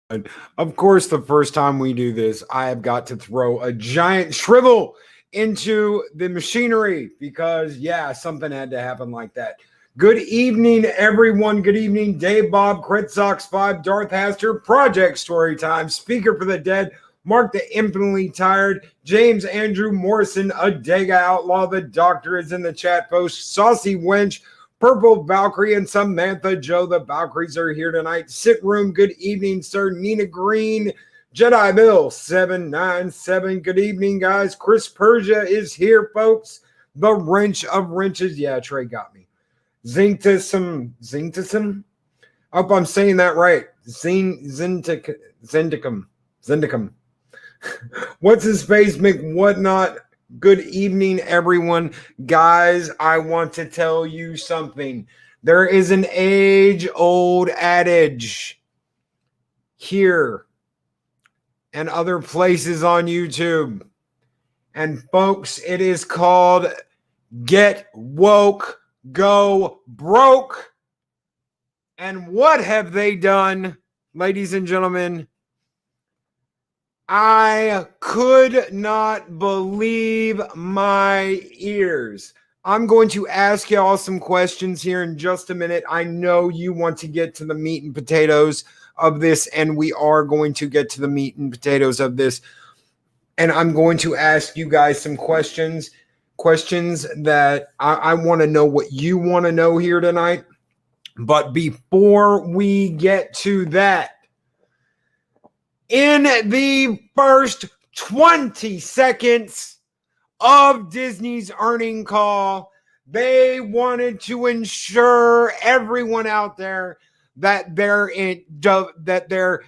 Of course, the first time we do this, I have got to throw a giant shrivel into the machinery because, yeah, something had to happen like that. Good evening, everyone. Good evening, Dave, Bob, Crit Sox 5, Darth Hastur, Project Storytime, Speaker for the Dead, Mark the Infinitely Tired, James Andrew Morrison, Adega Outlaw, the Doctor is in the chat post, Saucy Wench, Purple Valkyrie, and Samantha Joe. The Valkyries are here tonight. Sit room, good evening, sir. Nina Green, Jedi Bill 797. Good evening, guys. Chris Persia is here, folks. The Wrench of Wrenches. Yeah, Trey got me. Zinctism. I hope I'm saying that right. Zendicum. What's his face, McWhatnot? Good evening, everyone. Guys, I want to tell you something. There is an age-old adage here and other places on YouTube. And folks, it is called Get Woke, Go Broke. And what have they done, ladies and gentlemen? I could not believe my ears. I'm going to ask y'all some questions here in just a minute. I know you want to get to the meat and potatoes of this, and we are going to get to the meat and potatoes of this. And I'm going to ask you guys some questions that I want to know what you want to know here tonight. But before we get to that, in the first 20 seconds of Disney's earning call, they wanted to ensure everyone out there that their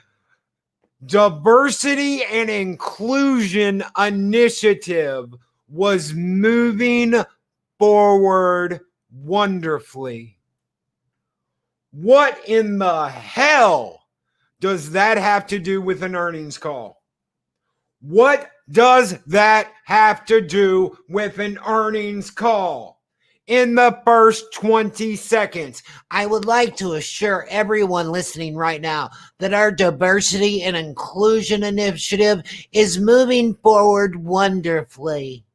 diversity and inclusion initiative was moving forward wonderfully. What in the hell does that have to do with an earnings call? What does that have to do with an earnings call? In the first 20 seconds, I would like to assure everyone listening right now that our diversity and inclusion initiative is moving forward wonderfully.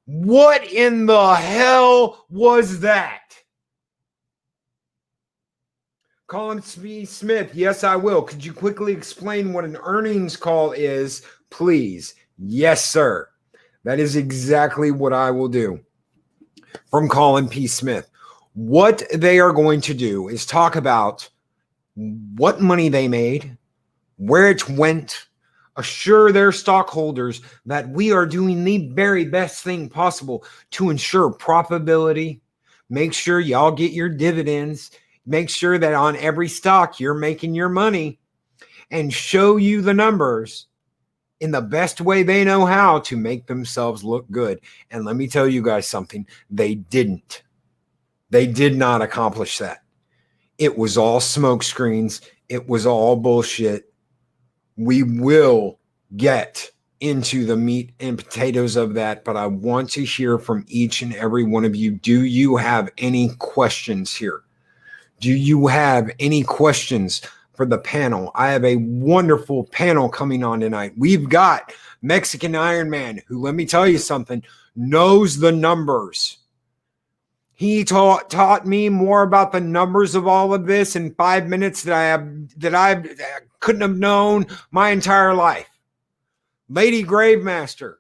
What in the hell was that? Colin B. Smith, yes, I will. Could you quickly explain what an earnings call is, please? Yes, sir. That is exactly what I will do. From Colin P. Smith. What they are going to do is talk about what money they made, where it went, assure their stockholders that we are doing the very best thing possible to ensure profitability, make sure y'all get your dividends, make sure that on every stock you're making your money, and show you the numbers in the best way they know how to make themselves look good. And let me tell you guys something. They didn't. They did not accomplish that. It was all smoke screens. It was all bullshit. We will get into the meat and potatoes of that, but I want to hear from each and every one of you. Do you have any questions here? Do you have any questions for the panel? I have a wonderful panel coming on tonight. We've got Mexican Ironman, who, let me tell you something, knows the numbers. He taught me more about the numbers of all of this in 5 minutes that I couldn't have known my entire life. Lady Gravemaster,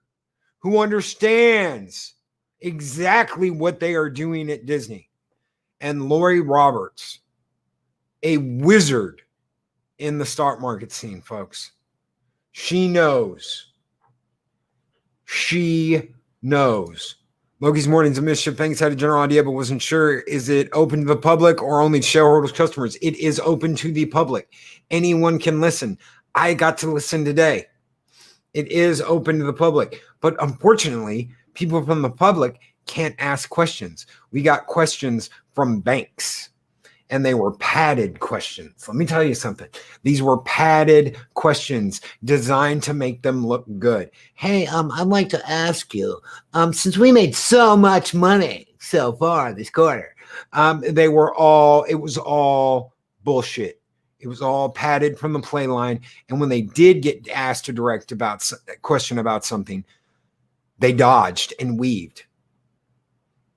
who understands exactly what they are doing at Disney. And Lori Roberts, a wizard in the stock market scene, folks. She knows. She knows. Loki's Mornings of Mischief. Thanks, had a general idea, but wasn't sure. Is it open to the public or only shareholders, customers? It is open to the public. Anyone can listen. I got to listen today. It is open to the public. But unfortunately, people from the public can't ask questions. We got questions from banks, and they were padded questions. Let me tell you something. These were padded questions designed to make them look good. Hey, I'd like to ask you, since we made so much money so far this quarter, it was all bullshit. It was all padded from the play line. And when they did get asked to direct about a question about something, they dodged and weaved.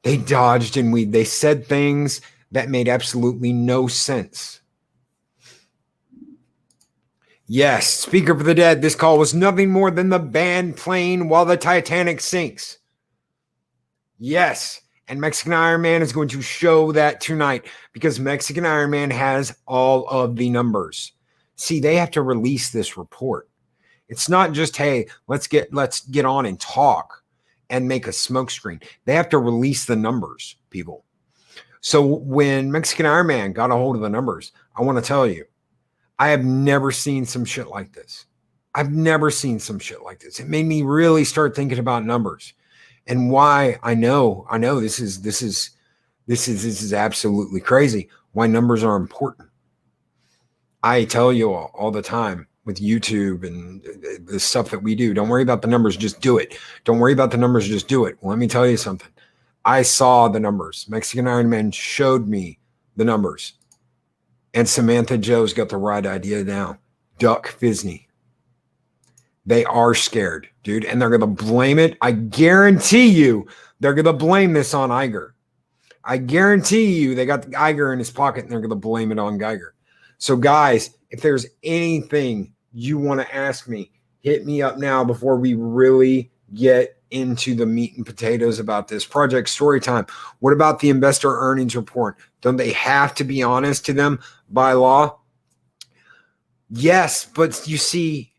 They dodged and weaved. They said things that made absolutely no sense. Yes, Speaker for the Dead, this call was nothing more than the band playing while the Titanic sinks. Yes, and Mexican Iron Man is going to show that tonight because Mexican Iron Man has all of the numbers. See, they have to release this report. It's not just, hey, let's get on and talk and make a smokescreen. They have to release the numbers, people. So when Mexican Iron Man got a hold of the numbers, I want to tell you, I have never seen some shit like this. I've never seen some shit like this. It made me really start thinking about numbers and why I know this is absolutely crazy. Why numbers are important. I tell you all the time with YouTube and the stuff that we do, don't worry about the numbers, just do it. Don't worry about the numbers, just do it. Well, let me tell you something. I saw the numbers. Mexican Iron Man showed me the numbers. And Samantha Joe's got the right idea now. Duck Fisney. They are scared, dude. And they're going to blame it. I guarantee you they're going to blame this on Iger. I guarantee you they got Iger in his pocket and they're going to blame it on Geiger. So, guys, if there's anything you want to ask me, hit me up now before we really get into the meat and potatoes about this project story time. What about the investor earnings report? Don't they have to be honest to them by law? Yes, but you see,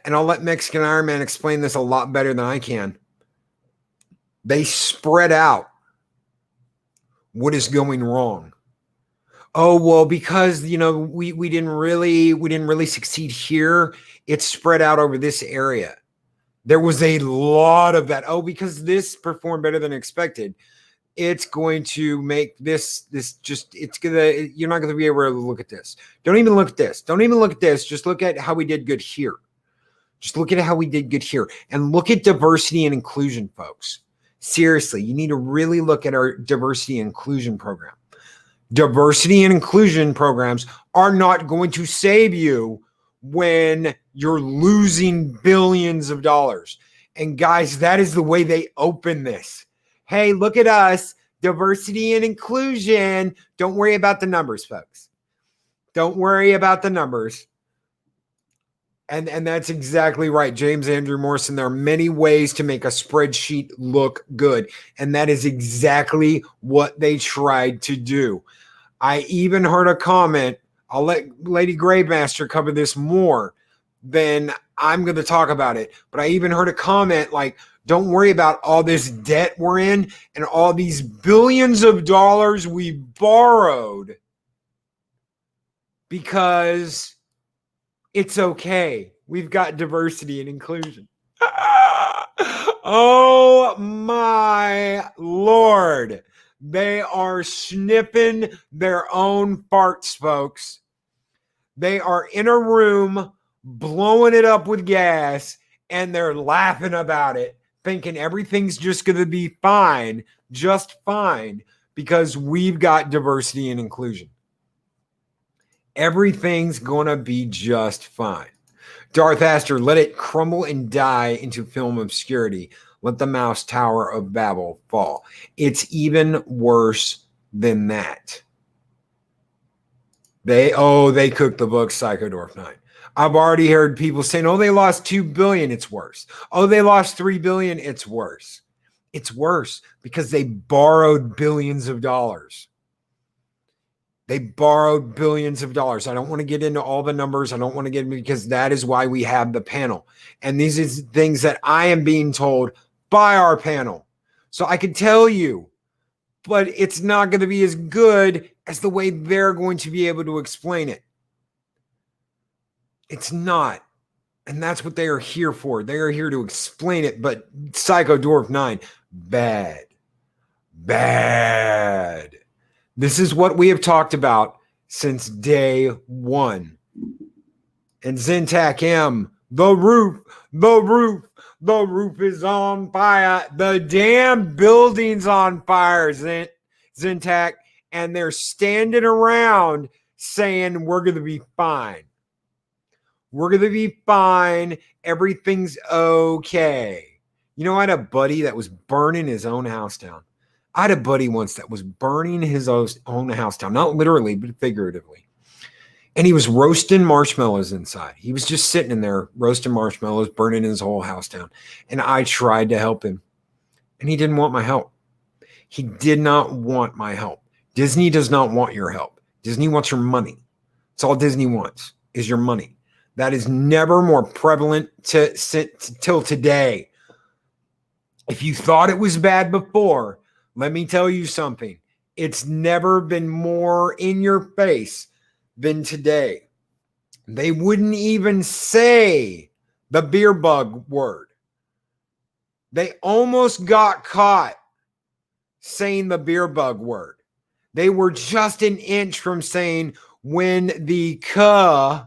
and I'll let Mexican Iron Man explain this a lot better than I can. They spread out what is going wrong. Oh, well, because, we didn't really succeed here. It's spread out over this area. There was a lot of that. Oh, because this performed better than expected. It's going to make you're not going to be able to look at this. Don't even look at this. Don't even look at this. Just look at how we did good here. Just look at how we did good here. And look at diversity and inclusion, folks. Seriously, you need to really look at our diversity and inclusion program. Diversity and inclusion programs are not going to save you when you're losing billions of dollars. And guys, that is the way they open this. Hey, look at us, diversity and inclusion. Don't worry about the numbers, folks. Don't worry about the numbers. And that's exactly right, James Andrew Morrison. There are many ways to make a spreadsheet look good. And that is exactly what they tried to do. I even heard a comment. I'll let Lady Gravemaster cover this more than I'm going to talk about it. But I even heard a comment like, don't worry about all this debt we're in and all these billions of dollars we borrowed because it's okay. We've got diversity and inclusion. Oh my Lord. They are sniffing their own farts, folks. They are in a room blowing it up with gas and they're laughing about it, thinking everything's just going to be fine, just fine, because we've got diversity and inclusion. Everything's going to be just fine. Darth Hastur, let it crumble and die into film obscurity. Let the mouse tower of Babel fall. It's even worse than that. They cooked the book Psycho Dwarf 9. I've already heard people saying, oh, they lost $2 billion. It's worse. Oh, they lost $3 billion. It's worse. It's worse because they borrowed billions of dollars. They borrowed billions of dollars. I don't want to get into all the numbers. I don't want to get into because that is why we have the panel. And these are things that I am being told by our panel. So I can tell you, but it's not going to be as good as the way they're going to be able to explain it. It's not. And that's what they are here for. They are here to explain it. But Psycho Dwarf 9, bad. Bad. This is what we have talked about since day one. And Zintac M, the roof is on fire. The damn building's on fire, Zintac. And they're standing around saying we're going to be fine. We're going to be fine. Everything's okay. You know, I had a buddy that was burning his own house down. I had a buddy once that was burning his own house down, not literally, but figuratively. And he was roasting marshmallows inside. He was just sitting in there roasting marshmallows, burning his whole house down. And I tried to help him. And he didn't want my help. He did not want my help. Disney does not want your help. Disney wants your money. That's all Disney wants is your money. That is never more prevalent till today. If you thought it was bad before, let me tell you something. It's never been more in your face than today. They wouldn't even say the beer bug word. They almost got caught saying the beer bug word. They were just an inch from saying when the "k"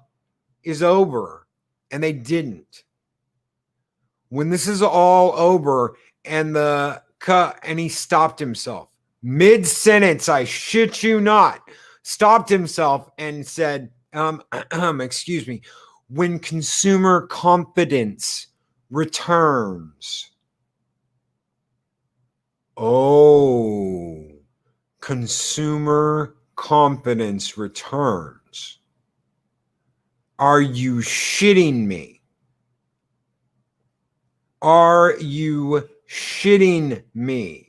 is over, and they didn't. When this is all over and the "k," and he stopped himself mid-sentence, I shit you not, stopped himself and said, excuse me, when consumer confidence returns. Oh, consumer confidence returns. Are you shitting me? Are you shitting me?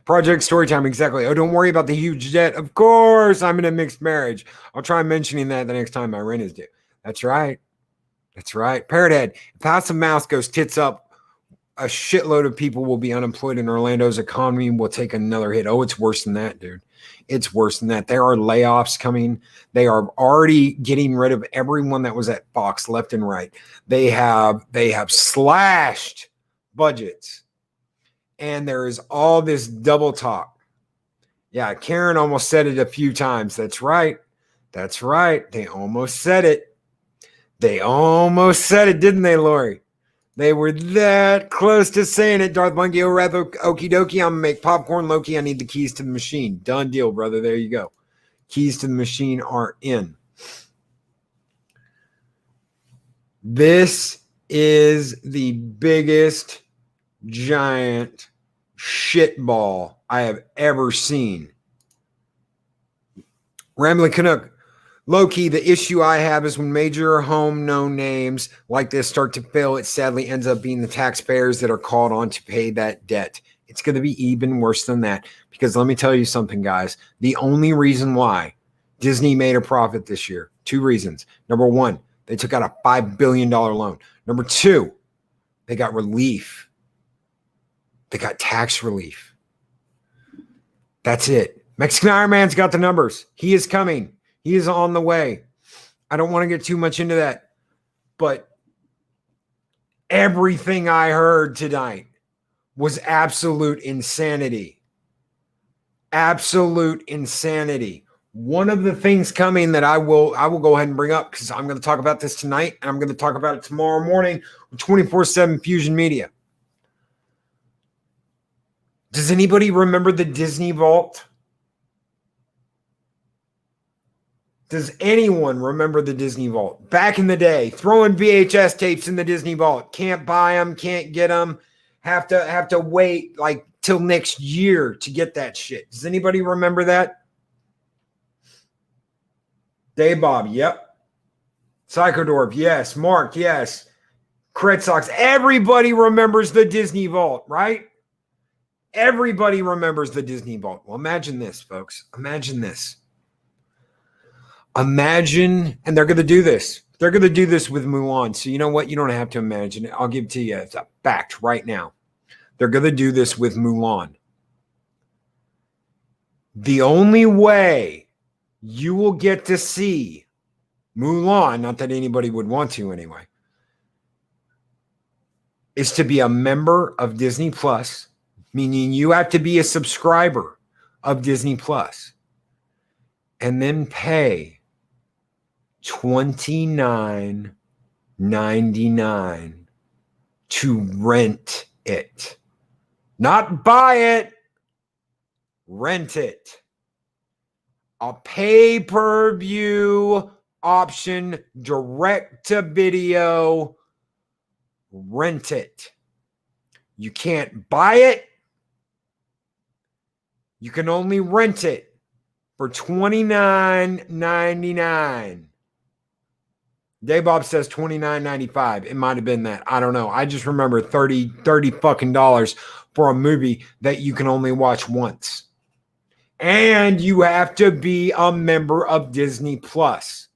Project Storytime, exactly. Oh, don't worry about the huge debt. Of course, I'm in a mixed marriage. I'll try mentioning that the next time my rent is due. That's right. That's right. Parrothead, if House of Mouse goes tits up, a shitload of people will be unemployed and Orlando's economy will take another hit. Oh, it's worse than that, dude. It's worse than that. There are layoffs coming. They are already getting rid of everyone that was at Fox left and right. They have slashed budgets. And there is all this double talk. Yeah, Karen almost said it a few times. That's right. That's right. They almost said it. They almost said it, didn't they, Lori? They were that close to saying it. Darth Monkey, oh, rather, okie dokie. I'm going to make popcorn. Loki, I need the keys to the machine. Done deal, brother. There you go. Keys to the machine are in. This is the biggest giant shitball I have ever seen. Rambling Canuck, Loki, the issue I have is when major home known names like this start to fail, it sadly ends up being the taxpayers that are called on to pay that debt. It's going to be even worse than that because let me tell you something, guys. The only reason why Disney made a profit this year, two reasons. Number one, they took out a $5 billion loan. Number two, they got relief. They got tax relief. That's it. Mexican Iron Man's got the numbers. He is coming. He is on the way. I don't want to get too much into that. But everything I heard tonight was absolute insanity. Absolute insanity. One of the things coming that I will go ahead and bring up because I'm going to talk about this tonight and I'm going to talk about it tomorrow morning with 24/7 Fusion Media. Does anybody remember the Disney Vault? Does anyone remember the Disney Vault? Back in the day, throwing VHS tapes in the Disney Vault. Can't buy them, can't get them. Have to wait like till next year to get that shit. Does anybody remember that? Dave Bob, yep. Psycho Dwarf, yes. Mark, yes. Cred Sox. Everybody remembers the Disney Vault, right? Everybody remembers the Disney Vault. Well, imagine this, folks. Imagine this. Imagine, and they're going to do this. They're going to do this with Mulan. So you know what? You don't have to imagine it. I'll give it to you. It's a fact right now. They're going to do this with Mulan. The only way you will get to see Mulan, not that anybody would want to anyway, is to be a member of Disney Plus, meaning you have to be a subscriber of Disney Plus, and then pay $29.99 to rent it. Not buy it, rent it. a pay-per-view option, direct to video. Rent it. You can't buy it. You can only rent it for $29.99. Daybob says $29.95. It might have been that. I don't know. I just remember $30 fucking dollars for a movie that you can only watch once. And you have to be a member of Disney Plus.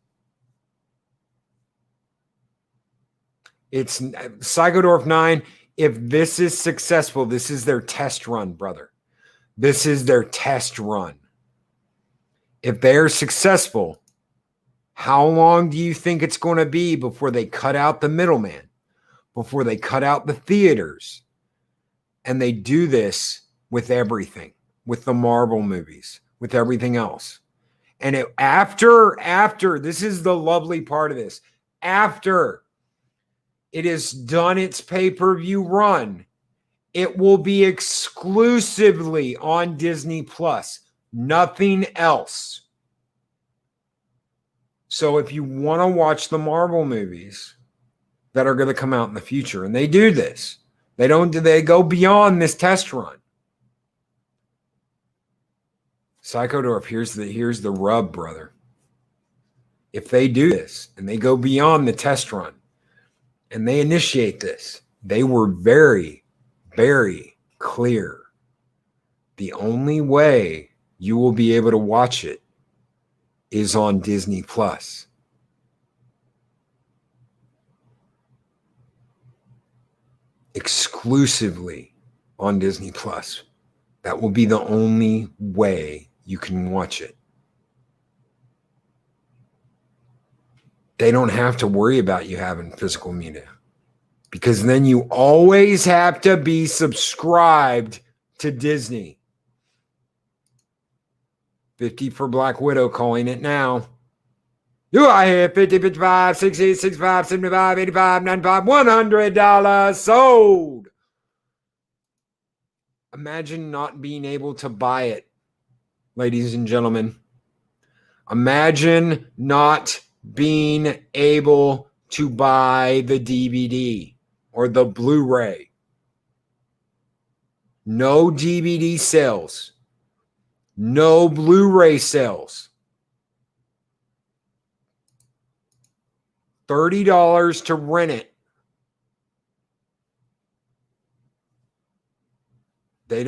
It's Psycho Dwarf 9. If this is successful, this is their test run, brother. This is their test run. If they're successful, how long do you think it's going to be before they cut out the middleman, before they cut out the theaters? And they do this with everything, with the Marvel movies, with everything else. And after, this is the lovely part of this, after it has done its pay-per-view run, it will be exclusively on Disney Plus, nothing else. So if you want to watch the Marvel movies that are going to come out in the future, and they do this, they go beyond this test run. Psycho Dwarf, here's the rub, brother. If they do this and they go beyond the test run and they initiate this, they were very, very clear. The only way you will be able to watch it is on Disney Plus. Exclusively on Disney Plus. That will be the only way you can watch it. They don't have to worry about you having physical media, because then you always have to be subscribed to Disney. 50 for Black Widow, calling it now. Do I hear 50, 55, 60, 65, 75, 85, 95, $100 sold? Imagine not being able to buy it, ladies and gentlemen. Imagine not being able to buy the DVD or the Blu-ray. No DVD sales. No Blu-ray sales. $30 to rent it. They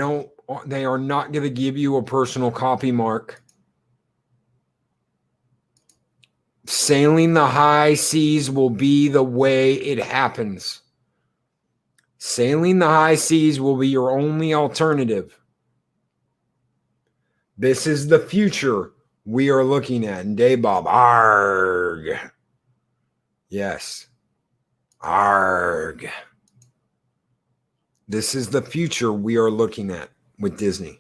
are not going to give you a personal copy, Mark. Sailing the high seas will be the way it happens. Sailing the high seas will be your only alternative. This is the future we are looking at. And Daybob, arg. Yes. Arg. This is the future we are looking at with Disney.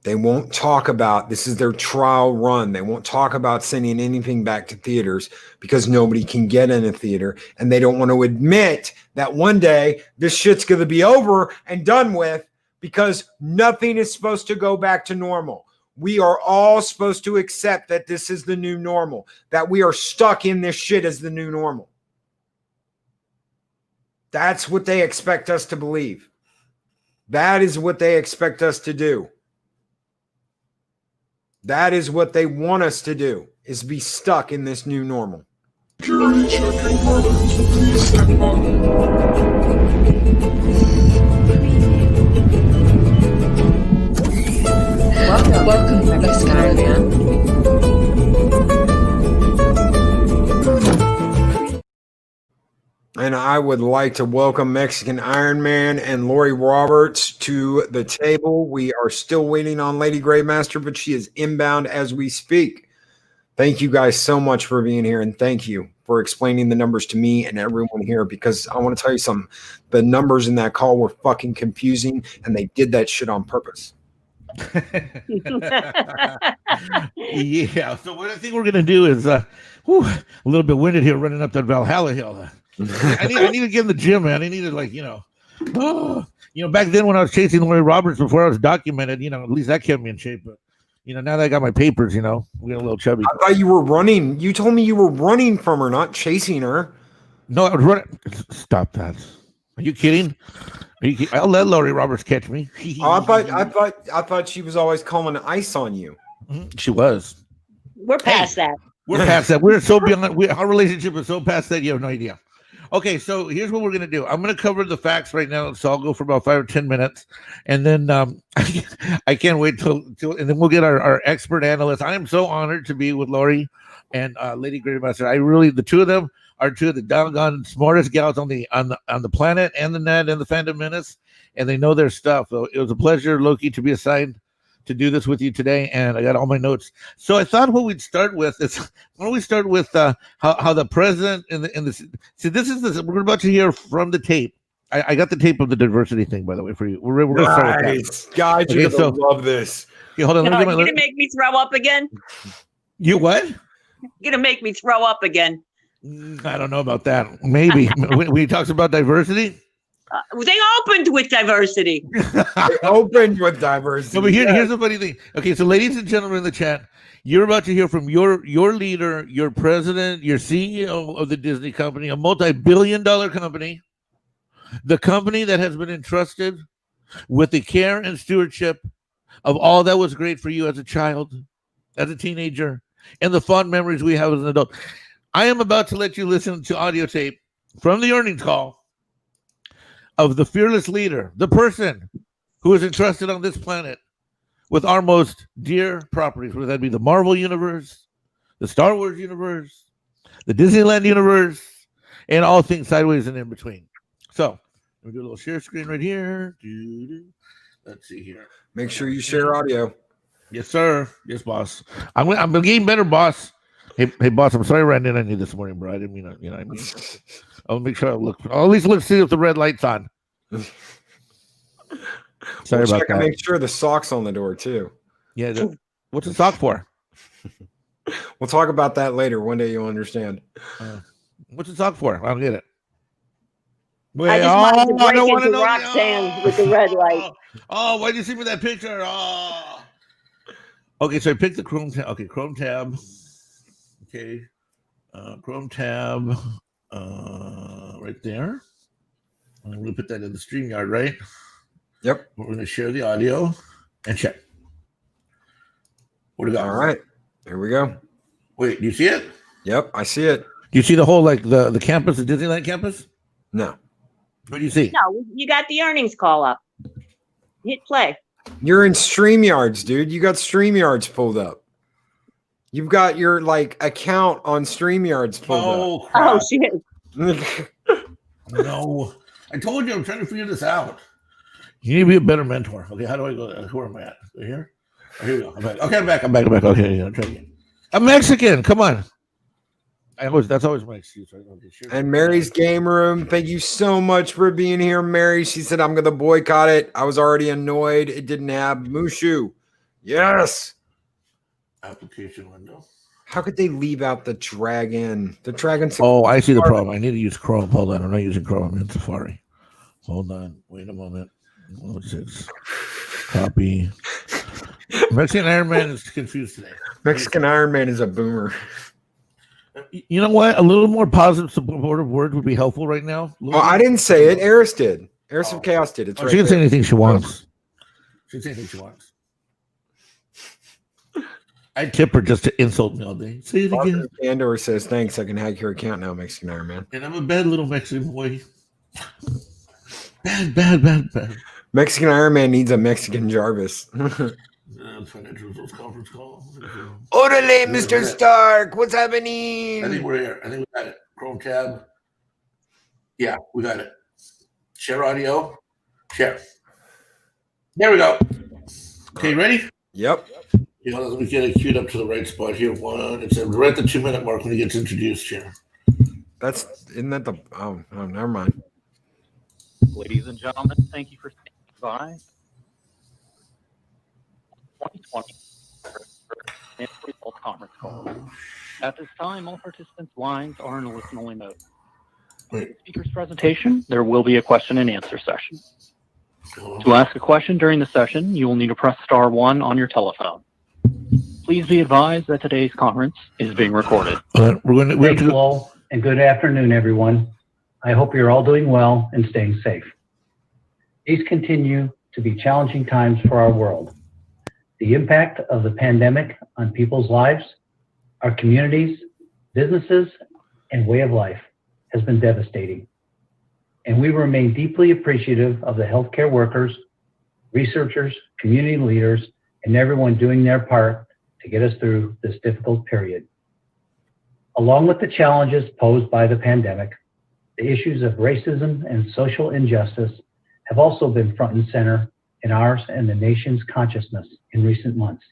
They won't talk about, this is their trial run. They won't talk about sending anything back to theaters because nobody can get in a theater. And they don't want to admit that one day this shit's going to be over and done with, because nothing is supposed to go back to normal. We are all supposed to accept that this is the new normal, that we are stuck in this shit as the new normal. That's what they expect us to believe. That is what they expect us to do. That is what they want us to do, is be stuck in this new normal. Security checking products. Please stand by. Welcome back to Skyman. And I would like to welcome Mexican Ironman and Lori Roberts to the table. We are still waiting on Lady Gravemaster, but she is inbound as we speak. Thank you guys so much for being here, and thank you for explaining the numbers to me and everyone here, because I want to tell you something. The numbers in that call were fucking confusing, and they did that shit on purpose. Yeah. So what I think we're gonna do is a little bit winded here, running up that Valhalla hill. I need to get in the gym, man. I need to, like, back then when I was chasing Lori Roberts before I was documented, at least that kept me in shape. But now that I got my papers, we got a little chubby. I thought you were running. You told me you were running from her, not chasing her. No, I was running. Stop that. Are you kidding? I'll let Lori Roberts catch me. I thought she was always calling ice on you. She was. We're past that. We're past that. We're so beyond. Our relationship is so past that you have no idea. Okay, so here's what we're gonna do. I'm gonna cover the facts right now, so I'll go for about 5 or 10 minutes, and then I can't wait till and then we'll get our expert analyst. I am so honored to be with Lori and Lady Gravemaster. The two of them are two of the doggone smartest gals on the planet and the net and the Fandom Menace, and they know their stuff. So it was a pleasure, Loki, to be assigned to do this with you today, and I got all my notes. So I thought what we'd start with is why don't we start with how the president and the see this is this we're about to hear from the tape. I got the tape of the diversity thing, by the way, for you. We're gonna start with that. Guys, you're gonna love this. Okay, hold on. You're gonna make me throw up again? You what? You're gonna make me throw up again? I don't know about that. Maybe when he talks about diversity. They opened with diversity. They opened with diversity. No, but here's the funny thing. Okay, so ladies and gentlemen in the chat, you're about to hear from your leader, your president, your CEO of the Disney company, a multi-billion-dollar company, the company that has been entrusted with the care and stewardship of all that was great for you as a child, as a teenager, and the fond memories we have as an adult. I am about to let you listen to audio tape from the earnings call of the fearless leader, the person who is entrusted on this planet with our most dear properties, whether that be the Marvel universe, the Star Wars universe, the Disneyland universe, and all things sideways and in between. So, let me do a little share screen right here. Let's see here. Make sure you share audio. Yes, sir. Yes, boss. I'm getting better, boss. Hey, boss. I'm sorry I ran in on you this morning, bro. I didn't mean to. I'll make sure I'll at least look see if the red light's on. Sorry about that. Make sure the sock's on the door too. Yeah. What's the sock for? We'll talk about that later. One day you'll understand. What's the sock for? I don't get it. Wait, I just wanted to break into Roxanne with the red light. Oh, why'd you send me that picture? Oh. Okay, so I picked the Chrome tab. Okay, Chrome tab. Okay. Chrome tab. Right there. I'm going to put that in the StreamYard, right? Yep. We're going to share the audio and check. What do we got? All right. Here we go. Wait, do you see it? Yep, I see it. Do you see the whole, like, the campus, the Disneyland campus? No. What do you see? No, you got the earnings call up. Hit play. You're in StreamYards, dude. You got StreamYards pulled up. You've got your, account on StreamYards pulled up. Oh, shit. No. I told you I'm trying to figure this out. You need to be a better mentor. Okay, how do I go there? Where am I at? Right here? Oh, here we go. I'm back. Okay, I'm back. Okay, yeah, try again. I'm Mexican. Come on. That's always my excuse, right? Okay, sure. And Mary's Game Room, thank you so much for being here, Mary. She said, I'm going to boycott it. I was already annoyed. It didn't have Mushu. Yes. Application window. How could they leave out the dragon? The dragon's. Oh, I see the problem. I need to use Chrome. Hold on. I'm not using Chrome. I'm in Safari. Hold on. Wait a moment. What's this? Copy. Mexican Iron Man is confused today. Mexican Iron Man is a boomer. You know what? A little more positive supportive words would be helpful right now. Oh, I didn't say it. Eris did. Eris of Chaos did. It's she can say anything she wants. She can say anything she wants. I'd tip her just to insult me all day. Say it again. Andor says, thanks. I can hack your account now, Mexican Iron Man. And I'm a bad little Mexican boy. Bad. Mexican Iron Man needs a Mexican Jarvis. Conference call. Orale, Mr. Stark. What's happening? I think we're here. I think we got it. Chrome tab. Yeah, we got it. Share audio. Share. There we go. Okay, ready? Yep. Let me get it queued up to the right spot here. It's right at the 2-minute mark when it gets introduced here. Isn't that the oh never mind. Ladies and gentlemen, thank you for standing by. 2020 results conference call. At this time, all participants' lines are in a listen-only mode. For the speaker's presentation, there will be a question and answer session. To ask a question during the session, you will need to press star 1 on your telephone. Please be advised that today's conference is being recorded. Thanks, Lowell, and good afternoon, everyone. I hope you're all doing well and staying safe. These continue to be challenging times for our world. The impact of the pandemic on people's lives, our communities, businesses, and way of life has been devastating. And we remain deeply appreciative of the healthcare workers, researchers, community leaders, and everyone doing their part to get us through this difficult period. Along with the challenges posed by the pandemic, the issues of racism and social injustice have also been front and center in ours and the nation's consciousness in recent months.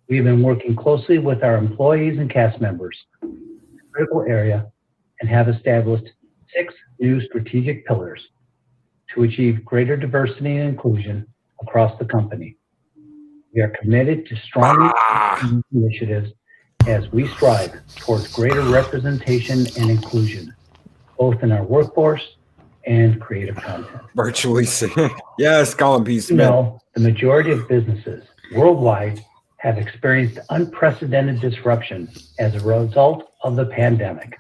We have been working closely with our employees and cast members in the critical area and have established 6 new strategic pillars to achieve greater diversity and inclusion across the company. We are committed to strong initiatives as we strive towards greater representation and inclusion, both in our workforce and creative content. Virtually sick. Yes, Colin P. Smith. You know, the majority of businesses worldwide have experienced unprecedented disruption as a result of the pandemic.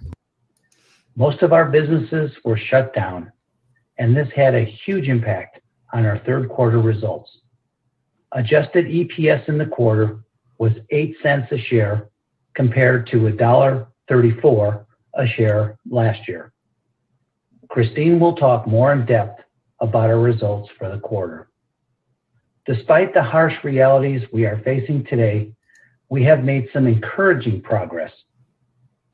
Most of our businesses were shut down, and this had a huge impact on our third quarter results. Adjusted EPS in the quarter was 8 cents a share compared to $1.34 a share last year. Christine will talk more in depth about our results for the quarter. Despite the harsh realities we are facing today, we have made some encouraging progress.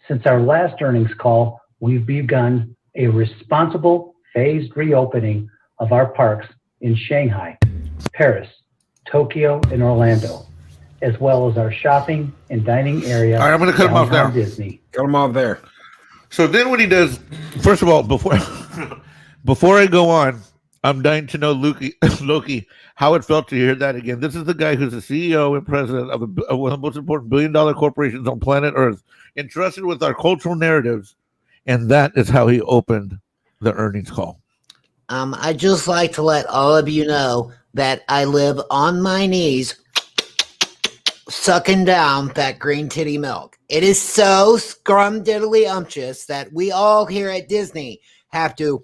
Since our last earnings call, we've begun a responsible phased reopening of our parks in Shanghai, Paris, Tokyo, and Orlando, as well as our shopping and dining area. All right, I'm going to cut him off there. Disney. Cut him off there. So then what he does, first of all, before I go on, I'm dying to know, Loki, how it felt to hear that again. This is the guy who's the CEO and president of one of the most important billion-dollar corporations on planet Earth, entrusted with our cultural narratives, and that is how he opened the earnings call. I'd just like to let all of you know that I live on my knees sucking down that green titty milk. It is so scrumdiddly-umptious that we all here at Disney have to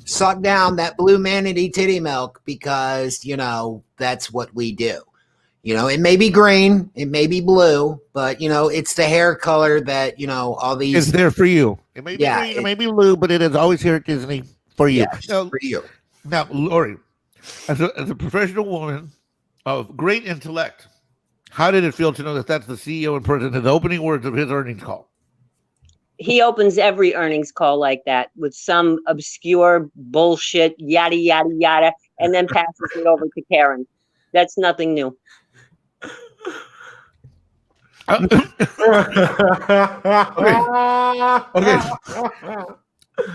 suck down that blue manatee titty milk because, you know, that's what we do. You know, it may be green, it may be blue, but, you know, it's the hair color that, you know, all these... It's there for you. It may be green, it may be blue, but it is always here at Disney for you. Yes, for you. Now, Lori, as a professional woman of great intellect, how did it feel to know that that's the CEO and president, the opening words of his earnings call? He opens every earnings call like that with some obscure bullshit, yada, yada, yada, and then passes it over to Karen. That's nothing new. Okay.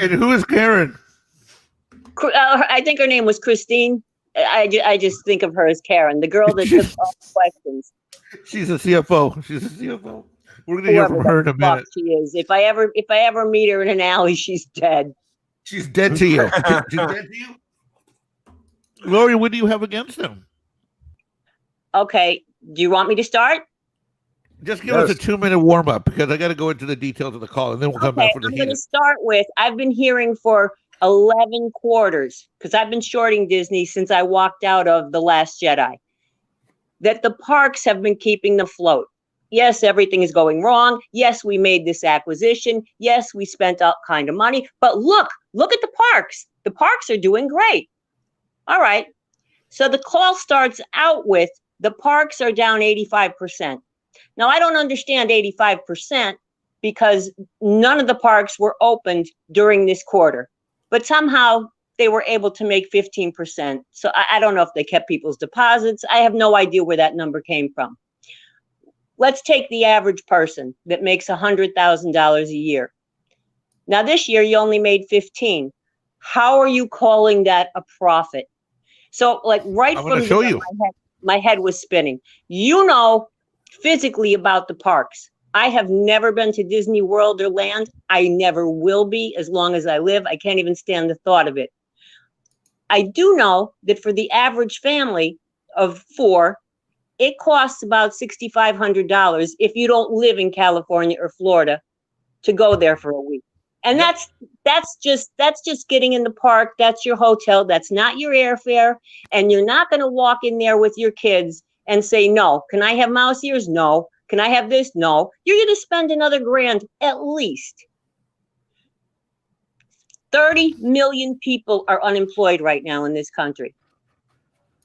And who is Karen? I think her name was Christine. I just think of her as Karen, the girl that took all the questions. She's a CFO. We're going to hear from her in a minute. She is. If I ever meet her in an alley, she's dead. She's dead to you. She's dead to you. Lori, what do you have against him? Okay. Do you want me to start? Just give us a 2-minute warm up because I got to go into the details of the call and then we'll come back for the I'm going to start with, I've been hearing for 11 quarters, because I've been shorting Disney since I walked out of The Last Jedi, that the parks have been keeping them afloat. Yes, everything is going wrong. Yes, we made this acquisition. Yes, we spent all kind of money. But look at the parks. The parks are doing great. All right. So the call starts out with the parks are down 85%. Now, I don't understand 85% because none of the parks were opened during this quarter. But somehow they were able to make 15%. So I don't know if they kept people's deposits. I have no idea where that number came from. Let's take the average person that makes $100,000 a year. Now, this year you only made 15. How are you calling that a profit? So, like, right from the beginning, my head was spinning. You know physically about the parks. I have never been to Disney World or Land. I never will be as long as I live. I can't even stand the thought of it. I do know that for the average family of 4, it costs about $6,500 if you don't live in California or Florida to go there for a week. And that's just getting in the park. That's your hotel. That's not your airfare. And you're not going to walk in there with your kids and say, no, can I have mouse ears? No. Can I have this? No. You're going to spend another $1,000 at least. 30 million people are unemployed right now in this country.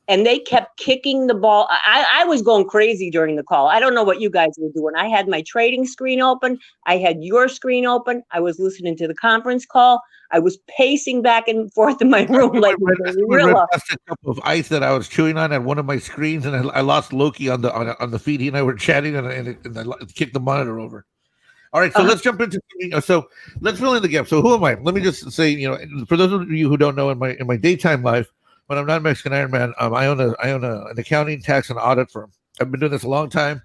And they kept kicking the ball. I was going crazy during the call. I don't know what you guys were doing. I had my trading screen open. I had your screen open. I was listening to the conference call. I was pacing back and forth in my room like a gorilla. A cup of ice that I was chewing on one of my screens, and I lost Loki on the feed. He and I were chatting, and I kicked the monitor over. All right, so let's jump into. So let's fill in the gap. So who am I? Let me just say, for those of you who don't know, in my daytime life, when I'm not Mexican Iron Man, I own an accounting, tax, and audit firm. I've been doing this a long time.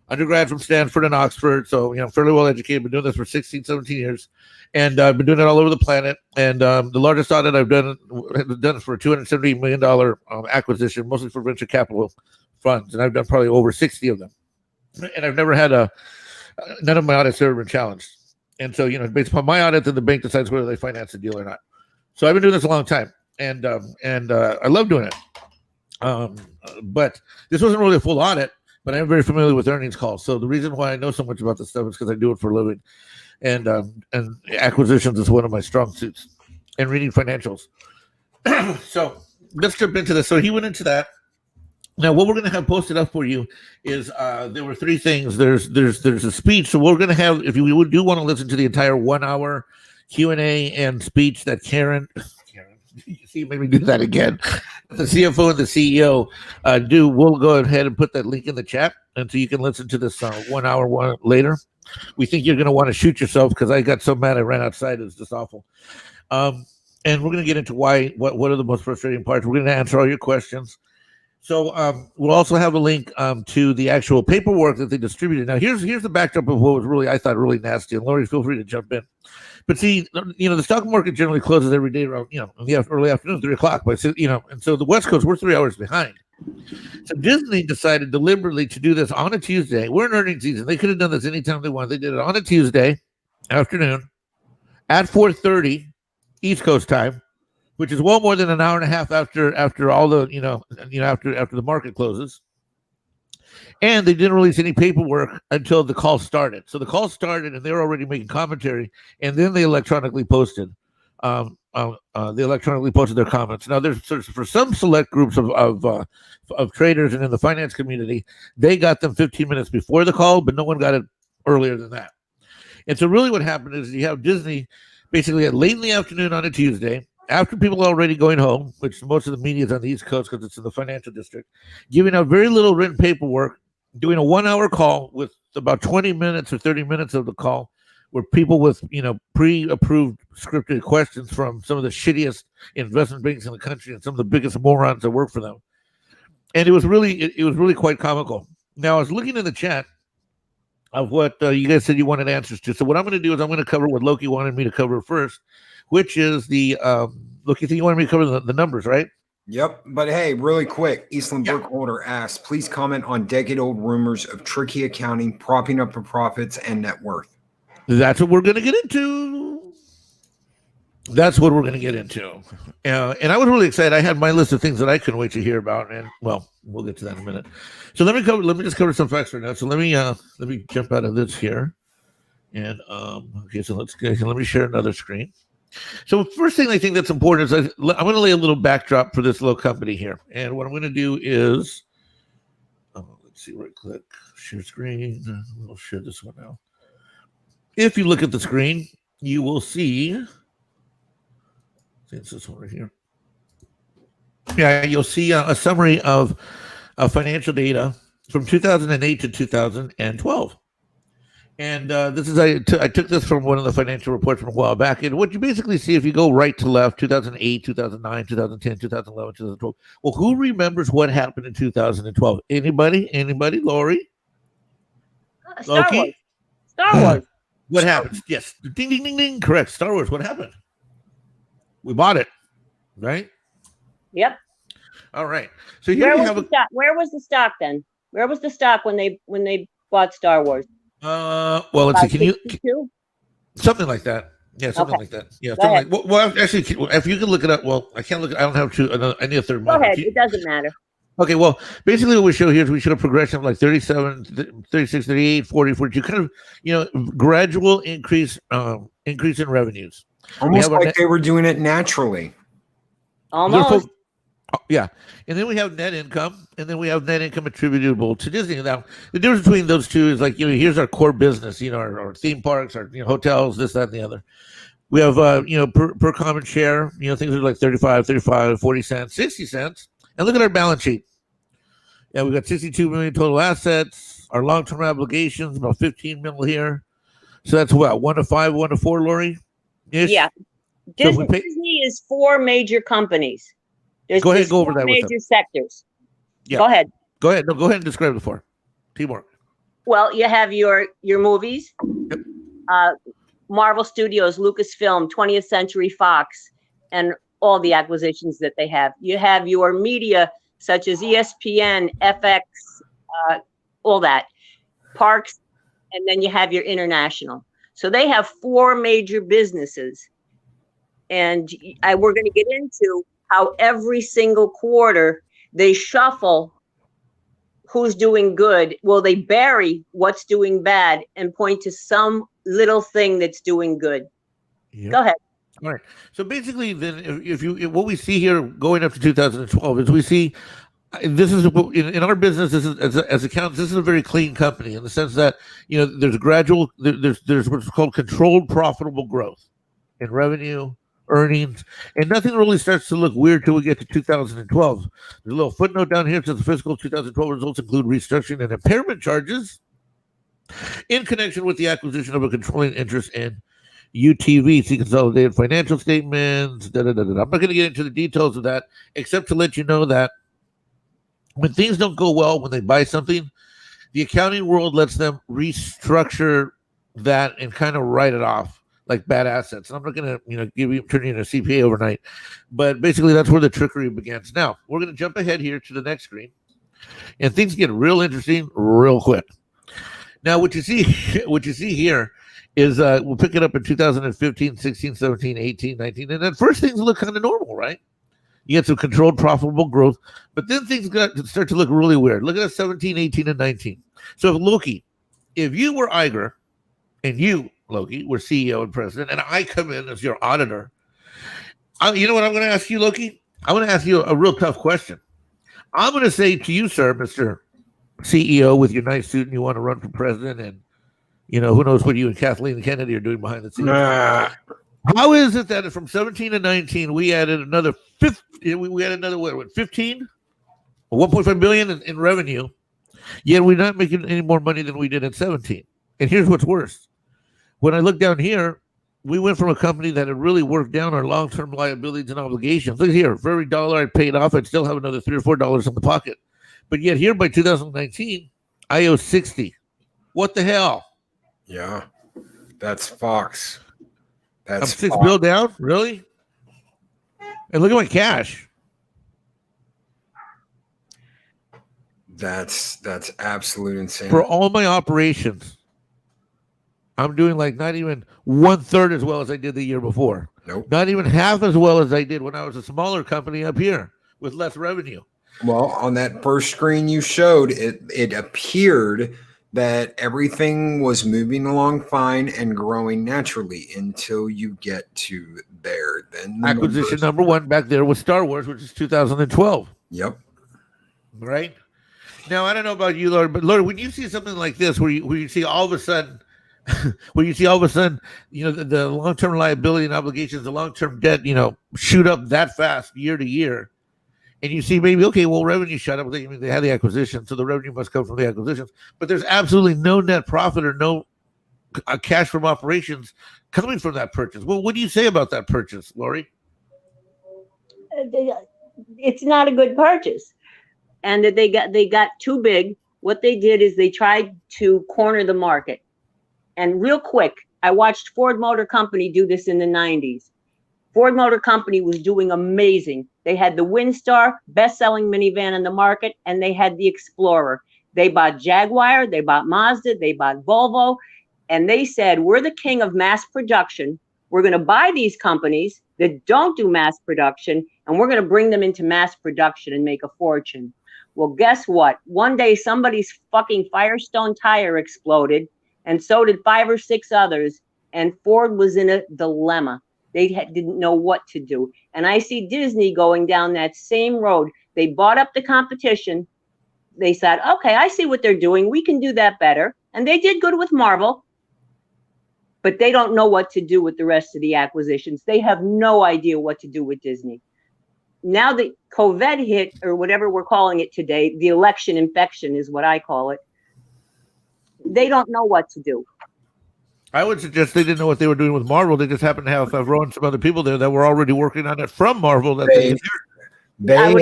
Undergrad from Stanford and Oxford, so fairly well educated. Been doing this for 16, 17 years, and I've been doing it all over the planet. And the largest audit I've done for a $270 million acquisition, mostly for venture capital funds, and I've done probably over 60 of them. And I've never had none of my audits have ever been challenged. And so based upon my audit, then the bank decides whether they finance the deal or not. So I've been doing this a long time. And I love doing it. But this wasn't really a full audit, but I'm very familiar with earnings calls. So the reason why I know so much about this stuff is because I do it for a living. And acquisitions is one of my strong suits, and reading financials. So let's jump into this. So he went into that. Now, what we're going to have posted up for you is there were 3 things. There's a speech. So we're going to have, if you do want to listen to the entire 1-hour Q&A and speech that Karen, you see, maybe do that again. The CFO and the CEO we'll go ahead and put that link in the chat, and so you can listen to this 1 hour later. We think you're going to want to shoot yourself because I got so mad I ran outside. It's just awful. And we're going to get into what are the most frustrating parts. We're going to answer all your questions. So we'll also have a link to the actual paperwork that they distributed. Now, here's the backdrop of what was I thought really nasty. And Lori, feel free to jump in. But see, the stock market generally closes every day around, in the early afternoon, 3 o'clock. But and so the West Coast, we're 3 hours behind. So Disney decided deliberately to do this on a Tuesday. We're in earnings season. They could have done this anytime they wanted. They did it on a Tuesday afternoon at 4:30 East Coast time, which is well more than an hour and a half after all the after the market closes. And they didn't release any paperwork until the call started. So the call started, and they were already making commentary, and then they electronically posted. Their comments. Now, there's for some select groups of traders and in the finance community, they got them 15 minutes before the call, but no one got it earlier than that. And so, really, what happened is you have Disney basically at late in the afternoon on a Tuesday, after people are already going home, which most of the media is on the East Coast because it's in the financial district, giving out very little written paperwork, doing a 1 hour call with about 20 minutes or 30 minutes of the call where people with, pre-approved scripted questions from some of the shittiest investment banks in the country and some of the biggest morons that work for them. And it was really quite comical. Now, I was looking in the chat of what you guys said you wanted answers to. So what I'm going to do is I'm going to cover what Loki wanted me to cover first, which is the Loki thing. You wanted me to cover the numbers, right? Yep. But hey, really quick, Eastlyn Burkholder asks, please comment on decade-old rumors of tricky accounting, propping up for profits and net worth. That's what we're going to get into. And I was really excited. I had my list of things that I couldn't wait to hear about. And well, we'll get to that in a minute. So let me just cover some facts right now. So let me jump out of this here. And okay, so let me share another screen. So first thing I think that's important is I'm going to lay a little backdrop for this little company here. And what I'm going to do is, let's see, right click, share screen. We'll share this one now. If you look at the screen, you will see, it's this one right here. Yeah, you'll see a summary of financial data from 2008 to 2012. And this is I took this from one of the financial reports from a while back. And what you basically see, if you go right to left, 2008, 2009, 2010, 2011, 2012. Well, who remembers what happened in 2012? Anybody? Lori? Star Loki? Star Wars. What happened? Yes. Ding, ding, ding, ding. Correct. Star Wars. What happened? We bought it, right? Yep. All right. So here we have Where was the stock then? Where was the stock when they bought Star Wars? well, let's see. Can you 62? something like that? Yeah, something Okay. like that. Yeah, Go something like. Well, actually, if you can look it up. Well, I can't look. I don't have to. I need a third Go monitor. ahead. It doesn't matter. Okay, well, basically what we show here is we show a progression of like 37, 36, 38, 40, 42, kind of, gradual increase in revenues. Almost like they were doing it naturally. Almost. Yeah. And then we have net income, and then we have net income attributable to Disney. Now, the difference between those two is like, here's our core business, our theme parks, our hotels, this, that, and the other. We have, per common share, things are like 35, 40 cents, 60 cents. And look at our balance sheet. Yeah, we got 62 million total assets. Our long-term obligations, about 15 mil here. So that's what, 1 to 5, 1 to 4, Lori? Yeah. Disney is 4 major companies. Go ahead and go over that with them. Major sectors. Yeah. Go ahead. Go ahead. No, go ahead and describe the 4. Teamwork. Well, you have your movies. Yep. Marvel Studios, Lucasfilm, 20th Century Fox, and all the acquisitions that they have. You have your media, such as ESPN, FX, all that, parks, and then you have your international. So they have 4 major businesses. And we're going to get into how every single quarter they shuffle who's doing good. Well, they bury what's doing bad and point to some little thing that's doing good. Yep. Go ahead. All right. So basically, then, if what we see here going up to 2012 is we see this is in our business. This is as accountants. This is a very clean company in the sense that there's gradual. There's what's called controlled profitable growth in revenue, earnings, and nothing really starts to look weird till we get to 2012. There's a little footnote down here. Says the fiscal 2012 results include restructuring and impairment charges in connection with the acquisition of a controlling interest in UTV. See consolidated financial statements. I'm not going to get into the details of that, except to let you know that when things don't go well, when they buy something, the accounting world lets them restructure that and kind of write it off like bad assets. And I'm not going to turn you into a CPA overnight, but basically that's where the trickery begins. Now we're going to jump ahead here to the next screen, and things get real interesting real quick. Now what you see here is we'll pick it up in 2015, 16, 17, 18, 19, and at first things look kind of normal, right? You get some controlled profitable growth, but then things start to look really weird. Look at 17, 18, and 19. So Loki, if you were Iger and you, Loki, were CEO and president, and I come in as your auditor, you know what I'm going to ask you, Loki? I'm going to ask you a real tough question. I'm going to say to you, sir, Mr. CEO, with your nice suit, and you want to run for president, and who knows what you and Kathleen Kennedy are doing behind the scenes. How is it that from 17 to 19 we added another 15? We had another what 15, 1.5 billion in revenue, yet we're not making any more money than we did in 17. And here's what's worse: when I look down here, we went from a company that had really worked down our long-term liabilities and obligations. Look here, for every dollar I paid off, I'd still have another $3 or $4 in the pocket. But yet here by 2019, I owe 60. What the hell? Yeah, that's Fox. I'm 6 bill down, really? And look at my cash. That's absolute insane. For all my operations, I'm doing like not even 1/3 as well as I did the year before. Nope. Not even half as well as I did when I was a smaller company up here with less revenue. Well, on that first screen you showed, it appeared that everything was moving along fine and growing naturally until you get to there. Then the acquisition number 1 back there was Star Wars, which is 2012. Yep. Right? Now, I don't know about you, Lord, but Lord, when you see something like this, where you see all of a sudden, the long-term liability and obligations, the long-term debt, shoot up that fast year to year, and you see maybe, okay, well, revenue shot up. They had the acquisition, so the revenue must come from the acquisitions. But there's absolutely no net profit or no cash from operations coming from that purchase. Well, what do you say about that purchase, Lori? It's not a good purchase, and that they got too big. What they did is they tried to corner the market. And real quick, I watched Ford Motor Company do this in the 90s. Ford Motor Company was doing amazing. They had the Windstar, best-selling minivan in the market, and they had the Explorer. They bought Jaguar, they bought Mazda, they bought Volvo, and they said, we're the king of mass production. We're going to buy these companies that don't do mass production, and we're going to bring them into mass production and make a fortune. Well, guess what? One day somebody's fucking Firestone tire exploded, and so did 5 or 6 others, and Ford was in a dilemma. They didn't know what to do. And I see Disney going down that same road. They bought up the competition. They said, okay, I see what they're doing. We can do that better. And they did good with Marvel, but they don't know what to do with the rest of the acquisitions. They have no idea what to do with Disney. Now that COVID hit, or whatever we're calling it today, the election infection is what I call it. They don't know what to do. I would suggest they didn't know what they were doing with Marvel. They just happened to have Favreau and some other people there that were already working on it from Marvel. That they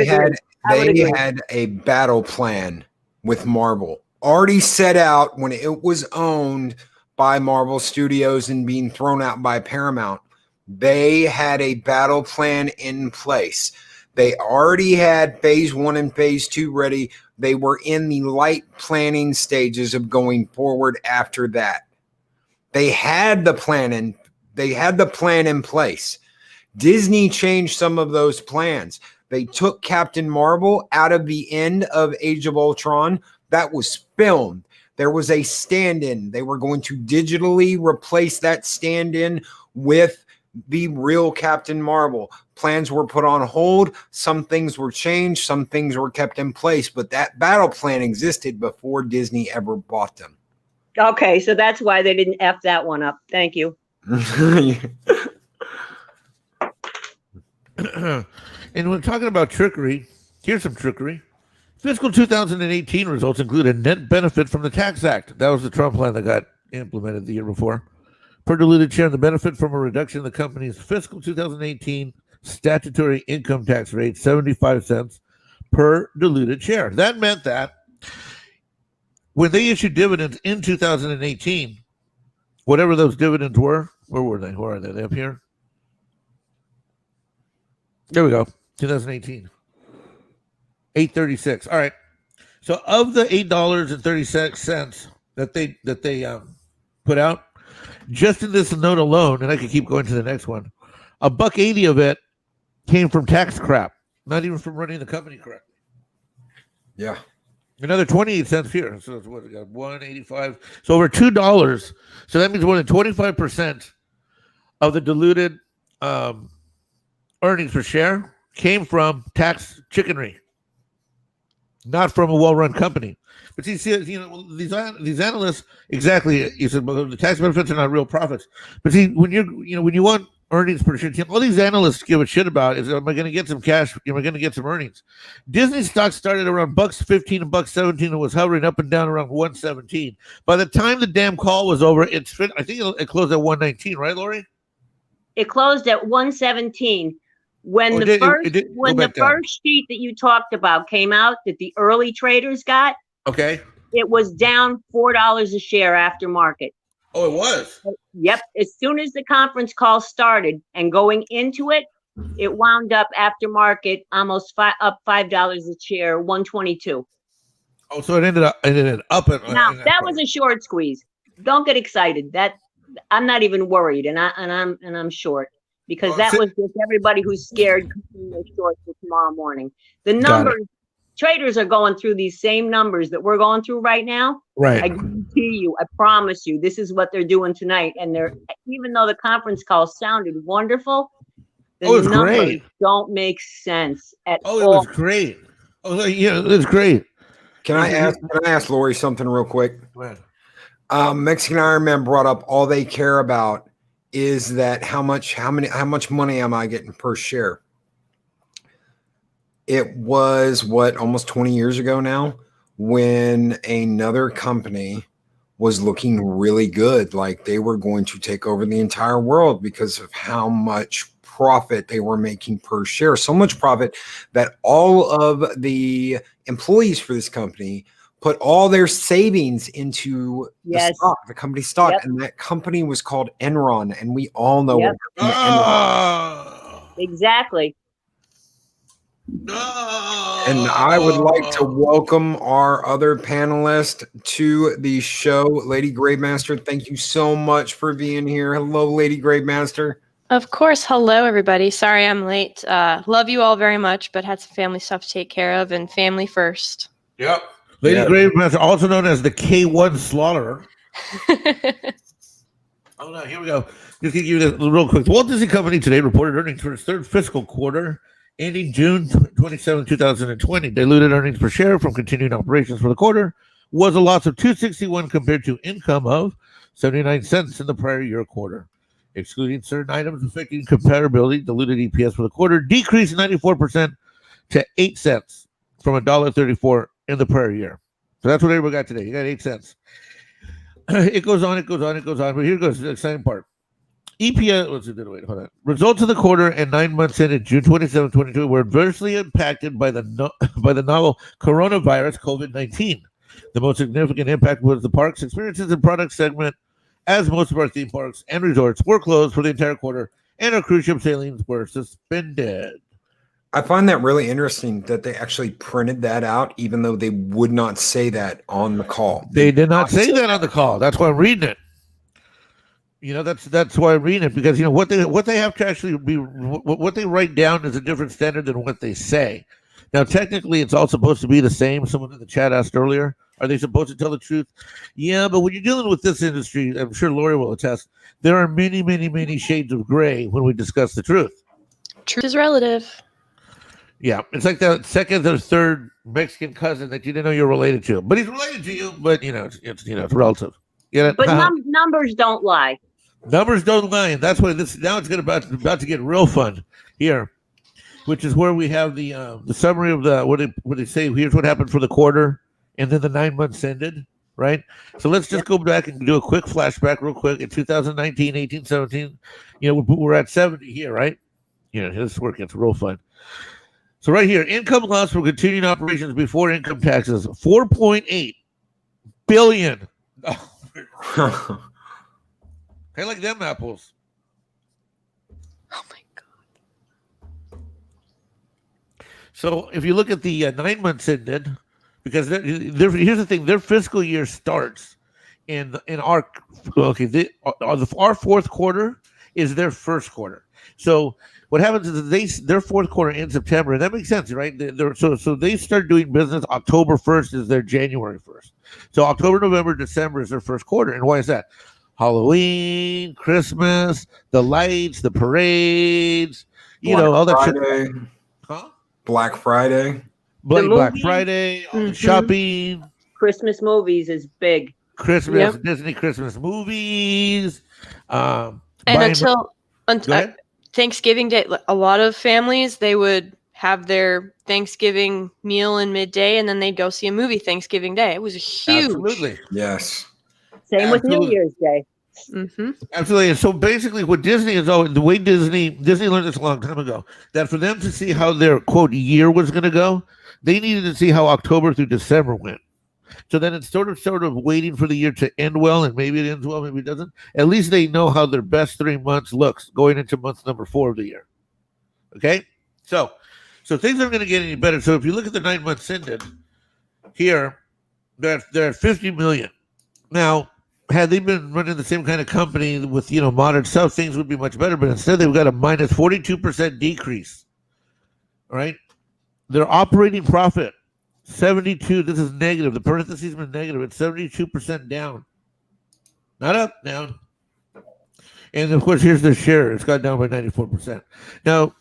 had a battle plan with Marvel already set out when it was owned by Marvel Studios and being thrown out by Paramount. They had a battle plan in place. They already had phase 1 and phase 2 ready. They were in the light planning stages of going forward after that. They had the plan in place. Disney changed some of those plans. They took Captain Marvel out of the end of Age of Ultron. That was filmed. There was a stand-in. They were going to digitally replace that stand-in with the real Captain Marvel. Plans were put on hold. Some things were changed. Some things were kept in place. But that battle plan existed before Disney ever bought them. Okay, so that's why they didn't F that one up. Thank you. And when talking about trickery, here's some trickery. Fiscal 2018 results include a net benefit from the Tax Act. That was the Trump plan that got implemented the year before. Per diluted share, the benefit from a reduction in the company's fiscal 2018 statutory income tax rate, 75 cents per diluted share. That meant that when they issued dividends in 2018, whatever those dividends were, where were they? Where are they? They up here? There we go. 2018. $8.36. All right. So of the $8.36 that they put out, just in this note alone, and I could keep going to the next one, $1.80 of it came from tax crap, not even from running the company correctly. Yeah. Another 28 cents here. So it's what we got, $1.85. So over $2. So that means more than 25% of the diluted earnings per share came from tax chickenry, not from a well-run company. But see, you know, these analysts, exactly, you said, well, the tax benefits are not real profits. But see, when you want earnings per share, all these analysts give a shit about is, am I going to get some cash? Am I going to get some earnings? Disney stock started around $1.15 and $1.17 and was hovering up and down around $1.17. By the time the damn call was over, I think it closed at $1.19, right, Lori? It closed at $1.17. When the first sheet that you talked about came out that the early traders got, okay, it was down $4 a share after market. Oh, it was? Yep. As soon as the conference call started and going into it, it wound up after market almost up $5 a share, 122. Oh, so it ended up now that was a short squeeze. Don't get excited. That I'm not even worried, and I'm short. Because that was just everybody who's scared they're short for tomorrow morning. The numbers, traders are going through these same numbers that we're going through right now. Right. I guarantee you, I promise you, this is what they're doing tonight. And even though the conference call sounded wonderful, the numbers don't make sense at all. Oh, it was great. Oh, yeah, it was great. Can I ask Lori something real quick? Go ahead. Mexican Ironman brought up all they care about is that how much money am I getting per share? It was almost 20 years ago now when another company was looking really good, like they were going to take over the entire world because of how much profit they were making per share. So much profit that all of the employees for this company put all their savings into the company stock, and that company was called Enron, and we all know what Exactly. And I would like to welcome our other panelist to the show, Lady Gravemaster. Thank you so much for being here. Hello, Lady Gravemaster. Of course. Hello, everybody. Sorry I'm late. Love you all very much, but had some family stuff to take care of, and family first. Yep. Lady Gravemaster, also known as the K1 Slaughterer. Oh, no, here we go. Just to give you this real quick. The Walt Disney Company today reported earnings for its third fiscal quarter, ending June 27, 2020. Diluted earnings per share from continuing operations for the quarter was a loss of $2.61 compared to income of 79 cents in the prior year quarter. Excluding certain items affecting comparability, diluted EPS for the quarter decreased 94% to 8 cents from $1.34 in the prior year. So that's what everybody got today. You got 8 cents. It goes on. But here goes the exciting part. EPS, wait, hold on. Results of the quarter and 9 months ended June 27, 2022 were adversely impacted by the novel coronavirus, COVID-19. The most significant impact was the parks, experiences, and products segment, as most of our theme parks and resorts were closed for the entire quarter, and our cruise ship sailings were suspended. I find that really interesting that they actually printed that out, even though they would not say that on the call. They did not say that on the call. That's why I'm reading it. That's why I'm reading it, because what they have to actually be, what they write down is a different standard than what they say. Now, technically, it's all supposed to be the same. Someone in the chat asked earlier, are they supposed to tell the truth? Yeah, but when you're dealing with this industry, I'm sure Lori will attest, there are many, many, many shades of gray when we discuss the truth. Truth is relative. Yeah, it's like that second or third Mexican cousin that you didn't know you're related to, but he's related to you. But it's relative. But numbers don't lie. Numbers don't lie, and that's why this now it's about to get real fun here, which is where we have the summary of the what they say. Here's what happened for the quarter, and then the 9 months ended. Right. So let's just go back and do a quick flashback, real quick. In 2019, 18, 17, we're at 70 here, right? This work gets real fun. So right here, income loss from continuing operations before income taxes, $4.8 billion. I like them apples. Oh my God. So if you look at the 9 months ended, because here's the thing, their fiscal year starts in our our fourth quarter is their first quarter. So what happens is their fourth quarter ends September, and that makes sense, right? So they start doing business October 1st is their January 1st. So October, November, December is their first quarter. And why is that? Halloween, Christmas, the lights, the parades, all that shit. Huh? Black Friday. Black Friday, all the shopping. Christmas movies is big. Disney Christmas movies. And until Thanksgiving Day, a lot of families, they would have their Thanksgiving meal in midday, and then they'd go see a movie Thanksgiving Day. It was huge. Absolutely. Yes. Same with New Year's Day. Mm-hmm. Absolutely. And so basically what Disney is always, the way Disney learned this a long time ago, that for them to see how their quote year was going to go, they needed to see how October through December went. So then it's sort of waiting for the year to end well, and maybe it ends well, maybe it doesn't. At least they know how their best 3 months looks going into month number 4 of the year. Okay? So things aren't going to get any better. So if you look at the 9 months ended, here, they're at 50 million. Now, had they been running the same kind of company with, modern stuff, things would be much better. But instead, they've got a minus 42% decrease. All right? Their operating profit, 72. This is negative. The parentheses been negative. It's 72% down. Not up, down. And of course, here's the share. It's got down by 94%. Now,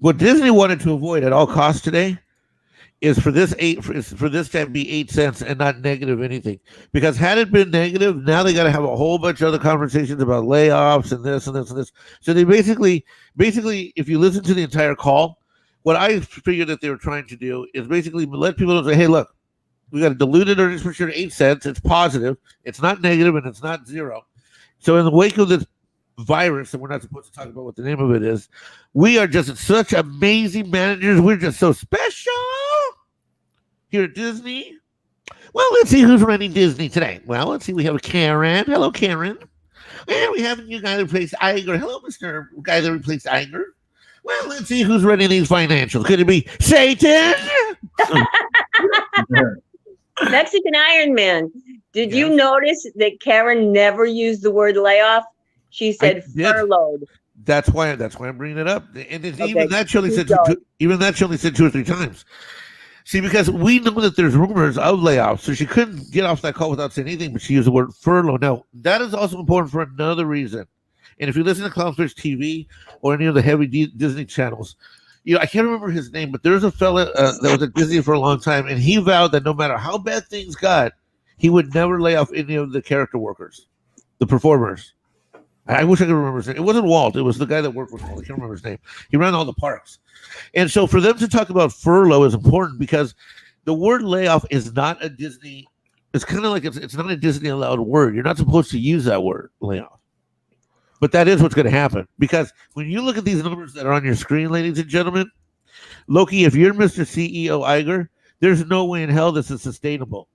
what Disney wanted to avoid at all costs today is for this to be 8 cents and not negative anything. Because had it been negative, now they got to have a whole bunch of other conversations about layoffs and this and this and this. So they basically, if you listen to the entire call, what I figured that they were trying to do is basically let people know, say, hey, look, we got a diluted earnings per share 8 cents. It's positive. It's not negative, and it's not zero. So in the wake of this virus, and we're not supposed to talk about what the name of it is, we are just such amazing managers. We're just so special here at Disney. Well, let's see who's running Disney today. Well, let's see. We have Karen. Hello, Karen. And we have a new guy that replaced Iger. Hello, Mr. Guy that replaced Iger. Well, let's see who's running these financials. Could it be Satan? Mexican Iron Man. Did Yeah. you notice that Karen never used the word layoff? She said did. furloughed. That's why I'm bringing it up. And it's Okay, even that she only said keep going. even that she only said 2 or 3 times. See, because we know that there's rumors of layoffs, so she couldn't get off that call without saying anything, but she used the word furlough. Now, that is also important for another reason. And if you listen to Clownfish TV or any of the heavy Disney channels, I can't remember his name, but there's a fella that was at Disney for a long time, and he vowed that no matter how bad things got, he would never lay off any of the character workers, the performers. I wish I could remember his name. It wasn't Walt. It was the guy that worked with Walt. I can't remember his name. He ran all the parks. And so for them to talk about furlough is important because the word layoff is not a Disney. It's kind of like it's not a Disney allowed word. You're not supposed to use that word, layoff. But that is what's going to happen. Because when you look at these numbers that are on your screen, ladies and gentlemen, Loki, if you're Mr. CEO Iger, there's no way in hell this is sustainable.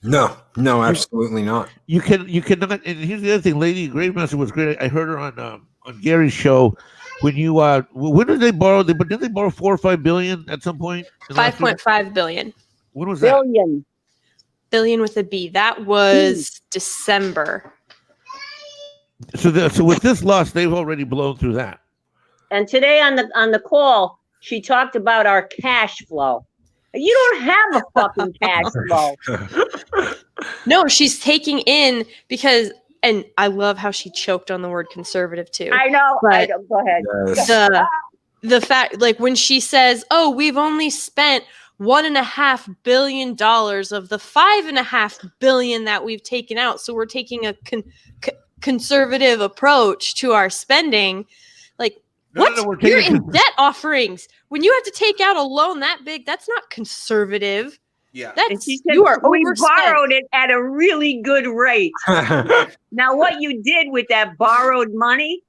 No, absolutely not. You cannot. And here's the other thing: Lady Gravemaster was great. I heard her on Gary's show. When did they borrow? But did they borrow 4 or 5 billion at some point? 5.5 billion. When was that? Billion with a B. That was December. So with this loss, they've already blown through that. And today on the call, she talked about our cash flow. You don't have a fucking cash flow. No, she's taking in because, and I love how she choked on the word conservative too. I know. But Go ahead. Yes. The fact, like when she says, "Oh, we've only spent $1.5 billion of the $5.5 billion that we've taken out, so we're taking a conservative approach to our spending." Like, what? You're in debt offerings. When you have to take out a loan that big, that's not conservative. Yeah. And she said, You are we overspent. borrowed it at a really good rate. Now, what you did with that borrowed money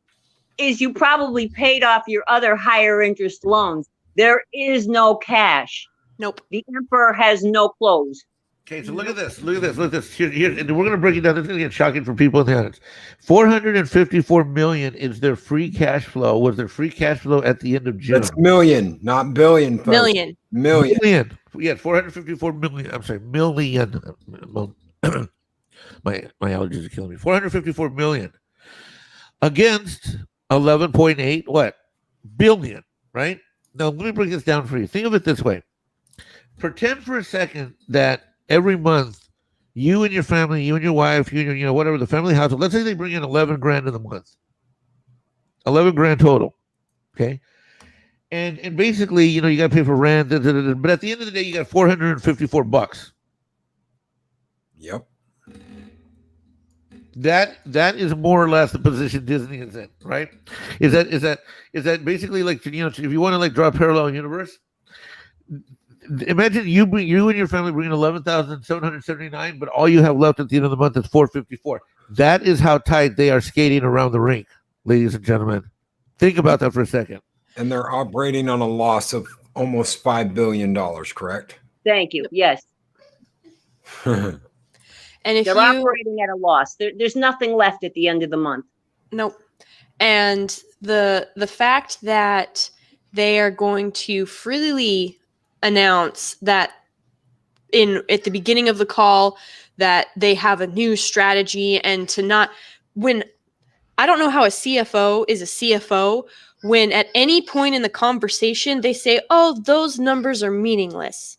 is you probably paid off your other higher interest loans. There is no cash. Nope. The emperor has no clothes. Okay, so look at this. Here, and we're going to break it down. This is going to get shocking for people in the audience. 454 million is their free cash flow. Was their free cash flow at the end of June? That's million, not billion. Folks. Million. Yeah, 454 million. I'm sorry, million. My allergies are killing me. 454 million against 11.8 billion, right? Now let me break this down for you. Think of it this way. Pretend for a second that every month you and your family, you and your wife, you and your, whatever, the family household, let's say they bring in 11 grand in the month. 11 grand total. Okay. And basically, you got to pay for rent, but at the end of the day, you got $454. Yep. That is more or less the position Disney is in, right? Is that basically like, if you want to like draw a parallel universe, imagine you and your family bring in 11,779, but all you have left at the end of the month is 454. That is how tight they are skating around the rink, ladies and gentlemen. Think about that for a second. And they're operating on a loss of almost $5 billion, correct? Thank you. Yes. And if They're operating at a loss. There's nothing left at the end of the month. Nope. And the fact that they are going to freely announce that at the beginning of the call that they have a new strategy, and to not, when I don't know how a CFO is a CFO when at any point in the conversation they say, "Oh, those numbers are meaningless."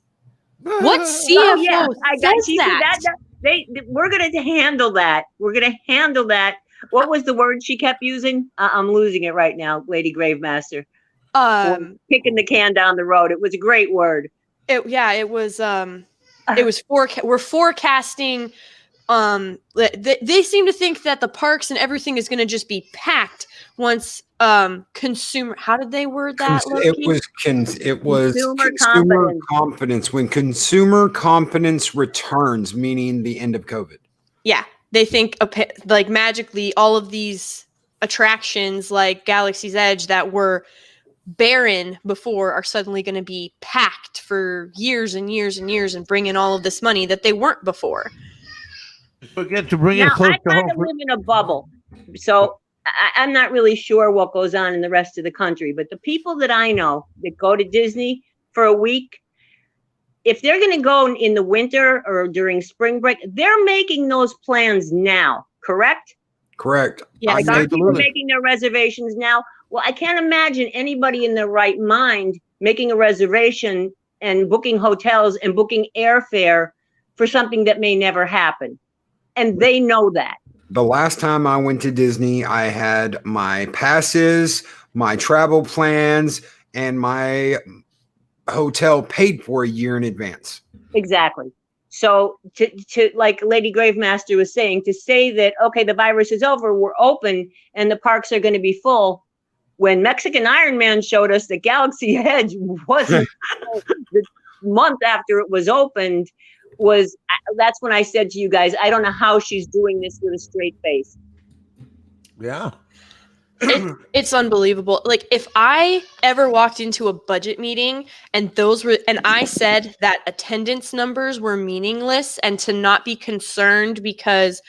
What CFO says that? We're going to handle that. We're going to handle that. What was the word she kept using? I'm losing it right now, Lady Gravemaster. Kicking the can down the road. It was a great word. It was. We're forecasting. They seem to think that the parks and everything is going to just be packed once consumer. How did they word that? It was consumer confidence. When consumer confidence returns, meaning the end of COVID. Yeah, they think like magically all of these attractions like Galaxy's Edge that were barren before are suddenly going to be packed for years and years and years and bring in all of this money that they weren't before. Forget to bring it close to home. I live in a bubble. So I'm not really sure what goes on in the rest of the country, but the people that I know that go to Disney for a week, if they're going to go in the winter or during spring break, they're making those plans now, correct? Correct. Yeah, Like, aren't people making their reservations now? Well, I can't imagine anybody in their right mind making a reservation and booking hotels and booking airfare for something that may never happen. And they know that. The last time I went to Disney, I had my passes, my travel plans, and my hotel paid for a year in advance. Exactly. So to like Lady Gravemaster was saying, to say that, okay, the virus is over, we're open, and the parks are going to be full. When Mexican Ironman showed us that Galaxy Edge wasn't the month after it was opened, that's when I said to you guys, I don't know how she's doing this with a straight face. Yeah. It's unbelievable. Like, if I ever walked into a budget meeting and I said that attendance numbers were meaningless and to not be concerned because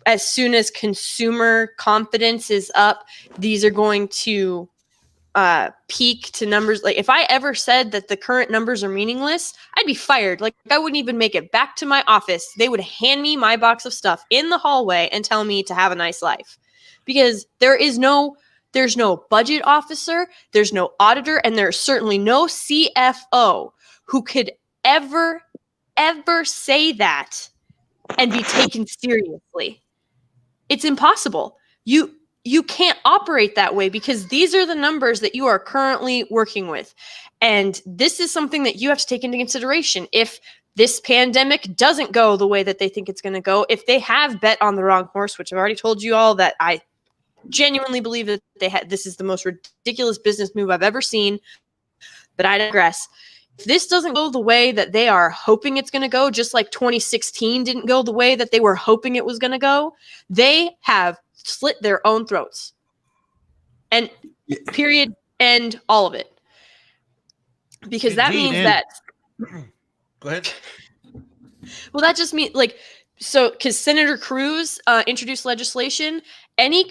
as soon as consumer confidence is up, these are going to peak to numbers. Like, if I ever said that the current numbers are meaningless, I'd be fired. Like, I wouldn't even make it back to my office. They would hand me my box of stuff in the hallway and tell me to have a nice life. Because there's no budget officer, there's no auditor, and there's certainly no CFO who could ever say that and be taken seriously. It's impossible. You can't operate that way because these are the numbers that you are currently working with. And this is something that you have to take into consideration. If this pandemic doesn't go the way that they think it's going to go, if they have bet on the wrong horse, which I've already told you all that I genuinely believe that this is the most ridiculous business move I've ever seen, but I digress. If this doesn't go the way that they are hoping it's going to go, just like 2016 didn't go the way that they were hoping it was going to go, they have slit their own throats. And period, end, all of it. Because that means that... Go ahead. Well, that just means, like, so, because Senator Cruz introduced legislation, any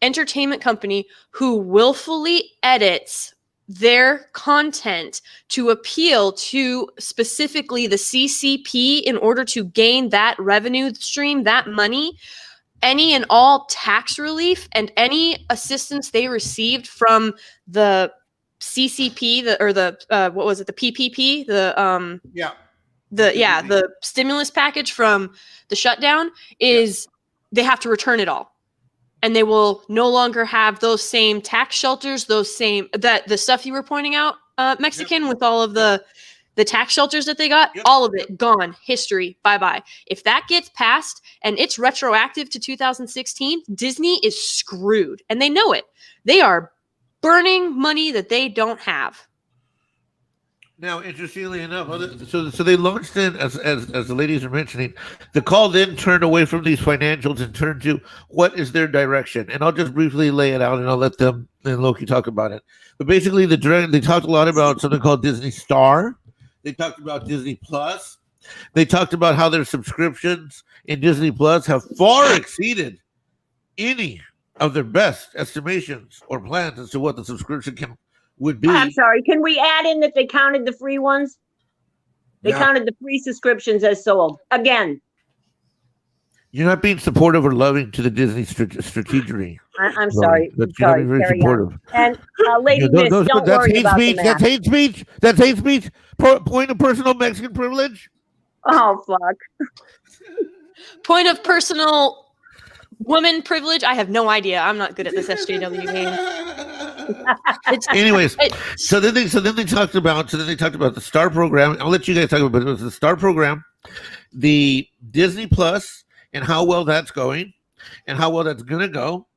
entertainment company who willfully edits their content to appeal to specifically the CCP in order to gain that revenue stream, that money, any and all tax relief and any assistance they received from the CCP, the PPP, the stimulus package from the shutdown they have to return it all. And they will no longer have those same tax shelters, the stuff you were pointing out, Mexican, with all of the tax shelters that they got, all of it gone, history, bye-bye. If that gets passed and it's retroactive to 2016, Disney is screwed. And they know it. They are burning money that they don't have. Now, interestingly enough, so they launched in, as the ladies are mentioning, the call then turned away from these financials and turned to what is their direction. And I'll just briefly lay it out, and I'll let them and Loki talk about it. But basically, they talked a lot about something called Disney Star. They talked about Disney Plus. They talked about how their subscriptions in Disney Plus have far exceeded any of their best estimations or plans as to what the subscription would be. I'm sorry. Can we add in that they counted the free ones? They counted the free subscriptions as sold. Again. You're not being supportive or loving to the Disney strategy. I'm sorry. You're not being very supportive. And Lady Miss, don't worry about the math. That's hate speech. That's hate speech. Point of personal Mexican privilege. Oh, fuck. Point of personal woman privilege. I have no idea. I'm not good at this SJW game. Anyways, so then they talked about the Star program. I'll let you guys talk about it. It was the Star program, the Disney Plus, and how well that's going, and how well that's going to go.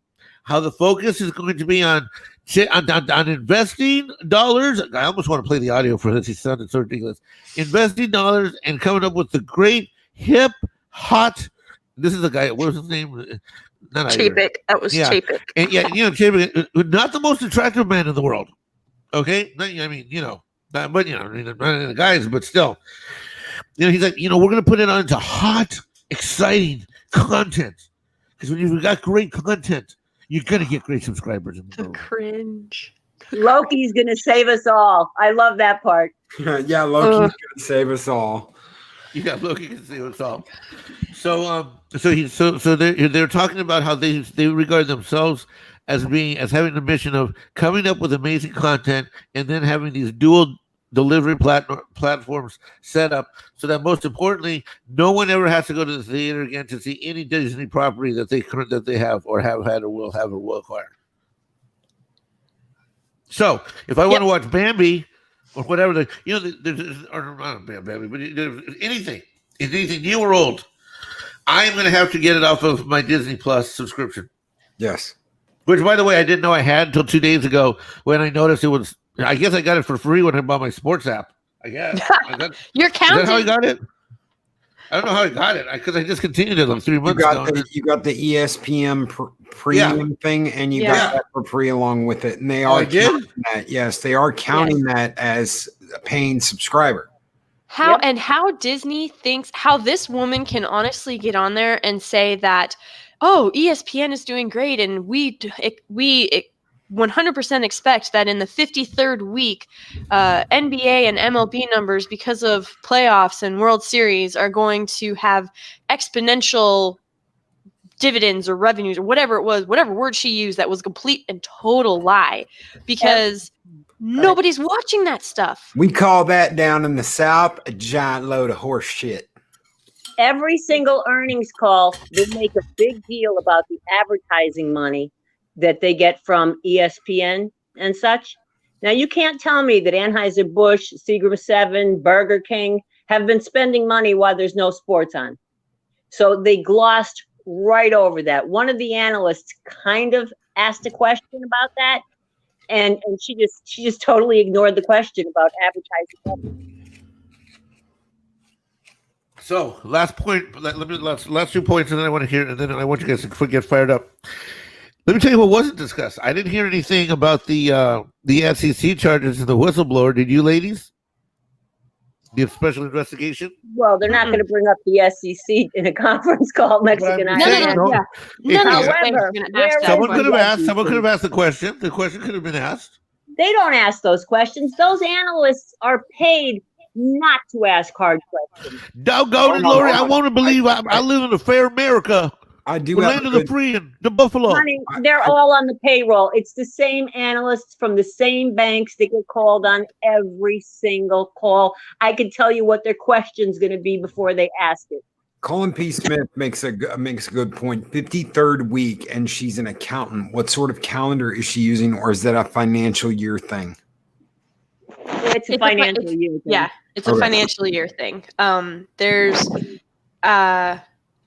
How the focus is going to be on investing dollars. I almost want to play the audio for this. He sounded so ridiculous. Investing dollars and coming up with the great, hip, hot. This is the guy. What was his name? Not Chapek. That was Chapek. And Chapek, not the most attractive man in the world. Okay, not the guys, but still, he's like, we're going to put it on into hot, exciting content Because when you've got great content, you're gonna get great subscribers. The cringe. Loki's gonna save us all. I love that part. Yeah, Loki's gonna save us all. Yeah, Loki can save us all. So they're talking about how they regard themselves as having the mission of coming up with amazing content and then having these dual delivery platforms set up so that, most importantly, no one ever has to go to the theater again to see any Disney property that they have or have had or will have or will acquire. So if I want to watch Bambi or whatever, or not Bambi, but anything new or old, I am going to have to get it off of my Disney Plus subscription. Yes. Which, by the way, I didn't know I had until 2 days ago when I noticed it was. I guess I got it for free when I bought my sports app. I guess. You're counting. Is that how I got it? I don't know how I got it because I discontinued it like 3 months ago. You got the ESPN premium thing, and you got that for free along with it. And they are counting that. Yes, they are counting that as a paying subscriber. How Disney thinks, how this woman can honestly get on there and say that, oh, ESPN is doing great, and we 100% expect that in the 53rd week, NBA and MLB numbers, because of playoffs and World Series, are going to have exponential dividends or revenues or whatever it was, whatever word she used, that was a complete and total lie, because nobody's watching that stuff. We call that down in the South a giant load of horse shit. Every single earnings call, they make a big deal about the advertising money that they get from ESPN and such. Now, you can't tell me that Anheuser-Busch, Seagram 7, Burger King have been spending money while there's no sports on. So they glossed right over that. One of the analysts kind of asked a question about that, and she just totally ignored the question about advertising money. So, last point. Last 2 points, and then I want to hear, and then I want you guys to get fired up. Let me tell you what wasn't discussed. I didn't hear anything about the SEC charges and the whistleblower. Did you, ladies? The special investigation? Well, they're not going to bring up the SEC in a conference call, Mexican Island. However, someone could have asked the question. The question could have been asked. They don't ask those questions. Those analysts are paid not to ask hard questions. Doggone it, Lori! I want to believe I live in a fair America. I do. The land of the free and the buffalo. Honey, they're all on the payroll. It's the same analysts from the same banks that get called on every single call. I can tell you what their question's going to be before they ask it. Colin P. Smith makes a good point. 53rd week, and she's an accountant. What sort of calendar is she using, or is that a financial year thing? It's a financial year thing. Yeah, it's a financial year thing. There's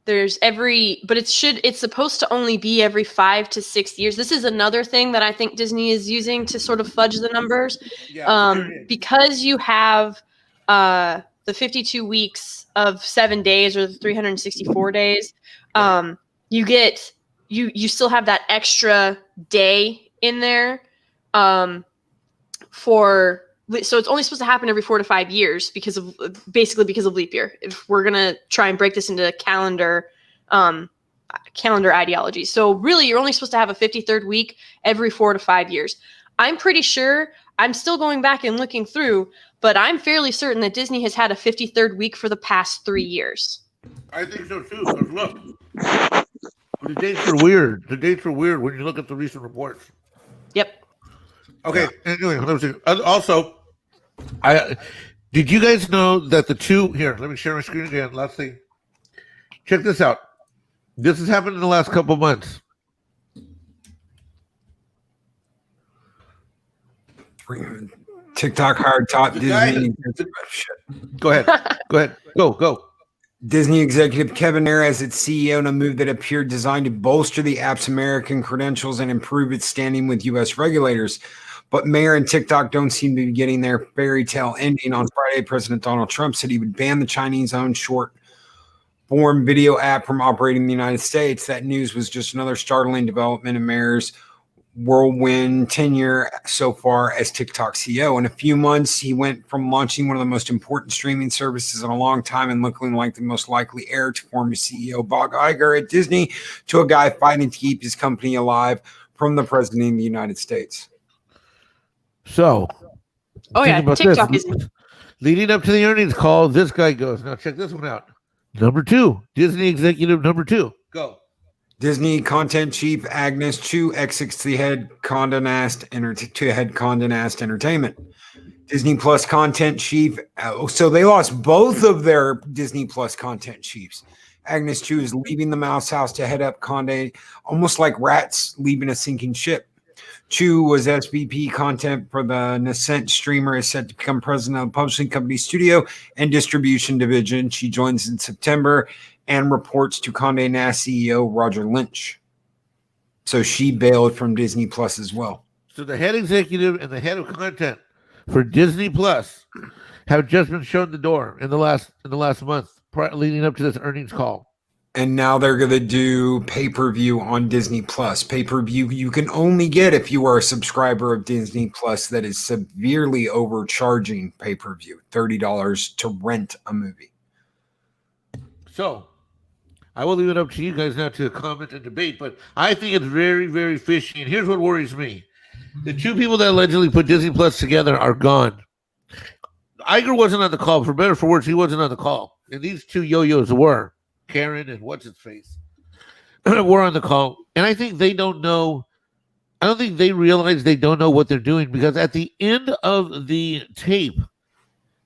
but it's supposed to only be every 5 to 6 years. This is another thing that I think Disney is using to sort of fudge the numbers. Because you have the 52 weeks of 7 days or the 364 days, you still have that extra day in there so it's only supposed to happen every 4 to 5 years because of leap year. If we're gonna try and break this into calendar ideology, so really you're only supposed to have a 53rd week every 4 to 5 years. I'm pretty sure. I'm still going back and looking through, but I'm fairly certain that Disney has had a 53rd week for the past 3 years. I think so too. Look, the dates are weird. The dates are weird when you look at the recent reports. Yep. Okay. Anyway, let me see. Also, did you guys know that let me share my screen again. Last thing. Check this out. This has happened in the last couple months. TikTok hired top Disney. Go ahead. Go. Disney executive Kevin Mayer as its CEO in a move that appeared designed to bolster the app's American credentials and improve its standing with U.S. regulators. But Mayer and TikTok don't seem to be getting their fairy tale ending. On Friday, President Donald Trump said he would ban the Chinese-owned short-form video app from operating in the United States. That news was just another startling development in Mayer's whirlwind tenure so far as TikTok CEO. In a few months, he went from launching one of the most important streaming services in a long time and looking like the most likely heir to former CEO Bob Iger at Disney to a guy fighting to keep his company alive from the president of the United States. So, think about TikTok this. is Leading up to the earnings call, this guy goes, now check this one out. Number 2, Disney executive number 2. Go. Disney content chief Agnes Chu exits the head Condé Nast Entertainment. Disney Plus content chief. So they lost both of their Disney Plus content chiefs. Agnes Chu is leaving the Mouse House to head up Condé, almost like rats leaving a sinking ship. Chu was SVP content for the Nascent streamer, is set to become president of the publishing company studio and distribution division. She joins in September and reports to Condé Nast CEO Roger Lynch. So she bailed from Disney Plus as well. So the head executive and the head of content for Disney Plus have just been shown the door in the last month, leading up to this earnings call. And now they're going to do pay-per-view on Disney Plus. Pay-per-view you can only get if you are a subscriber of Disney Plus that is severely overcharging pay-per-view, $30 to rent a movie. So I will leave it up to you guys now to comment and debate, but I think it's very, very fishy. And here's what worries me. The 2 people that allegedly put Disney Plus together are gone. Iger wasn't on the call. For better or for worse, he wasn't on the call. And these 2 yo-yos were. Karen and what's-his-face were on the call. And I think they don't know. I don't think they realize they don't know what they're doing, because at the end of the tape,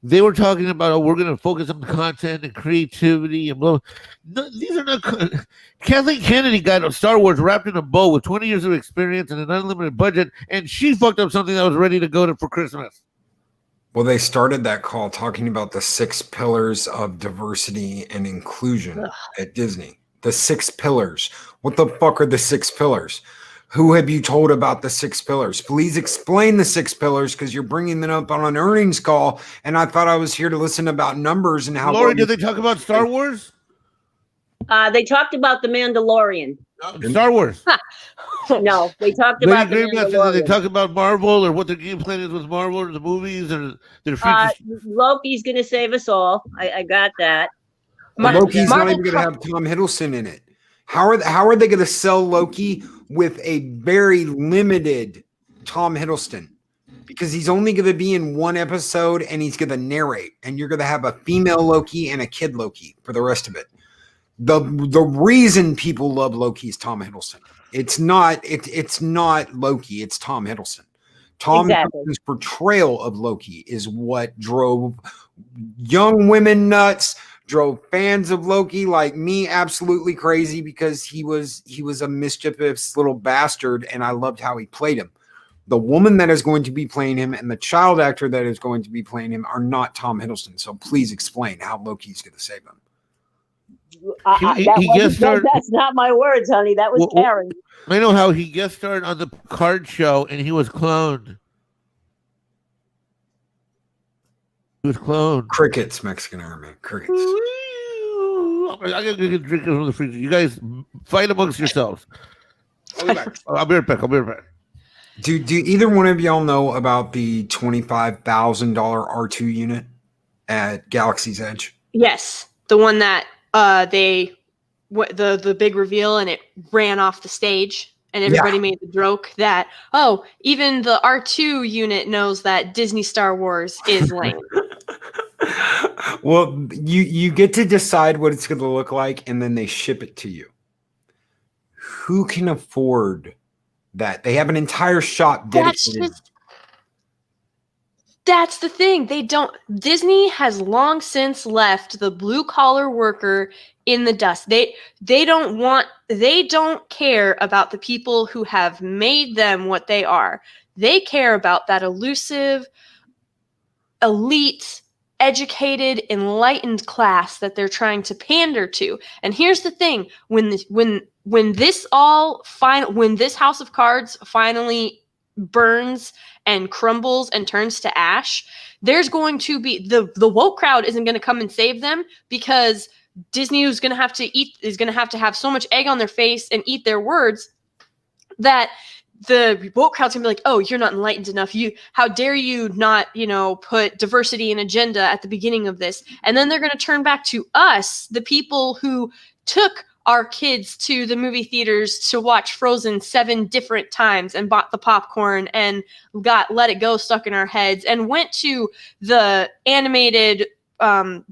they were talking about, we're going to focus on content and creativity and blah. No, these are not. Kathleen Kennedy got Star Wars wrapped in a bow with 20 years of experience and an unlimited budget, and she fucked up something that was ready to go for Christmas. Well, they started that call talking about the 6 pillars of diversity and inclusion at Disney. The 6 pillars. What the fuck are the 6 pillars? Who have you told about the 6 pillars? Please explain the 6 pillars, because you're bringing them up on an earnings call, and I thought I was here to listen about numbers and how. Lori, did they talk about Star Wars? They talked about The Mandalorian. Star Wars. No, they talked Lady about The Gravemaster, did they Mandalorian. talk about Marvel or what their game plan is with Marvel or the movies or their future? Loki's going to save us all. I got that. Loki's not even going to have Tom Hiddleston in it. How are they going to sell Loki with a very limited Tom Hiddleston? Because he's only going to be in one episode and he's going to narrate, and you're going to have a female Loki and a kid Loki for the rest of it. The reason people love Loki is Tom Hiddleston. It's not Loki, it's Tom Hiddleston. Tom Hiddleston's portrayal of Loki is what drove young women nuts, drove fans of Loki like me absolutely crazy, because he was a mischievous little bastard, and I loved how he played him. The woman that is going to be playing him and the child actor that is going to be playing him are not Tom Hiddleston. So please explain how Loki's going to save him. That's not my words, honey. That was Karen. I know how he guest starred on the card show and he was cloned. Crickets, Mexican Army. Crickets. I gotta get a drink from the freezer. You guys fight amongst yourselves. I'll be back. I'll be right back. Do either one of y'all know about the $25,000 R2 unit at Galaxy's Edge? Yes, the one that the big reveal and it ran off the stage, and everybody made the joke that, oh, even the R2 unit knows that Disney Star Wars is lame. Well, you get to decide what it's going to look like, and then they ship it to you. Who can afford that? They have an entire shop dedicated. That's the thing. Disney has long since left the blue collar worker in the dust. They don't care about the people who have made them what they are. They care about that elusive, elite, educated, enlightened class that they're trying to pander to. And here's the thing: when this house of cards finally burns and crumbles and turns to ash, there's going to be the woke crowd isn't going to come and save them, because Disney is going to have to have so much egg on their face and eat their words that the woke crowd's gonna be like, oh, you're not enlightened enough. How dare you not, put diversity and agenda at the beginning of this? And then they're gonna turn back to us, the people who took our kids to the movie theaters to watch Frozen 7 different times and bought the popcorn and got Let It Go stuck in our heads and went to the animated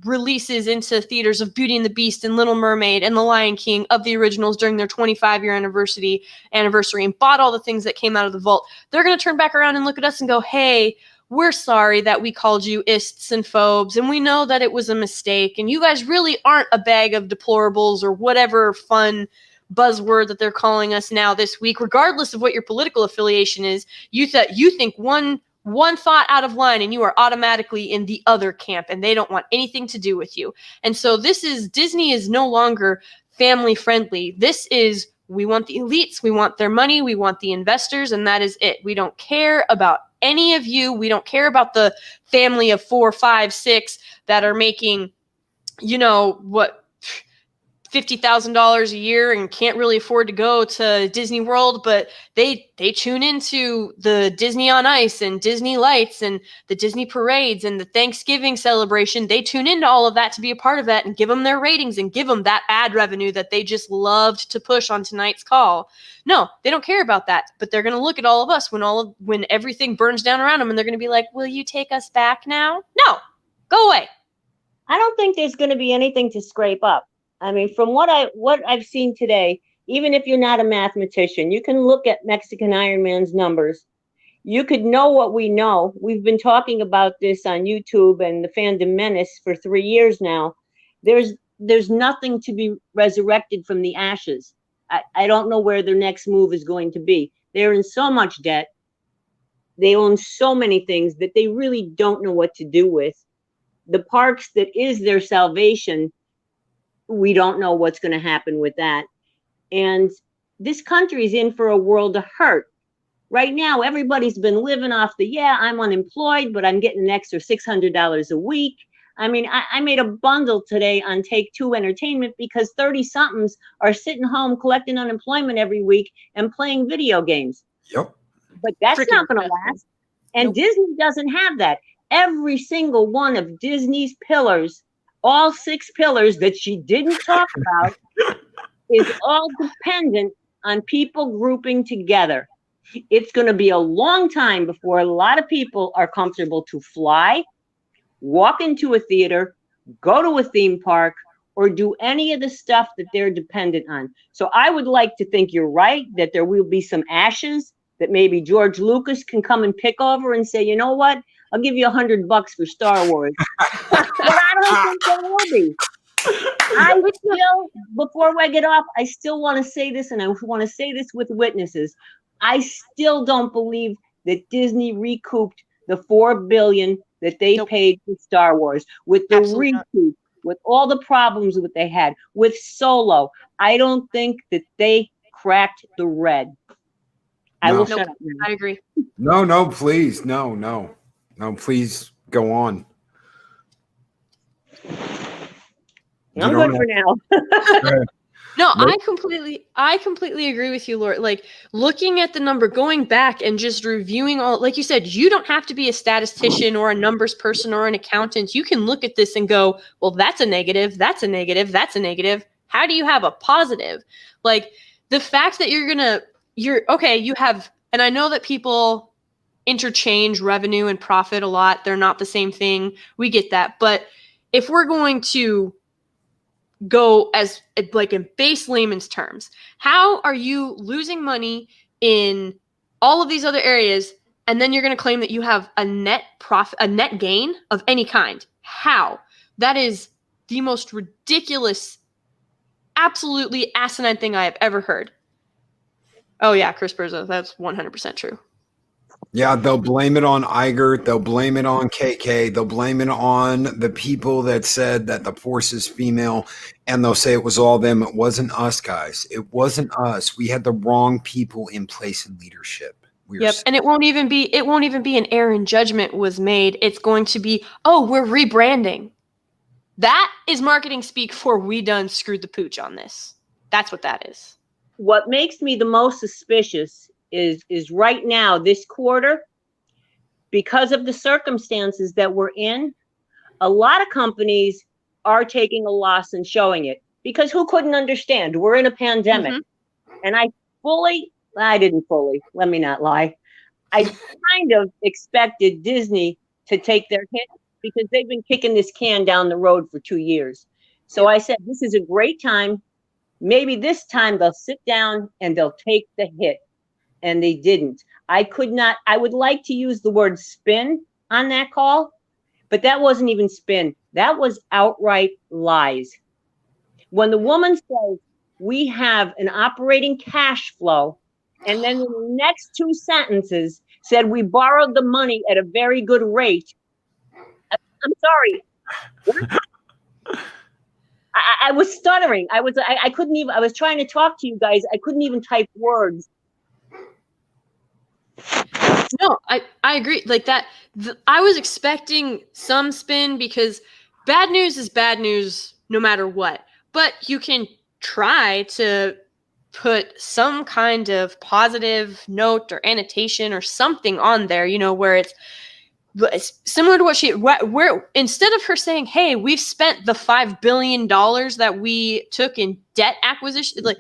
releases into theaters of Beauty and the Beast and Little Mermaid and The Lion King of the originals during their 25-year anniversary and bought all the things that came out of the vault. They're going to turn back around and look at us and go, hey, we're sorry that we called you ists and phobes, and we know that it was a mistake, and you guys really aren't a bag of deplorables or whatever fun buzzword that they're calling us now this week. Regardless of what your political affiliation is, you think one thought out of line and you are automatically in the other camp, and they don't want anything to do with you. And so Disney is no longer family friendly. This is, we want the elites, we want their money, we want the investors, and that is it. We don't care about any of you. We don't care about the family of 4, 5, 6 that are making, $50,000 a year and can't really afford to go to Disney World, but they tune into the Disney on Ice and Disney Lights and the Disney parades and the Thanksgiving celebration. They tune into all of that to be a part of that and give them their ratings and give them that ad revenue that they just loved to push on tonight's call. No, they don't care about that, but they're going to look at all of us when everything burns down around them, and they're going to be like, will you take us back now? No, go away. I don't think there's going to be anything to scrape up. I mean, from what I've seen today, even if you're not a mathematician, you can look at Mexican Ironman's numbers. You could know what we know. We've been talking about this on YouTube and the Fandom Menace for 3 years now. There's nothing to be resurrected from the ashes. I don't know where their next move is going to be. They're in so much debt. They own so many things that they really don't know what to do with. The parks that is their salvation, we don't know what's going to happen with that. And this country is in for a world of hurt. Right now, everybody's been living off I'm unemployed, but I'm getting an extra $600 a week. I mean, I made a bundle today on Take Two Entertainment because 30-somethings are sitting home collecting unemployment every week and playing video games. Yep. But that's not going to last. And Disney doesn't have that. Every single one of Disney's pillars, all 6 pillars that she didn't talk about, is all dependent on people grouping together. It's going to be a long time before a lot of people are comfortable to fly, walk into a theater, go to a theme park, or do any of the stuff that they're dependent on. So I would like to think you're right, that there will be some ashes that maybe George Lucas can come and pick over and say, you know what? I'll give you $100 for Star Wars. But I don't think there will be. Before I get off, I still want to say this, and I want to say this with witnesses. I still don't believe that Disney recouped the $4 billion that they paid for Star Wars with the recoup, with all the problems that they had with Solo. I don't think that they cracked the red. I will shut up now. I agree. No, please. No, please go on. I'm good for now. No, I completely agree with you, Laura. Like, looking at the number, going back and just reviewing all, like you said, you don't have to be a statistician or a numbers person or an accountant. You can look at this and go, well, that's a negative, that's a negative, that's a negative. How do you have a positive? Like, the fact that you have, and I know that people interchange revenue and profit a lot. They're not the same thing. We get that. But if we're going to go as like in base layman's terms, how are you losing money in all of these other areas, and then you're going to claim that you have a net profit, a net gain of any kind? How? That is the most ridiculous, absolutely asinine thing I have ever heard. Oh yeah, Chris Berza, that's 100% true. Yeah, they'll blame it on Iger. They'll blame it on KK. They'll blame it on the people that said that the Force is female, and they'll say it was all them. It wasn't us, guys. It wasn't us. We had the wrong people in place in leadership. And it won't even be an error in judgment was made. It's going to be, oh, we're rebranding. That is marketing speak for we done screwed the pooch on this. That's what that is. What makes me the most suspicious is right now, this quarter, because of the circumstances that we're in, a lot of companies are taking a loss and showing it, because who couldn't understand? We're in a pandemic. And I didn't fully, let me not lie. I kind of expected Disney to take their hit, because they've been kicking this can down the road for 2 years. So I said, this is a great time. Maybe this time they'll sit down and they'll take the hit. And they didn't. I would like to use the word spin on that call, but that wasn't even spin. That was outright lies. When the woman says, we have an operating cash flow, and then in the next 2 sentences said we borrowed the money at a very good rate. I'm sorry. I was stuttering. I couldn't even, I was trying to talk to you guys. I couldn't even type words. No, I agree. Like that, I was expecting some spin, because bad news is bad news no matter what. But you can try to put some kind of positive note or annotation or something on there, where it's similar to what where instead of her saying, hey, we've spent the $5 billion that we took in debt acquisition, like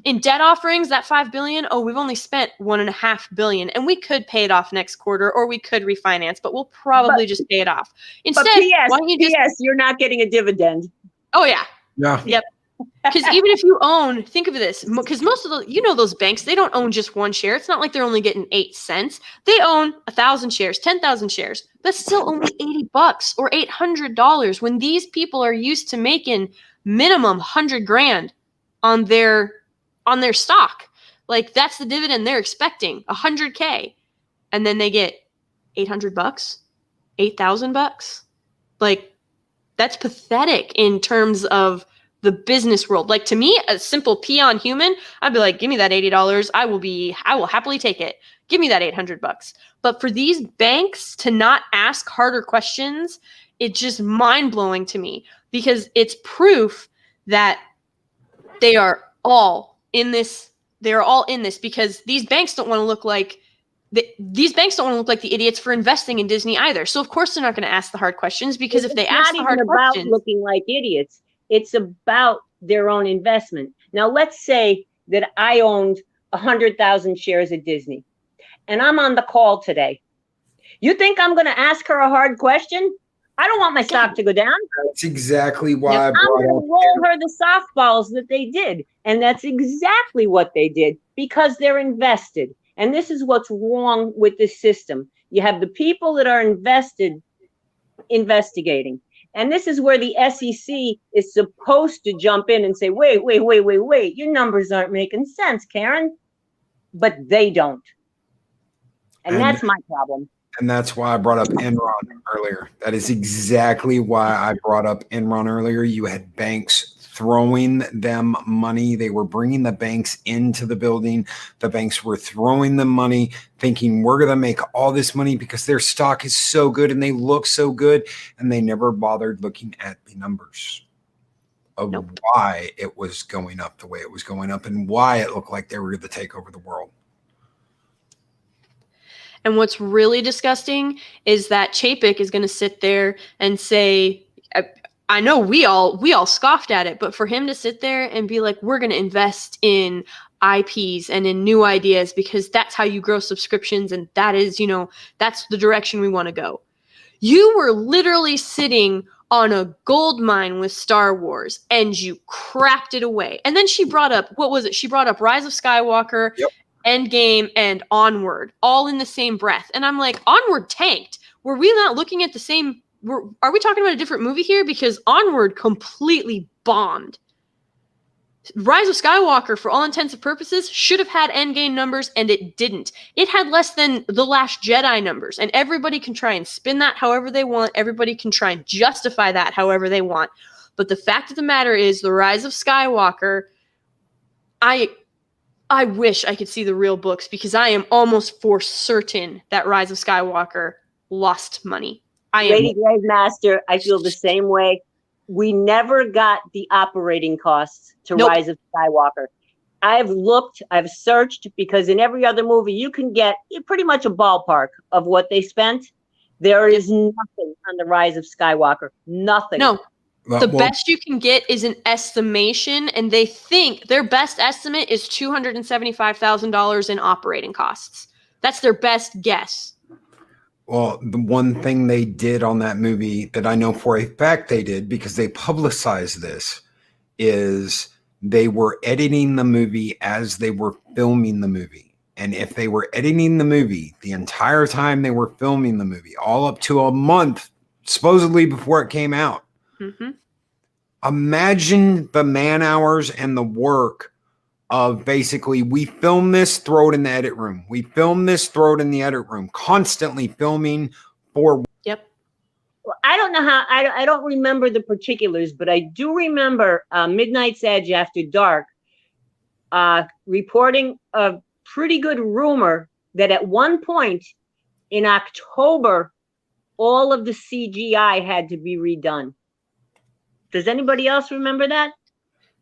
in debt offerings, that $5 billion, we've only spent $1.5 billion, and we could pay it off next quarter, or we could refinance, but we'll probably just pay it off. Instead, why don't you just, you're not getting a dividend. Oh yeah. Yeah. Yep. Because even if you own, think of this, because most of those banks, they don't own just one share. It's not like they're only getting 8 cents. They own 1,000 shares, 10,000 shares. That's still only $80 or $800 when these people are used to making minimum $100,000 on their stock. Like, that's the dividend they're expecting, $100K, and then they get $800, $8,000. Like, that's pathetic in terms of the business world. Like, to me, a simple peon human, I'd be like, give me that $80. I will happily take it. Give me that $800. But for these banks to not ask harder questions, it's just mind blowing to me, because it's proof that they are all in this. They're all in this because these banks don't want to look like the idiots for investing in Disney either. So of course they're not going to ask the hard questions, because if they ask the hard questions, it's not about looking like idiots. It's about their own investment. Now, let's say that I owned 100,000 shares at Disney, and I'm on the call today. You think I'm going to ask her a hard question? I don't want my stock to go down. That's exactly why I'm going to roll her the softballs that they did. And that's exactly what they did, because they're invested. And this is what's wrong with this system. You have the people that are investigating. And this is where the SEC is supposed to jump in and say, wait, your numbers aren't making sense, Karen. But they don't. And that's my problem. And that's why I brought up Enron earlier. That is exactly why I brought up Enron earlier. You had banks throwing them money. They were bringing the banks into the building. The banks were throwing them money, thinking we're going to make all this money because their stock is so good and they look so good. And they never bothered looking at the numbers of why it was going up the way it was going up and why it looked like they were going to take over the world. And what's really disgusting is that Chapek is going to sit there and say, I know we all scoffed at it, but for him to sit there and be like, we're going to invest in IPs and in new ideas because that's how you grow subscriptions. And that is, that's the direction we want to go. You were literally sitting on a gold mine with Star Wars and you crapped it away. And then she brought up, what was it? She brought up Rise of Skywalker. Yep. Endgame and Onward, all in the same breath. And I'm like, Onward tanked. Were we not looking at the same? Are we talking about a different movie here? Because Onward completely bombed. Rise of Skywalker, for all intents and purposes, should have had Endgame numbers, and it didn't. It had less than The Last Jedi numbers, and everybody can try and spin that however they want. Everybody can try and justify that however they want. But the fact of the matter is, The Rise of Skywalker, I wish I could see the real books, because I am almost for certain that Rise of Skywalker lost money. Lady Gravemaster, I feel the same way. We never got the operating costs to Rise of Skywalker. I've looked, I've searched, because in every other movie you can get pretty much a ballpark of what they spent. There is nothing on the Rise of Skywalker. Nothing. No. The best you can get is an estimation, and they think their best estimate is $275,000 in operating costs. That's their best guess. Well, the one thing they did on that movie that I know for a fact they did, because they publicized this, is they were editing the movie as they were filming the movie. And if they were editing the movie the entire time they were filming the movie, all up to a month, supposedly before it came out, imagine the man hours and the work of basically, we film this, throw it in the edit room. We film this, throw it in the edit room. Constantly filming for. Yep. Well, I don't know how. I don't remember the particulars, but I do remember Midnight's Edge After Dark reporting a pretty good rumor that at one point in October, all of the CGI had to be redone. Does anybody else remember that?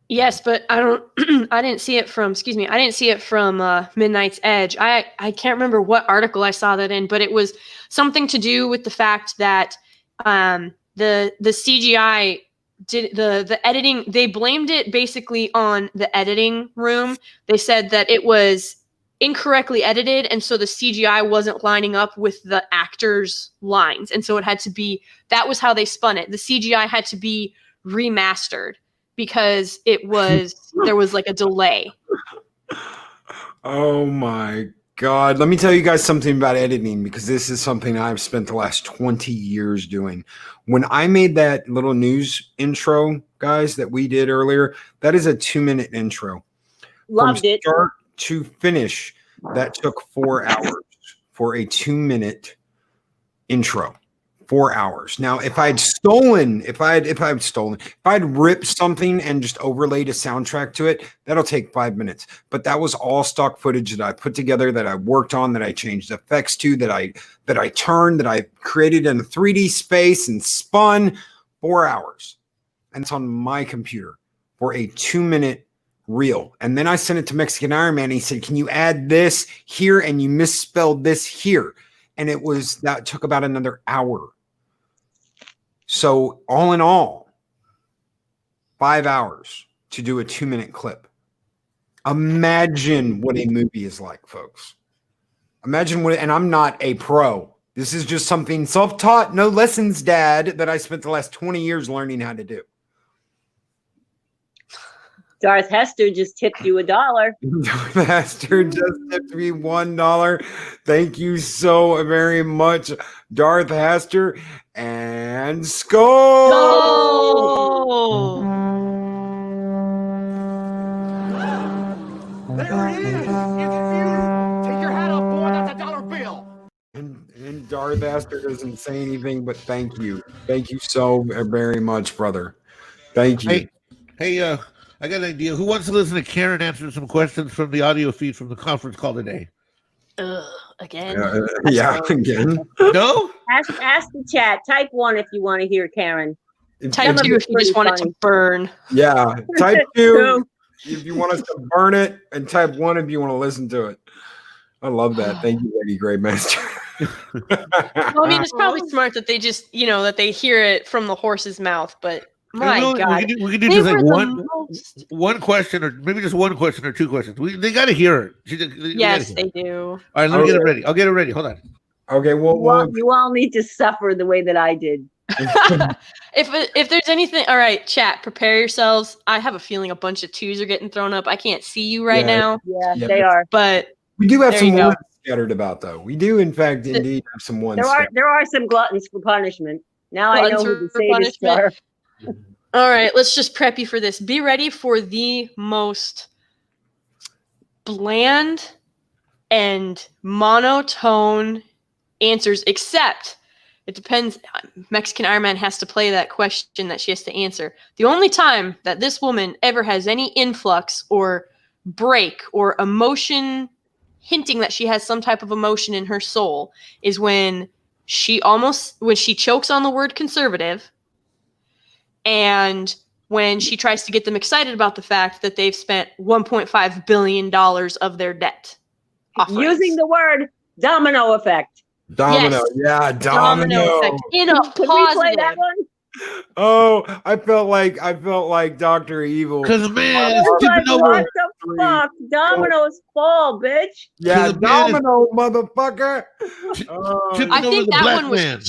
Yes, but I don't. I didn't see it from. Excuse me. I didn't see it from Midnight's Edge. I can't remember what article I saw that in, but it was something to do with the fact that the CGI did the editing. They blamed it basically on the editing room. They said that it was incorrectly edited, and so the CGI wasn't lining up with the actors' lines, and so it had to be. That was how they spun it. The CGI had to be remastered because there was like a delay. Oh my God. Let me tell you guys something about editing, because this is something I've spent the last 20 years doing. When I made that little news intro, guys, that we did earlier, that is a 2-minute intro. Loved From it. Start to finish, that took 4 hours for a 2-minute intro. 4 hours. Now, if I'd ripped something and just overlaid a soundtrack to it, that'll take 5 minutes. But that was all stock footage that I put together, that I worked on, that I changed effects to, that I turned, that I created in a 3D space and spun. 4 hours. And it's on my computer for a 2-minute reel. And then I sent it to Mexican Iron Man, and he said, "Can you add this here? And you misspelled this here." And that took about another hour. So all in all, 5 hours to do a 2-minute clip. Imagine what a movie is like, folks. Imagine and I'm not a pro. This is just something self-taught, no lessons, Dad, that I spent the last 20 years learning how to do. Darth Hastur just tipped you $1. Darth Hastur just tipped me $1. Thank you so very much, Darth Hastur. And Skull! Oh! There it is! Take your hat off, boy. That's a $1 bill. And Darth Hastur doesn't say anything, but thank you. Thank you so very much, brother. Thank you. Hey, I got an idea. Who wants to listen to Karen answer some questions from the audio feed from the conference call today? Again? Yeah, again. No? Ask the chat. Type 1 if you want to hear Karen. Type 2 if you just want it to burn. Yeah, type 2 if you want us to burn it, and type 1 if you want to listen to it. I love that. Thank you, Lady Gravemaster. Well, I mean, it's probably smart that they just, that they hear it from the horse's mouth, but my God. We could do just like one question, or maybe just one question or two questions. They got to hear it. Yes, they do. All right, let me get it ready. I'll get it ready. Hold on. Okay, well, you all need to suffer the way that I did. If there's anything, all right, chat, prepare yourselves. I have a feeling a bunch of 2s are getting thrown up. I can't see you right now. Yeah, they are. But we do have some ones scattered about, though. We do, in fact, indeed have some ones. There are some gluttons for punishment. Now I know who the sadists are. All right, let's just prep you for this. Be ready for the most bland and monotone answers, except it depends. Mexican Iron Man has to play that question that she has to answer. The only time that this woman ever has any influx or break or emotion hinting that she has some type of emotion in her soul is when she chokes on the word conservative, and when she tries to get them excited about the fact that they've spent $1.5 billion of their debt. Using the word domino effect. Domino. Yes. Yeah, domino. Effect in a Can we play that positive. one? Oh, I felt like Dr. Evil. Because man is Oh, tipping over. what the fuck? Dominoes fall, bitch. Yeah, 'Cause the man is- domino, motherfucker. Tipping I over think the that black one was man.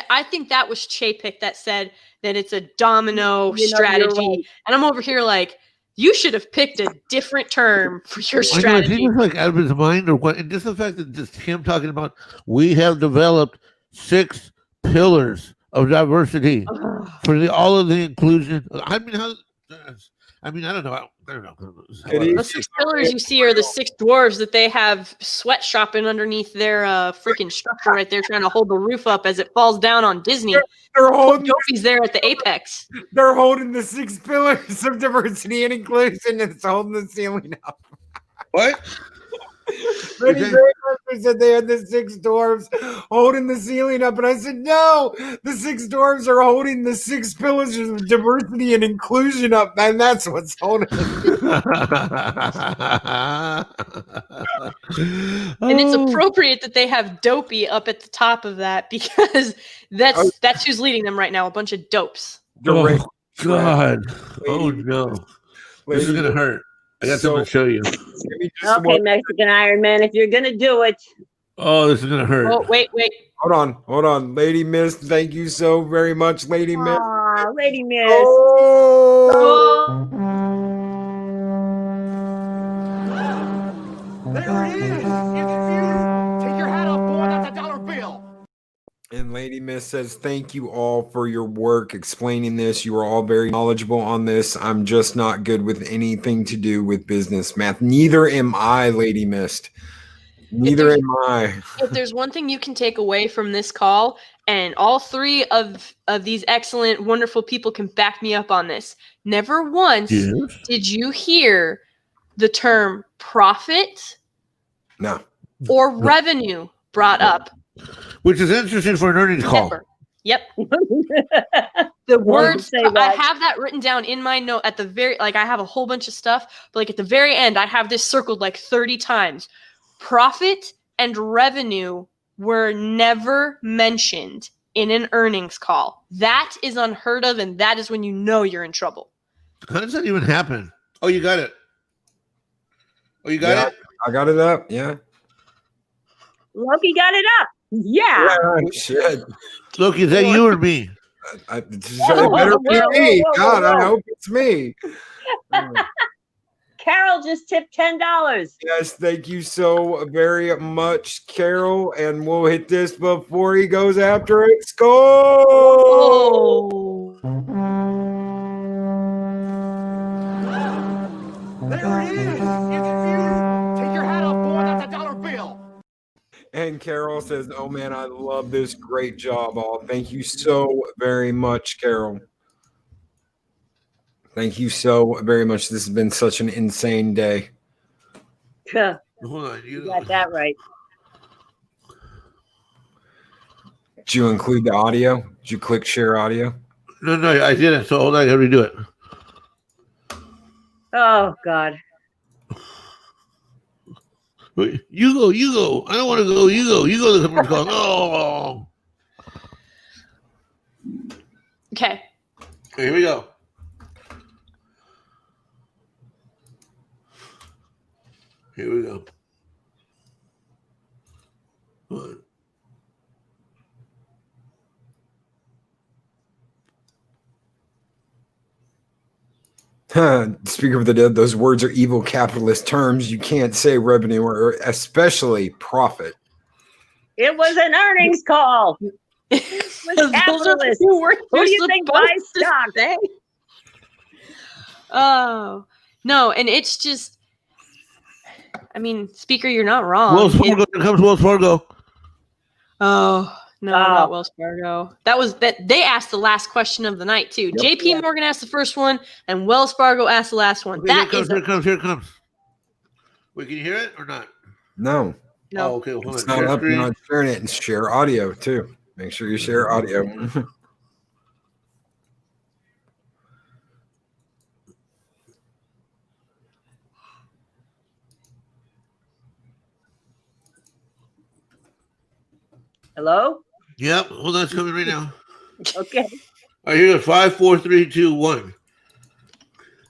I think that was Chapik that said that it's a domino You know, you're strategy. right. And I'm over here like, you should have picked a different term for your I know, is he strategy. just like out of his mind or what? And just the fact that just him talking about we have developed 6 pillars of diversity for all of the inclusion. I mean, I don't know. I don't know. The 6 pillars you see are the 6 dwarves that they have sweatshopping underneath their freaking structure right there, trying to hold the roof up as it falls down on Disney. They're holding. Dopey's there at the apex. They're holding the 6 pillars of diversity and inclusion. And it's holding the ceiling up. What? Lady Gravemaster said they had the 6 dwarves holding the ceiling up, and I said, no, the 6 dwarves are holding the 6 pillars of diversity and inclusion up, and that's what's holding it. And it's appropriate that they have Dopey up at the top of that because that's who's leading them right now, a bunch of dopes. Oh, God. Oh, no. This is going to hurt. I got something to show you. Okay, Mexican Iron Man, if you're gonna do it. Oh, this is gonna hurt. Oh, wait. Hold on. Lady Mist, thank you so very much, Lady Mist. Aw, Lady Mist. Oh! There it is. Take your hat off, boy. That's a dollar bill. And Lady Miss says, thank you all for your work explaining this. You are all very knowledgeable on this. I'm just not good with anything to do with business math. Neither am I, Lady Mist. Neither am I. If there's one thing you can take away from this call, and all 3 of these excellent, wonderful people can back me up on this, never once did you hear the term profit or revenue brought up. Which is interesting for an earnings call. Never. Yep. The words I have that written down in my note at the very I have a whole bunch of stuff, but at the very end I have this circled 30 times. Profit and revenue were never mentioned in an earnings call. That is unheard of, and that is when you know you're in trouble. How does that even happen? Oh, you got it. Oh, you got it? I got it up, yeah. Loki got it up. Yeah. Shit. Loki, is that you or me? It better be me. God, I hope it's me. Carol just tipped $10. Yes, thank you so very much, Carol. And we'll hit this before he goes after it. Skull! There it is. Take your hat off, boy. That's a dollar bill. And Carol says, oh man, I love this. Great job, all. Thank you so very much, Carol. Thank you so very much. This has been such an insane day. Hold on, you got that right. Did you include the audio? Did you click share audio? No, I didn't. So hold on, I gotta redo it. Oh God. You go. I don't want to go. You go. You go to the conference call. Oh. Okay. Here we go. Here we go. Speaker of the dead, those words are evil capitalist terms. You can't say revenue or especially profit. It was an earnings call. It was capitalist. Who do you think buys stock? Oh, no. And it's just, I mean, Speaker, you're not wrong. Wells Fargo. Here comes Wells Fargo. Oh, no, not Wells Fargo. They asked the last question of the night, too. Yep. JP Morgan asked the first one, and Wells Fargo asked the last one. Okay, here it comes. Wait, can you hear it or not? No. Oh, okay. Hold It's on. not up. You're not sharing it, and share audio too. Make sure you share audio. Hello? Yep. Hold on, it's coming right now. Okay. All right, here we go. 5, 4, 3, 2, 1.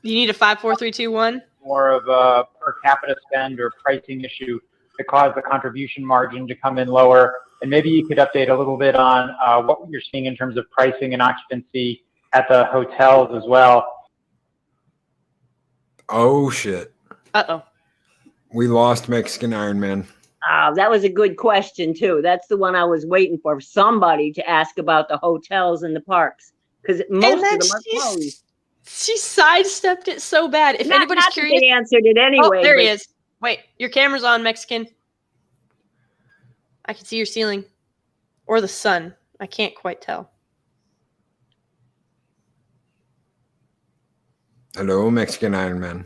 You need a 5, 4, 3, 2, 1. More of a per capita spend or pricing issue that caused the contribution margin to come in lower. And maybe you could update a little bit on what you're seeing in terms of pricing and occupancy at the hotels as well. Oh, shit. Uh-oh. We lost Mexican Ironman. That was a good question, too. That's the one I was waiting for somebody to ask about the hotels and the parks, because most of them are closed. She sidestepped it so bad. If anybody's curious, they answered it anyway. Oh, there he is. Wait, your camera's on, Mexican. I can see your ceiling. Or the sun. I can't quite tell. Hello, Mexican Ironman.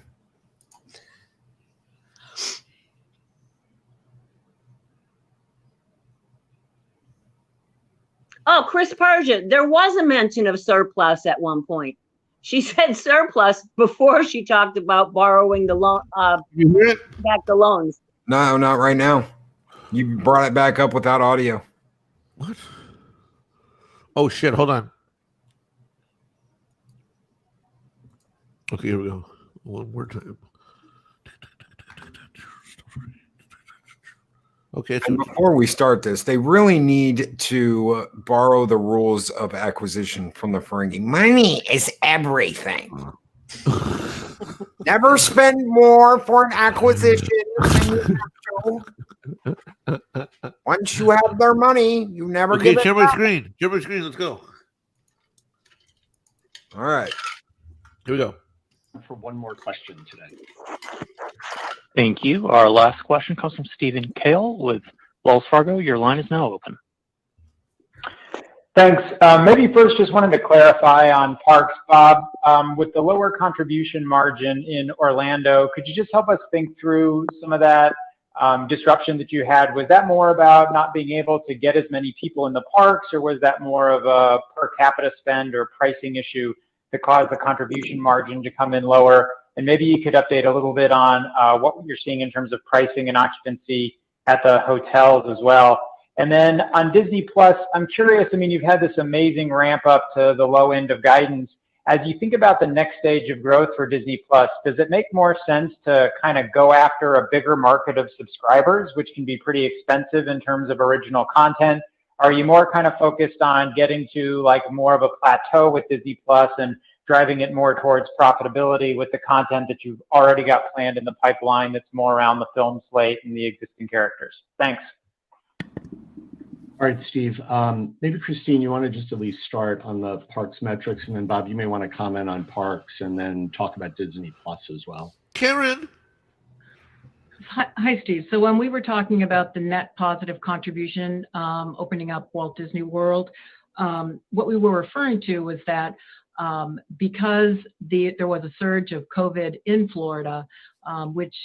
Oh, Chris Persia, there was a mention of surplus at one point. She said surplus before she talked about borrowing the loan, back the loans. No, not right now. You brought it back up without audio. What? Oh, shit. Hold on. Okay, here we go. One more time. Okay. And before we start this, they really need to borrow the rules of acquisition from the Ferengi. Money is everything. Never spend more for an acquisition than you have to. Once you have their money, you never Okay, give it share my back. screen. Share my screen. Let's go. All right. Here we go. For one more question today. Thank you. Our last question comes from Stephen Kale with Wells Fargo. Your line is now open. Thanks. Maybe first just wanted to clarify on parks, Bob. With the lower contribution margin in Orlando, could you just help us think through some of that disruption that you had? Was that more about not being able to get as many people in the parks, or was that more of a per capita spend or pricing issue that caused the contribution margin to come in lower? And maybe you could update a little bit on what you're seeing in terms of pricing and occupancy at the hotels as well. And then on Disney Plus, I'm curious, I mean, you've had this amazing ramp up to the low end of guidance. As you think about the next stage of growth for Disney Plus, does it make more sense to kind of go after a bigger market of subscribers, which can be pretty expensive in terms of original content? Are you more kind of focused on getting to like more of a plateau with Disney Plus and driving it more towards profitability with the content that you've already got planned in the pipeline that's more around the film slate and the existing characters? Thanks. All right, Steve. Maybe Christine, you want to just at least start on the parks metrics, and then Bob, you may want to comment on parks and then talk about Disney Plus as well. Karen. Hi, Steve. So when we were talking about the net positive contribution opening up Walt Disney World, what we were referring to was that because there was a surge of COVID in Florida, which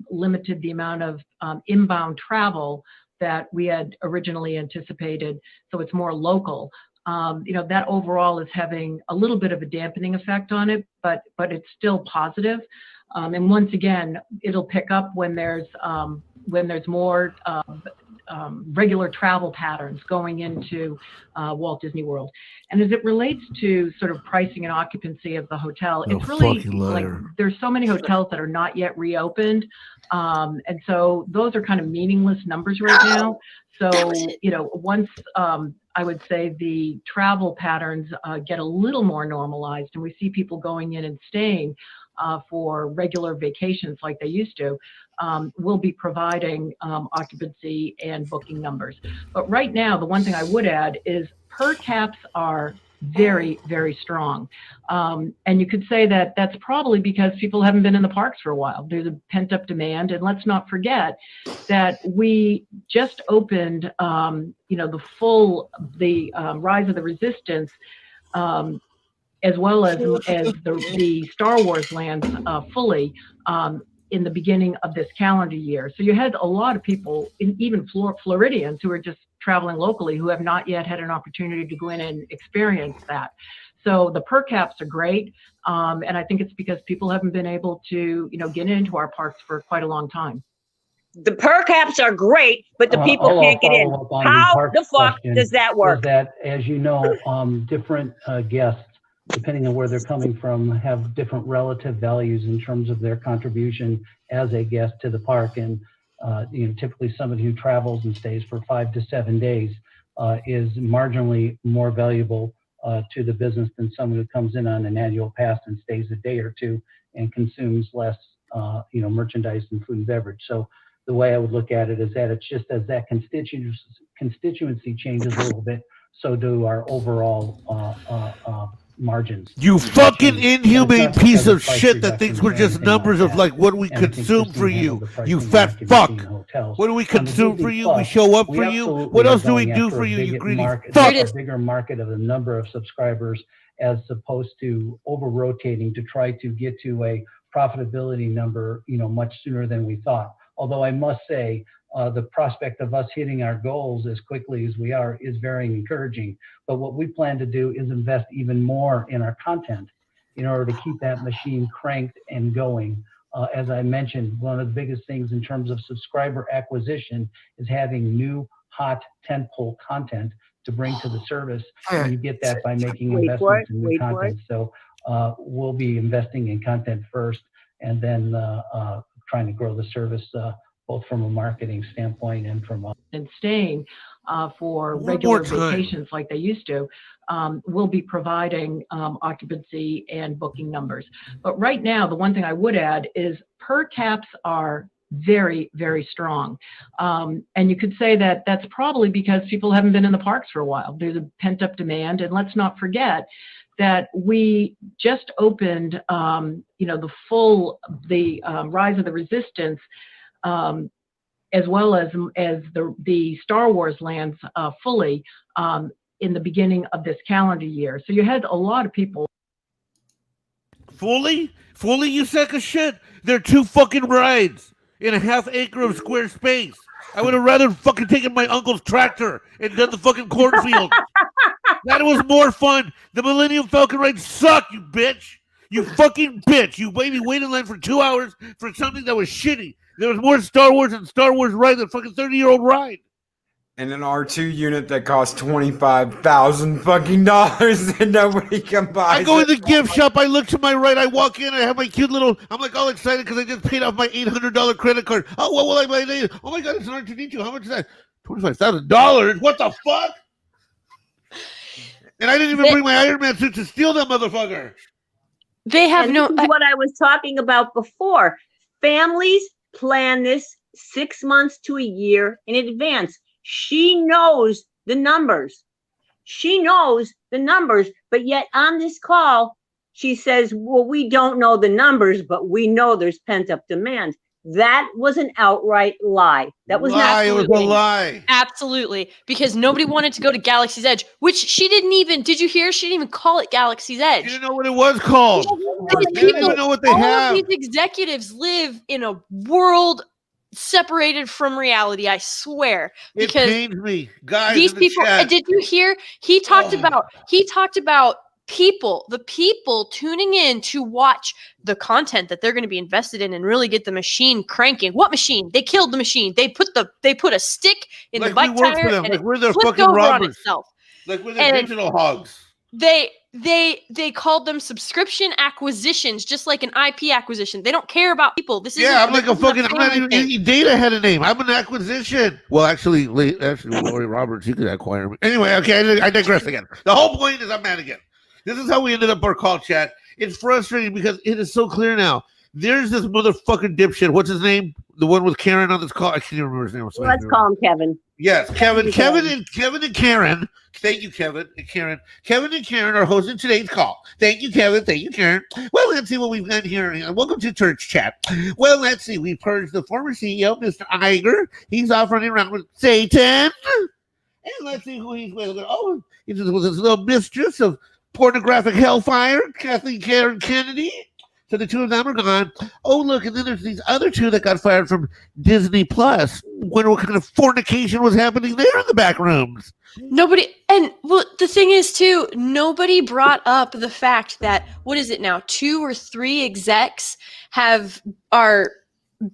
limited the amount of inbound travel that we had originally anticipated, so it's more local. That overall is having a little bit of a dampening effect on it, but it's still positive. And once again, it'll pick up when there's more regular travel patterns going into Walt Disney World. And as it relates to sort of pricing and occupancy of the hotel, it's really like there's so many hotels that are not yet reopened. And so those are kind of meaningless numbers right now. So, once I would say the travel patterns get a little more normalized and we see people going in and staying for regular vacations like they used to, we'll be providing occupancy and booking numbers. But right now, the one thing I would add is per caps are very, very strong. And you could say that that's probably because people haven't been in the parks for a while. There's a pent-up demand. And let's not forget that we just opened, the Rise of the Resistance, as well as the Star Wars lands fully in the beginning of this calendar year. So you had a lot of people, even Floridians, who are just traveling locally, who have not yet had an opportunity to go in and experience that. So the per caps are great, and I think it's because people haven't been able to, get into our parks for quite a long time. The per caps are great, but the people I'll can't get in. follow up on How Parks the fuck question, does that work? Is that, as you know, different guests, depending on where they're coming from, have different relative values in terms of their contribution as a guest to the park. And typically somebody who travels and stays for 5 to 7 days is marginally more valuable to the business than someone who comes in on an annual pass and stays a day or two and consumes less merchandise and food and beverage. So the way I would look at it is that it's just as that constituency changes a little bit, so do our overall margins. You fucking inhumane piece of shit that thinks we're just numbers of like what we consume for you. You fat fuck. What do we consume for you? We show up for you. What else do we do for you, you greedy fuck? A bigger market of the number of subscribers as opposed to over-rotating to try to get to a profitability number, much sooner than we thought. Although I must say, the prospect of us hitting our goals as quickly as we are is very encouraging. But what we plan to do is invest even more in our content in order to keep that machine cranked and going. As I mentioned, one of the biggest things in terms of subscriber acquisition is having new, hot, tentpole content to bring to the service. And you get that by making investments in new content. So we'll be investing in content first, and then trying to grow the service both from a marketing standpoint and from and staying for regular vacations like they used to, will be providing occupancy and booking numbers. But right now, the one thing I would add is per caps are very, very strong. And you could say that that's probably because people haven't been in the parks for a while. There's a pent-up demand, and let's not forget that we just opened, the Rise of the Resistance, as well as the Star Wars lands fully in the beginning of this calendar year. So you had a lot of people. Fully, you sack of shit. They're 2 fucking rides in a ½ acre of square space. I would have rather fucking taken my uncle's tractor and done the fucking cornfield. That was more fun. The Millennium Falcon ride sucked, you bitch. You fucking bitch. You made me wait in line for 2 hours for something that was shitty. There was more Star Wars and Star Wars ride than fucking 30-year-old ride. And an R2 unit that costs $25,000 fucking dollars and nobody can buy. I go in the gift shop. I look to my right. I walk in. I have my cute little. I'm like all excited because I just paid off my $800 credit card. Oh, what will I buy later? Oh my god, it's an R2D2. How much is that? $25,000. What the fuck? And I didn't even bring my Iron Man suit to steal that motherfucker. They have This is what I was talking about before. Families plan this 6 months to a year in advance. She knows the numbers. But yet on this call, she says, well, we don't know the numbers, but we know there's pent-up demand. That was an outright lie. That was not. It was a lie. Absolutely. Because nobody wanted to go to Galaxy's Edge, which she didn't even, did you hear? She didn't even call it Galaxy's Edge. You didn't know what it was called. These didn't even know what they have. All of these executives live in a world separated from reality, I swear. Because it pains me. Guys, these people, did you hear? He talked about the people tuning in to watch the content that they're going to be invested in and really get the machine cranking. What machine? They killed the machine. They put a stick in the bike tire and it we're their flipped fucking over on robbers. itself. Like we're the digital hogs. They called them subscription acquisitions, just like an IP acquisition. They don't care about people. I'm like a fucking. I'm not even Data had a name. I'm an acquisition. Well, actually, Lori Roberts, he could acquire me. Anyway, okay, I digress again. The whole point is I'm mad again. This is how we ended up our call chat. It's frustrating because it is so clear now. There's this motherfucking dipshit. What's his name? The one with Karen on this call. I can't even remember his name. Let's call him Kevin. Yes, Kevin and Karen. Thank you, Kevin and Karen. Kevin and Karen are hosting today's call. Thank you, Kevin. Thank you, Karen. Well, let's see what we've got here. Welcome to Church Chat. Well, let's see. We purged the former CEO, Mr. Iger. He's off running around with Satan. And let's see who he's with. Oh, he's with his little mistress of pornographic hellfire, Kathleen Karen Kennedy. So the 2 of them are gone. Oh, look, and then there's these other 2 that got fired from Disney Plus. Wonder what kind of fornication was happening there in the back rooms. Nobody, and well, the thing is too, nobody brought up the fact that, what is it now, 2 or 3 execs are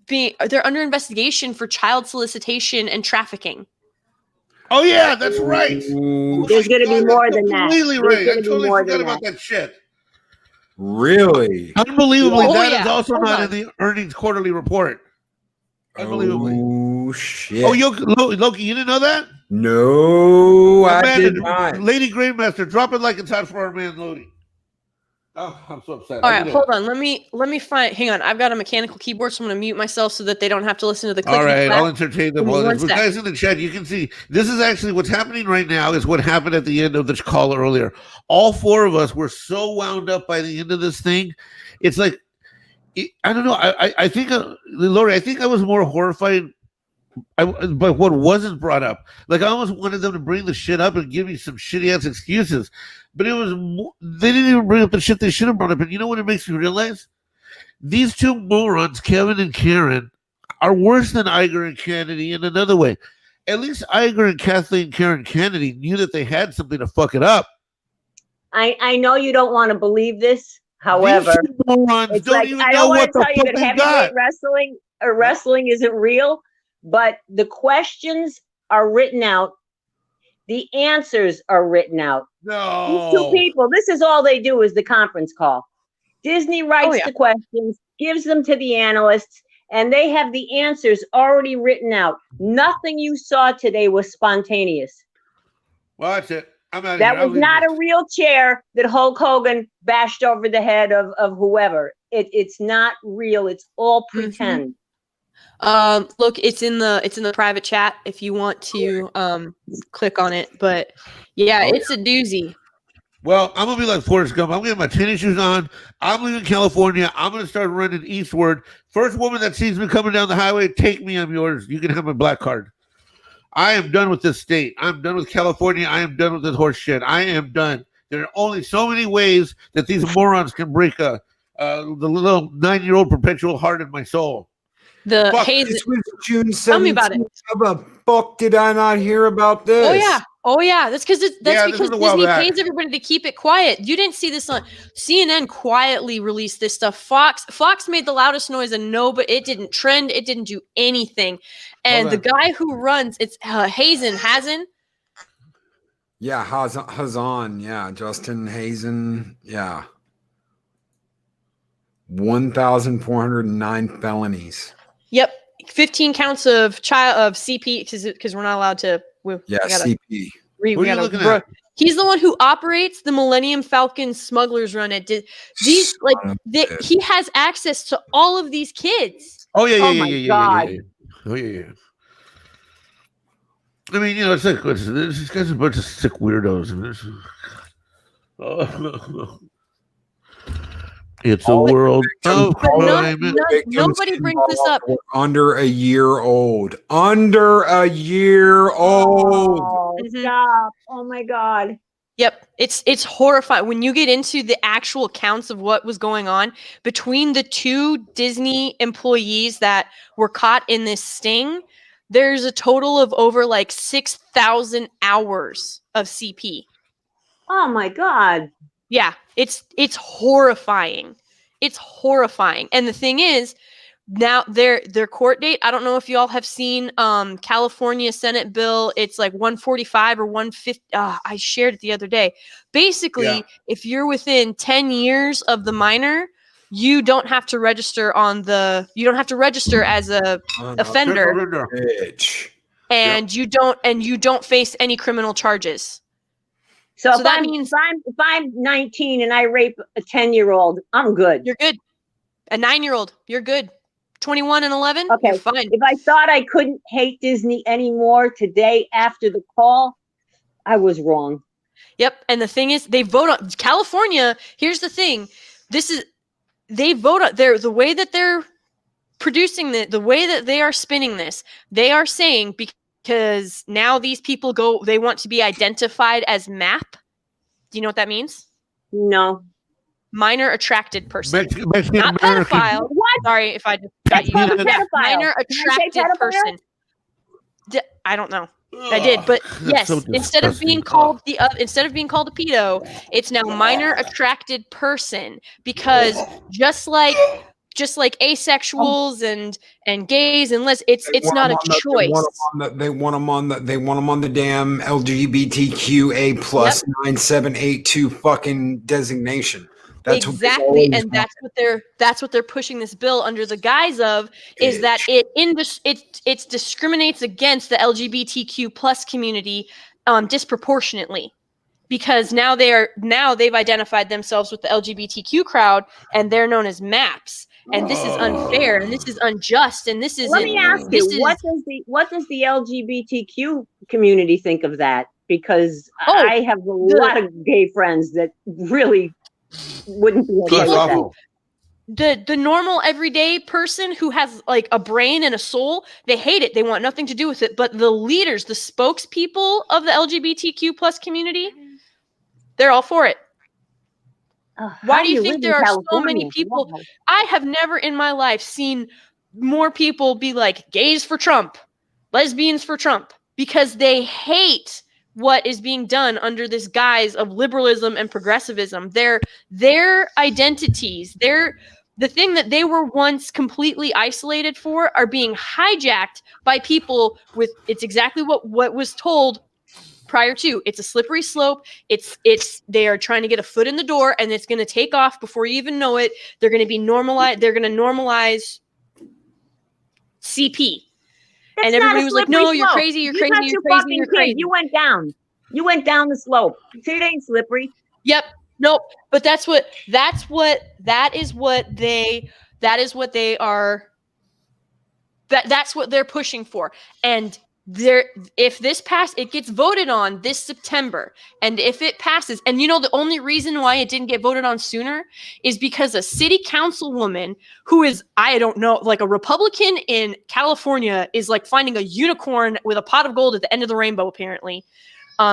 they're under investigation for child solicitation and trafficking. Oh yeah, that's right. There's going to be more than that. Completely There's right. I gonna be totally more forgot than about that shit. Really? Unbelievably, Oh, that yeah. is also Hold not on. in the earnings quarterly report. Unbelievably. Oh shit. Oh, Loki, you didn't know that? No, I Man, did not. Lady Gravemaster, drop it like it's hot for our man Loki. Oh, I'm so upset. All right, hold on. Let me find. Hang on. I've got a mechanical keyboard, so I'm going to mute myself so that they don't have to listen to the click. All right, I'll entertain them. Give me All one this. But sec. guys in the chat, you can see this is actually what's happening right now. Is what happened at the end of the call earlier. All four of us were so wound up by the end of this thing. It's like I don't know. I think Lori, I think I was more horrified by what wasn't brought up. Like I almost wanted them to bring the shit up and give me some shitty ass excuses. But it was they didn't even bring up the shit they should have brought up. And you know what it makes me realize? These two morons, Kevin and Karen, are worse than Iger and Kennedy in another way. At least Iger and Kathleen Karen Kennedy knew that they had something to fuck it up. I know you don't want to believe this. However, These two morons it's don't like, even I know don't want what to the tell you fuck that they heavyweight got. wrestling isn't real, but the questions are written out. The answers are written out. No. These two people, this is all they do is the conference call. Disney writes the questions, gives them to the analysts, and they have the answers already written out. Nothing you saw today was spontaneous. Watch it. I'm out of That here. was not a real chair that Hulk Hogan bashed over the head of whoever. It's not real. It's all pretend. Look, it's in the private chat if you want to click on it. But yeah, it's a doozy. Well, I'm gonna be like Forrest Gump. I'm getting my tennis shoes on. I'm leaving California. I'm gonna start running eastward. First woman that sees me coming down the highway, take me. I'm yours. You can have my black card. I am done with this state. I'm done with California. I am done with this horse shit. I am done. There are only so many ways that these morons can break the little 9-year-old perpetual heart in my soul. This was June 17th. Tell me about it. How the fuck did I not hear about this? Oh yeah. That's because this was a while Disney back. pays everybody to keep it quiet. You didn't see this on CNN. Quietly released this stuff. Fox made the loudest noise, and it didn't trend. It didn't do anything. And the guy who runs it's Hazen. Yeah, Hazan. Yeah, Justin Hazen. Yeah. 1,409 felonies. Yep, 15 counts of CP because we're not allowed to. CP. What are you looking at? He's the one who operates the Millennium Falcon smugglers run. He has access to all of these kids. Oh yeah. God. Oh yeah. I mean, it's like this guy's a bunch of sick weirdos. It's a world of crime. Nobody brings this up. Under a year old. Under a year old. Oh, stop. Oh my God. Yep. It's horrifying. When you get into the actual counts of what was going on between the two Disney employees that were caught in this sting, there's a total of over 6,000 hours of CP. Oh my God. Yeah, it's horrifying. It's horrifying. And the thing is, now their court date, I don't know if you all have seen California Senate bill. It's 145 or 150. I shared it the other day. Basically, if you're within 10 years of the minor, you don't have to register as a offender. And you don't face any criminal charges. So that means if I'm 19 and I rape a 10-year-old, I'm good. You're good. A 9-year-old, you're good. 21 and 11, okay, you're fine. If I thought I couldn't hate Disney anymore today after the call, I was wrong. Yep. And the thing is, they vote on California. Here's the thing. They vote on the way that they're producing the way that they are spinning this. They are saying because now these people they want to be identified as MAP. Do you know what that means? No. Minor attracted person. Mexican not American. pedophile. What? Sorry if I just got you. Minor attracted person. I don't know. I did, but yes, so instead of being called a pedo, it's now minor attracted person because just like just like asexuals and gays and it's not a choice. They want them on the damn LGBTQA plus 9782 fucking designation. That's exactly, and that's what they're pushing this bill under the guise of, is that it discriminates against the LGBTQ plus community disproportionately, because now they've identified themselves with the LGBTQ crowd and they're known as MAPS, and this is unfair and this is unjust and this is. Let me ask you, what does the LGBTQ community think of that? Because I have a lot of gay friends that really wouldn't be okay with that. The normal everyday person who has like a brain and a soul, they hate it. They want nothing to do with it. But the leaders, the spokespeople of the LGBTQ plus community, they're all for it. Why do you think there are so many people? Wow. I have never in my life seen more people be like gays for Trump, lesbians for Trump, because they hate what is being done under this guise of liberalism and progressivism. Their identities, the thing that they were once completely isolated for, are being hijacked by people with, it's exactly what was told prior to. It's a slippery slope. They are trying to get a foot in the door and it's going to take off before you even know it. They're going to be normalized. They're going to normalize CP. That's and everybody was like, no, you're crazy, you're crazy, you're crazy, you're crazy. You went down. You went down the slope. See, it ain't slippery. Yep. Nope. But that is what they're pushing for. And if this it gets voted on this September, and if it passes, and the only reason why it didn't get voted on sooner is because a city councilwoman who is, I don't know, like a Republican in California is like finding a unicorn with a pot of gold at the end of the rainbow, apparently,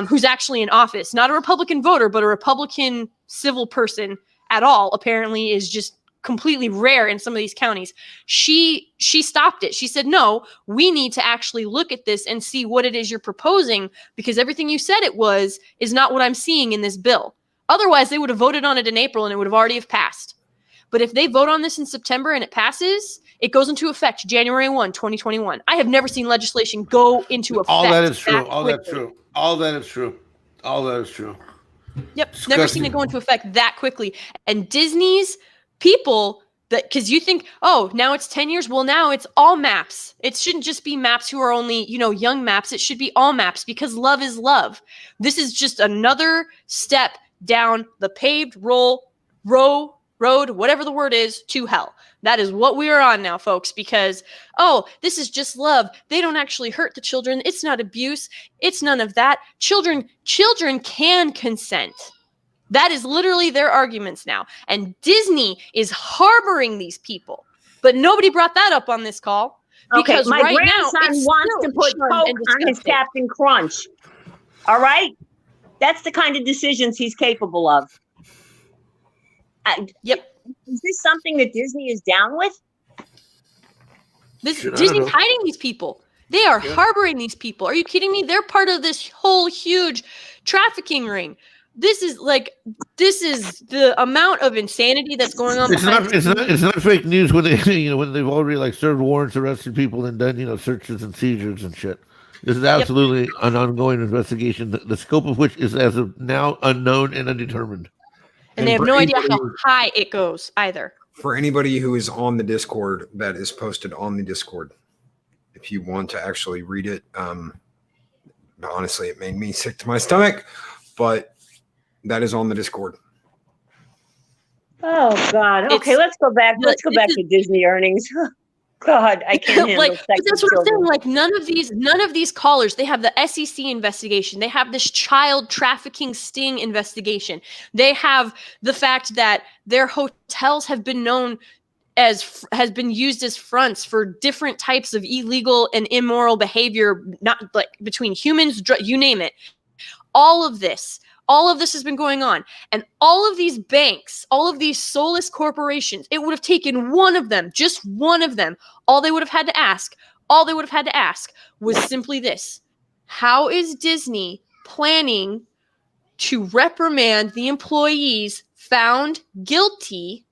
who's actually in office, not a Republican voter, but a Republican civil person at all, apparently, is just completely rare in some of these counties. She stopped it. She said, no, we need to actually look at this and see what it is you're proposing, because everything you said is not what I'm seeing in this bill. Otherwise, they would have voted on it in April and it would have already have passed. But if they vote on this in September and it passes, it goes into effect January 1, 2021. I have never seen legislation go into effect. All that is true. All that is true. Yep. Disgusting. Never seen it go into effect that quickly. And Disney's people, because you think, oh, now it's 10 years. Well, now it's all MAPS. It shouldn't just be MAPS who are only, young MAPS. It should be all MAPS, because love is love. This is just another step down the paved road, whatever the word is, to hell. That is what we are on now, folks, because, oh, this is just love. They don't actually hurt the children. It's not abuse. It's none of that. Children can consent. That is literally their arguments now. And Disney is harboring these people. But nobody brought that up on this call. Because my right grandson now, wants to put Coke on his Captain Crunch. All right? That's the kind of decisions he's capable of. Yep. Is this something that Disney is down with? Disney's hiding these people. They are harboring these people. Are you kidding me? They're part of this whole huge trafficking ring. This is the amount of insanity that's going on. It's not fake news when they when they've already served warrants, arrested people, and done searches and seizures and shit. This is absolutely an ongoing investigation, the scope of which is as of now unknown and undetermined. And they have no idea how high it goes either. For anybody who is on the Discord, that is posted on the Discord. If you want to actually read it, honestly, it made me sick to my stomach, but that is on the Discord. Oh God. Okay, let's go back. Let's go back to Disney earnings. God, I can't handle that's what I'm saying. None of these callers, they have the SEC investigation. They have this child trafficking sting investigation. They have the fact that their hotels have been has been used as fronts for different types of illegal and immoral behavior, not like between humans, you name it. All of this has been going on. And all of these banks, all of these soulless corporations, it would have taken one of them, just one of them. All they would have had to ask was simply this: how is Disney planning to reprimand the employees found guilty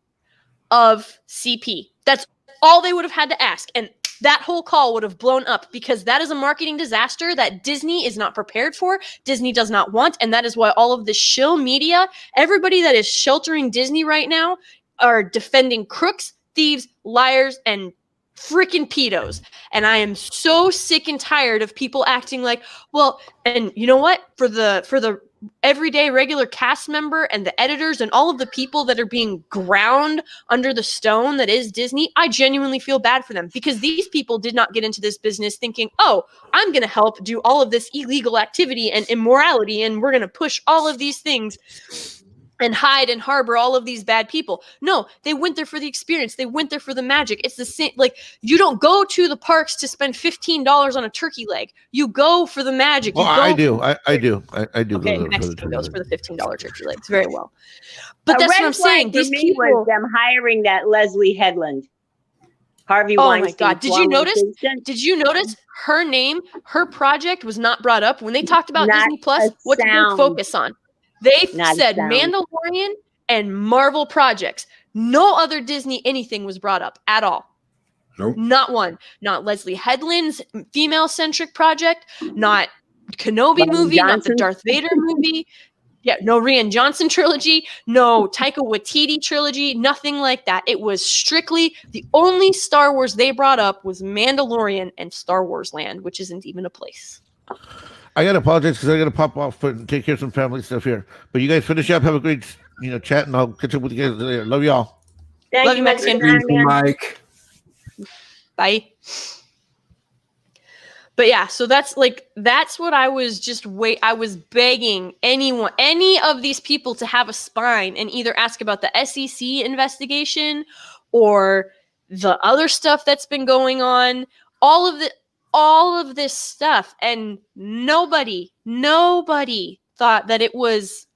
of CP. That's all they would have had to ask. And that whole call would have blown up because that is a marketing disaster that Disney is not prepared for, Disney does not want, and that is why all of the shill media, everybody that is sheltering Disney right now, are defending crooks, thieves, liars, and freaking pedos. And I am so sick and tired of people acting like, well, and you know what? For the everyday regular cast member and the editors and all of the people that are being ground under the stone that is Disney, I genuinely feel bad for them because these people did not get into this business thinking, oh, I'm going to help do all of this illegal activity and immorality and we're going to push all of these things and hide and harbor all of these bad people. No, they went there for the experience. They went there for the magic. It's the same. Like, you don't go to the parks to spend $15 on a turkey leg. You go for the magic. Well, I do. I do. Okay, Mexico goes for the $15 turkey legs. Very well. But that's what I'm saying. These people was them hiring that Leslie Headland. Harvey Weinstein. Oh my God. Did you notice her name, her project was not brought up when they talked about Disney Plus? What did they focus on? They said Mandalorian and Marvel projects. No other Disney anything was brought up at all. Nope. Not one. Not Leslie Headland's female-centric project. Not Kenobi movie. Not the Darth Vader movie. Yeah, no Rian Johnson trilogy. No Taika Waititi trilogy. Nothing like that. It was strictly the only Star Wars they brought up was Mandalorian and Star Wars Land, which isn't even a place. I gotta apologize because I gotta pop off and take care of some family stuff here. But you guys finish up. Have a great, chat, and I'll catch up with you guys later. Love y'all. Love you, Mexican. Thank you, Mike. Bye. But yeah, so that's what I was I was begging any of these people to have a spine and either ask about the SEC investigation or the other stuff that's been going on. All of this stuff, and nobody thought that it was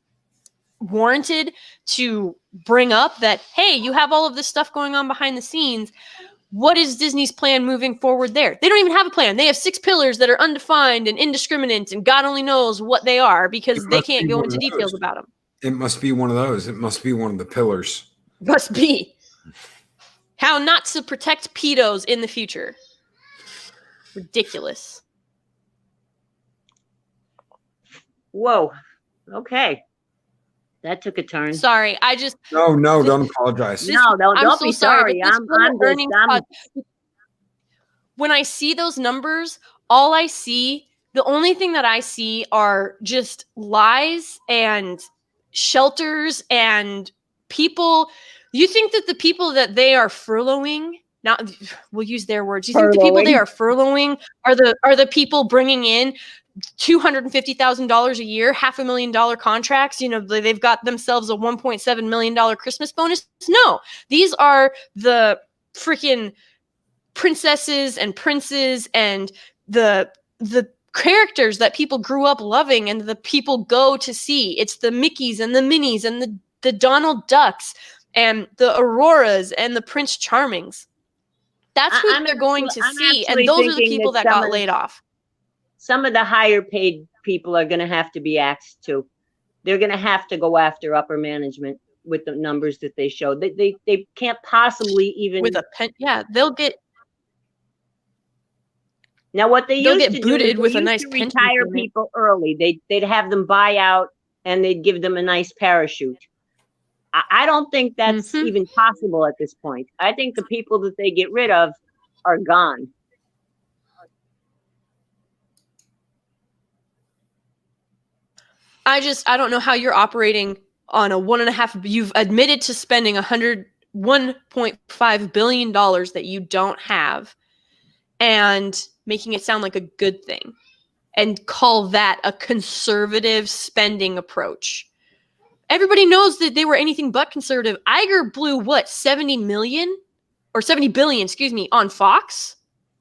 warranted to bring up that, hey, you have all of this stuff going on behind the scenes. What is Disney's plan moving forward there? They don't even have a plan. They have 6 pillars that are undefined and indiscriminate, and God only knows what they are because they can't go into details about them. It must be one of those. It must be one of the pillars. Must be. How not to protect pedos in the future. Ridiculous. Whoa. Okay. That took a turn. Sorry, I just No, don't apologize. Don't be sorry. When I see those numbers, the only thing that I see are just lies and shelters and people. You think that the people that they are furloughing, we'll use their words. You think the people they are furloughing are the people bringing in $250,000 a year, $500,000 contracts? They've got themselves a $1.7 million Christmas bonus. No, these are the freaking princesses and princes and the characters that people grew up loving and the people go to see. It's the Mickeys and the Minnies and the Donald Ducks and the Auroras and the Prince Charmings. That's who they're going to see, and those are the people that got laid off. Some of the higher paid people are going to have to be axed too. They're going to have to go after upper management with the numbers that they show. They can't possibly even with a pen. Yeah, they'll get. Now what they'll get booted with a nice pension. Retire people early. They'd have them buy out and they'd give them a nice parachute. I don't think that's even possible at this point. I think the people that they get rid of are gone. I don't know how you're operating on a you've admitted to spending $1.5 billion that you don't have and making it sound like a good thing and call that a conservative spending approach. Everybody knows that they were anything but conservative. Iger blew 70 billion on Fox.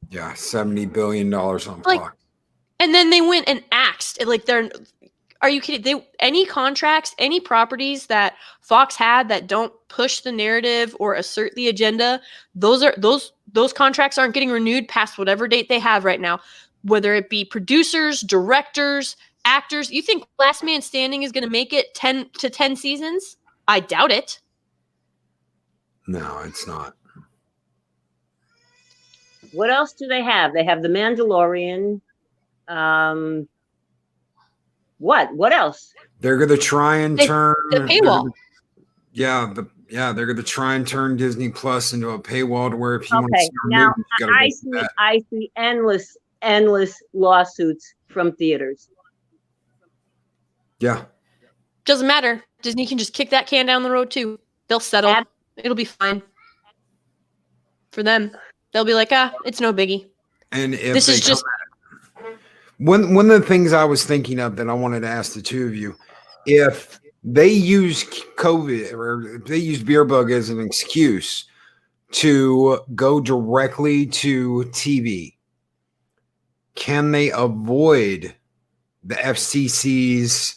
Yeah, $70 billion on Fox. And then they went and axed. Are you kidding? Any contracts, any properties that Fox had that don't push the narrative or assert the agenda, those contracts aren't getting renewed past whatever date they have right now. Whether it be producers, directors, actors. You think Last Man Standing is going to make it 10 seasons? I doubt it. No, it's not. What else do they have? They have The Mandalorian. What else? They're going to try and turn the paywall. They're going to try and turn Disney Plus into a paywall to where if you want to Okay, see our now movies, you gotta go through that. I see endless lawsuits from theaters. Yeah. Doesn't matter. Disney can just kick that can down the road too. They'll settle. It'll be fine for them. They'll be like, it's no biggie. And if this they is just one of the things I was thinking of that I wanted to ask the two of you, if they use COVID or if they use beer bug as an excuse to go directly to TV, can they avoid the FCC's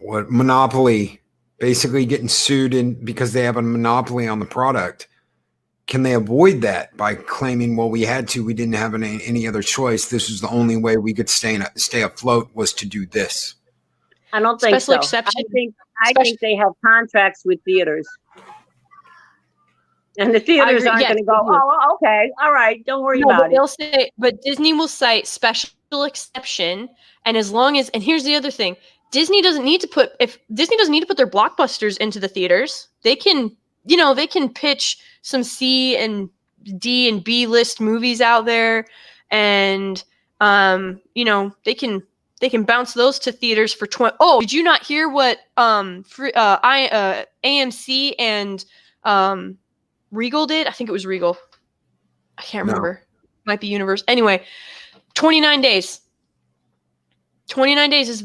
monopoly, basically getting sued because they have a monopoly on the product? Can they avoid that by claiming, well, we didn't have any other choice. This was the only way we could stay afloat was to do this. I don't think special so. exception. I think they have contracts with theaters. And the theaters aren't going to go, oh, okay, all right, don't worry about it. But Disney will cite special exception, and as long as, and here's the other thing, Disney doesn't need to put their blockbusters into the theaters. They can pitch some C and D and B list movies out there, and they can bounce those to theaters for 20. Oh, did you not hear what AMC and Regal did? I think it was Regal. I can't remember. Might be Universe. Anyway, 29 days. 29 days is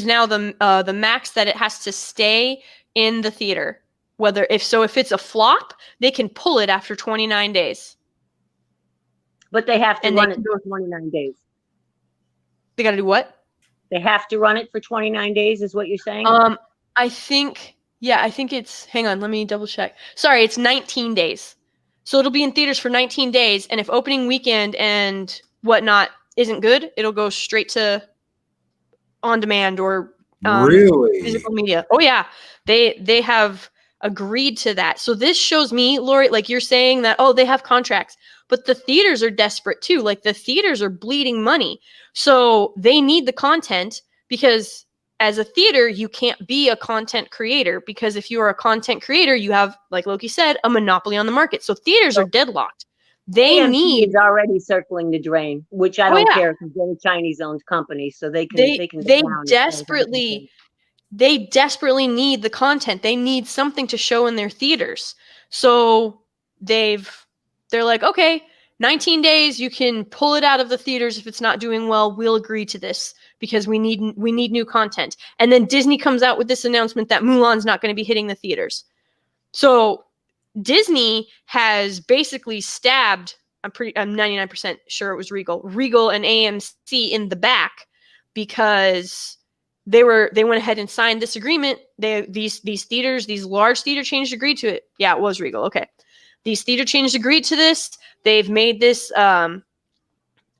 now the max that it has to stay in the theater. If it's a flop, they can pull it after 29 days. But they have to run it for 29 days. They got to do what? They have to run it for 29 days, is what you're saying? I think it's, hang on, let me double check. Sorry, it's 19 days. So it'll be in theaters for 19 days. And if opening weekend and whatnot isn't good, it'll go straight to on demand or really physical media. Oh yeah. They have agreed to that. So this shows me, Lori, like you're saying that, they have contracts, but the theaters are desperate too. Like the theaters are bleeding money. So they need the content, because as a theater, you can't be a content creator, because if you are a content creator, you have, like Loki said, a monopoly on the market. So theaters are deadlocked. AMC is already circling the drain, which I don't care, because they're a Chinese-owned company, so they can. They desperately need the content. They need something to show in their theaters. So they're like, okay, 19 days, you can pull it out of the theaters if it's not doing well. We'll agree to this because we need new content. And then Disney comes out with this announcement that Mulan's not going to be hitting the theaters. So Disney has basically stabbed, I'm 99% sure it was Regal and AMC in the back, because they went ahead and signed this agreement. These theaters, these large theater chains agreed to it. Yeah, it was Regal. Okay. These theater chains agreed to this. They've made this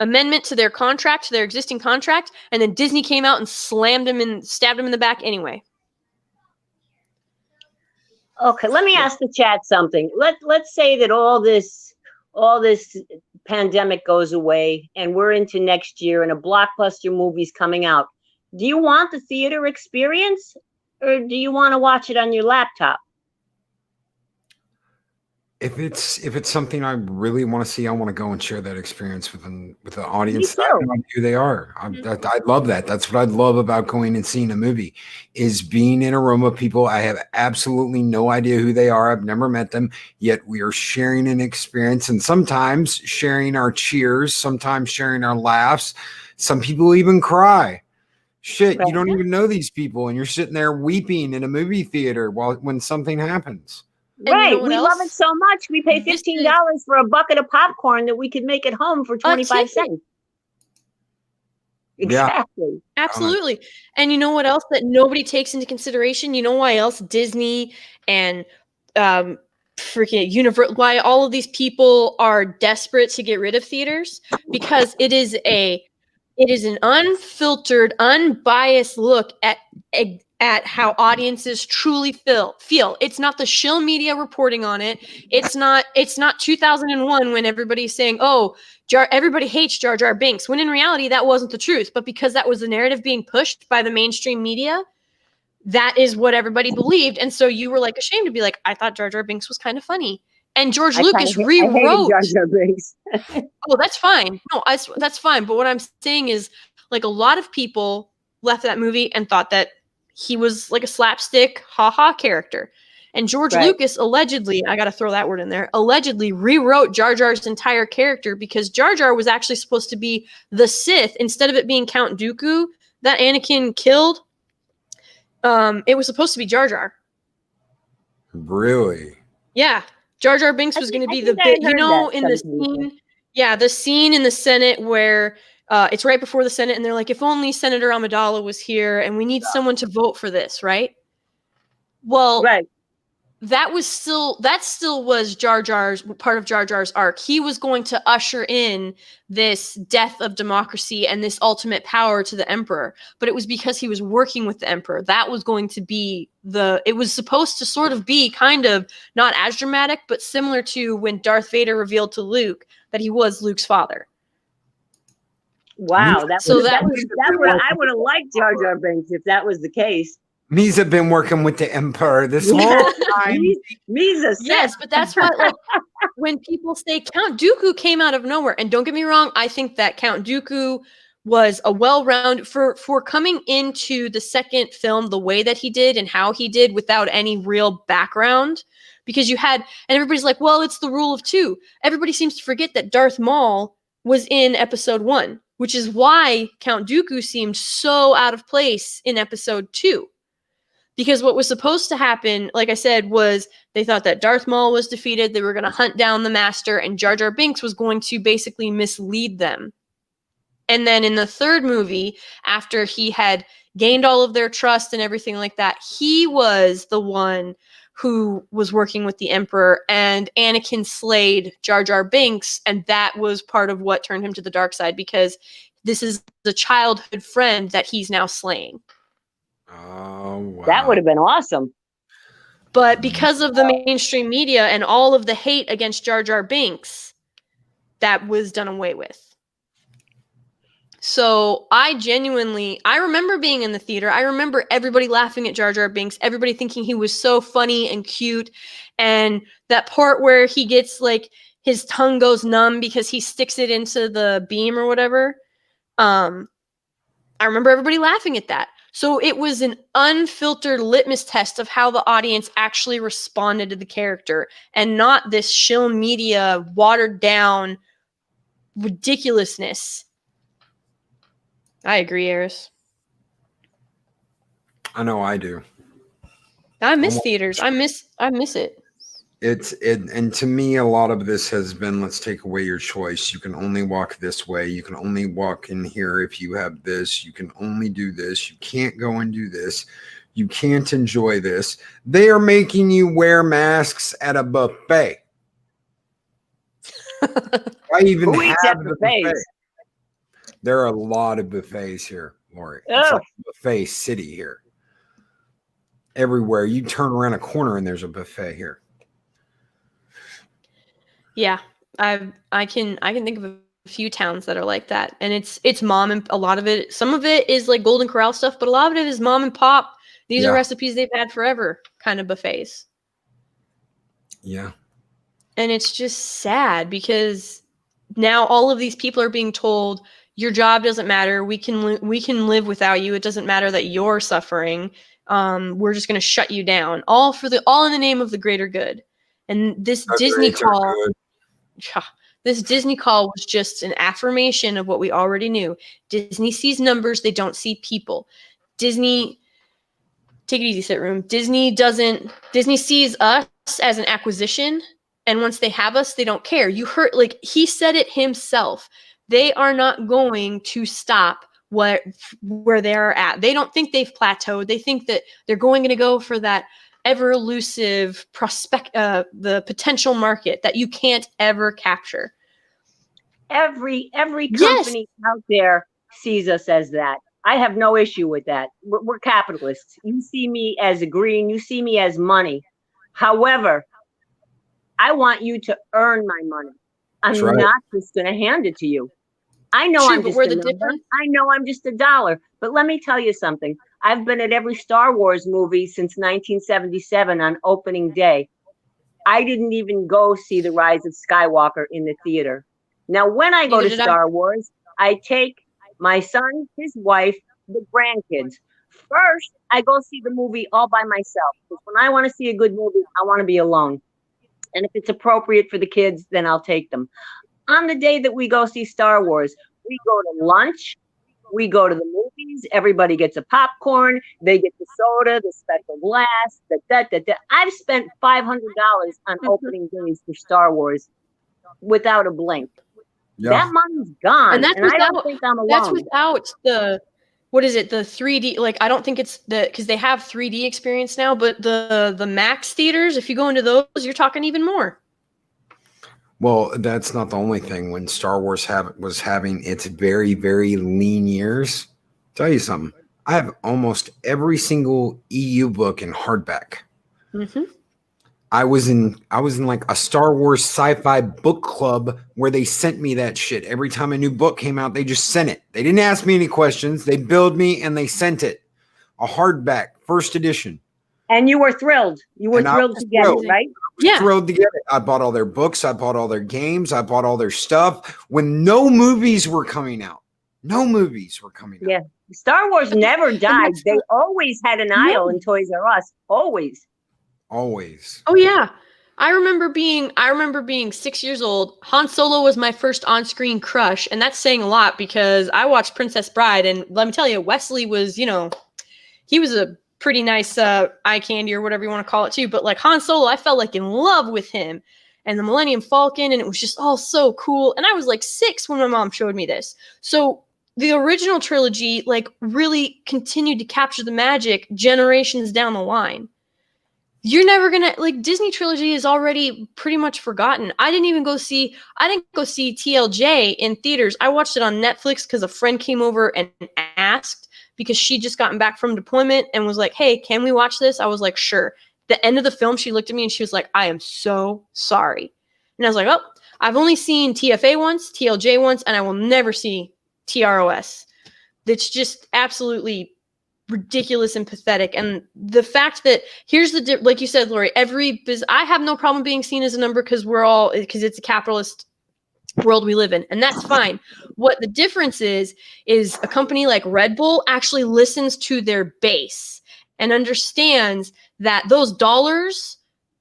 amendment to their contract, to their existing contract, and then Disney came out and stabbed him in the back anyway. Okay, let me ask the chat something. Let's say that all this pandemic goes away and we're into next year and a blockbuster movie's coming out. Do you want the theater experience, or do you want to watch it on your laptop? If it's something I really want to see, I want to go and share that experience with the audience. I don't know who they are. I love that. That's what I love about going and seeing a movie, is being in a room of people. I have absolutely no idea who they are. I've never met them, yet we are sharing an experience, and sometimes sharing our cheers, sometimes sharing our laughs. Some people even cry. Shit, you don't even know these people, and you're sitting there weeping in a movie theater when something happens. Right, we love it so much. We pay $15 for a bucket of popcorn that we could make at home for 25 cents. Exactly. Yeah. Absolutely. And you know what else that nobody takes into consideration? You know why else Disney and freaking Universal, why all of these people are desperate to get rid of theaters? Because it is an unfiltered, unbiased look at at how audiences truly feel. It's not the shill media reporting on it. It's not 2001 when everybody's saying, "Oh, everybody hates Jar Jar Binks," when in reality that wasn't the truth. But because that was the narrative being pushed by the mainstream media, that is what everybody believed. And so you were like ashamed to be like, "I thought Jar Jar Binks was kind of funny." And George Lucas rewrote. I hated Jar Jar Binks. Oh, that's fine. No, that's fine. But what I'm saying is, like, a lot of people left that movie and thought that he was like a slapstick, ha-ha character. And George Lucas allegedly, I got to throw that word in there, allegedly rewrote Jar Jar's entire character because Jar Jar was actually supposed to be the Sith instead of it being Count Dooku that Anakin killed. It was supposed to be Jar Jar. Really? Yeah. Jar Jar Binks was going to be the bit, in the scene. Yeah, the scene in the Senate where it's right before the Senate, and they're like, if only Senator Amidala was here, and we need someone to vote for this, right? Well, that still was Jar Jar's part of Jar Jar's arc. He was going to usher in this death of democracy and this ultimate power to the Emperor, but it was because he was working with the Emperor. That was going to be it was supposed to sort of be kind of not as dramatic, but similar to when Darth Vader revealed to Luke that he was Luke's father. Wow, I would have liked Jar Jar Binks if that was the case. Me's have been working with the Emperor this whole time. Me's a yes, but that's what, like, when people say Count Dooku came out of nowhere, and don't get me wrong, I think that Count Dooku was a well-rounded for coming into the second film the way that he did and how he did without any real background, because you had, and everybody's like, well, it's the rule of two. Everybody seems to forget that Darth Maul was in episode 1, which is why Count Dooku seemed so out of place in episode 2. Because what was supposed to happen, like I said, was they thought that Darth Maul was defeated. They were going to hunt down the Master, and Jar Jar Binks was going to basically mislead them. And then in the third movie, after he had gained all of their trust and everything like that, he was the one who was working with the Emperor, and Anakin slayed Jar Jar Binks, and that was part of what turned him to the dark side, because this is the childhood friend that he's now slaying. Oh, wow. That would have been awesome. But because of the mainstream media and all of the hate against Jar Jar Binks, that was done away with. So I remember being in the theater. I remember everybody laughing at Jar Jar Binks, everybody thinking he was so funny and cute. And that part where he gets, like, his tongue goes numb because he sticks it into the beam or whatever. I remember everybody laughing at that. So it was an unfiltered litmus test of how the audience actually responded to the character, and not this shill media watered down ridiculousness. I agree, Eris. I know I do. I miss theaters. I miss it. And to me, a lot of this has been, let's take away your choice. You can only walk this way. You can only walk in here if you have this. You can only do this. You can't go and do this. You can't enjoy this. They are making you wear masks at a buffet. I even Who eats have at the buffets? buffet. There are a lot of buffets here, Lori. It's like a buffet city here. Everywhere you turn around a corner and there's a buffet here. Yeah, I can think of a few towns that are like that, and it's mom, and a lot of it, some of it is like Golden Corral stuff, but a lot of it is mom and pop. These are recipes they've had forever, kind of buffets. Yeah, and it's just sad because now all of these people are being told your job doesn't matter. We can live without you. It doesn't matter that you're suffering. We're just going to shut you down. All in the name of the greater good. And this Disney call. This Disney call was just an affirmation of what we already knew. Disney sees numbers, they don't see people. Disney, take it easy, sit room. Disney sees us as an acquisition, and once they have us, they don't care. You heard, like, he said it himself. They are not going to stop where they are at. They don't think they've plateaued. They think that they're going to go for that ever elusive the potential market that you can't ever capture. Every company out there sees us as that. I have no issue with that. We're capitalists. You see me as green. You see me as money. However, I want you to earn my money. I'm not just going to hand it to you. I know I'm just a number. I know I'm just a dollar. But let me tell you something. I've been at every Star Wars movie since 1977 on opening day. I didn't even go see The Rise of Skywalker in the theater. Now, when I go to Star Wars, I take my son, his wife, the grandkids. First, I go see the movie all by myself. Because when I want to see a good movie, I want to be alone. And if it's appropriate for the kids, then I'll take them. On the day that we go see Star Wars, we go to lunch, we go to the movies, everybody gets a popcorn, they get the soda, the special glass, I've spent $500 on opening days for Star Wars without a blink. Yeah. That money's gone, and I don't think I'm alone. That's without the, what is it, the 3D, like, I don't think it's because they have 3D experience now, but the Max theaters, if you go into those, you're talking even more. Well, that's not the only thing. When Star Wars was having its very, very lean years, tell you something. I have almost every single EU book in hardback. Mm-hmm. I was in like a Star Wars sci-fi book club where they sent me that shit. Every time a new book came out, they just sent it. They didn't ask me any questions. They billed me and they sent it. A hardback, first edition. And you were thrilled. You were thrilled to get it, right? Yeah. Thrilled to get it. I bought all their books. I bought all their games. I bought all their stuff when no movies were coming out. No movies were coming out. Yeah. Star Wars never died. They always had an aisle in Toys R Us. Always. Always. Oh yeah. I remember being 6 years old. Han Solo was my first on-screen crush, and that's saying a lot because I watched Princess Bride, and let me tell you, Wesley was, he was a pretty nice eye candy or whatever you want to call it too. But like Han Solo, I felt like in love with him and the Millennium Falcon, and it was just all so cool. And I was like 6 when my mom showed me this. So the original trilogy like really continued to capture the magic generations down the line. You're never gonna, like, Disney trilogy is already pretty much forgotten. I didn't go see TLJ in theaters. I watched it on Netflix because a friend came over and asked, because she'd just gotten back from deployment and was like, hey, can we watch this? I was like, sure. The end of the film, she looked at me and she was like, I am so sorry. And I was like, oh, I've only seen TFA once, TLJ once, and I will never see TROS. That's just absolutely ridiculous and pathetic. And the fact that here's the like you said, Lori, I have no problem being seen as a number because it's a capitalist world we live in, and that's fine. What the difference is a company like Red Bull actually listens to their base and understands that those dollars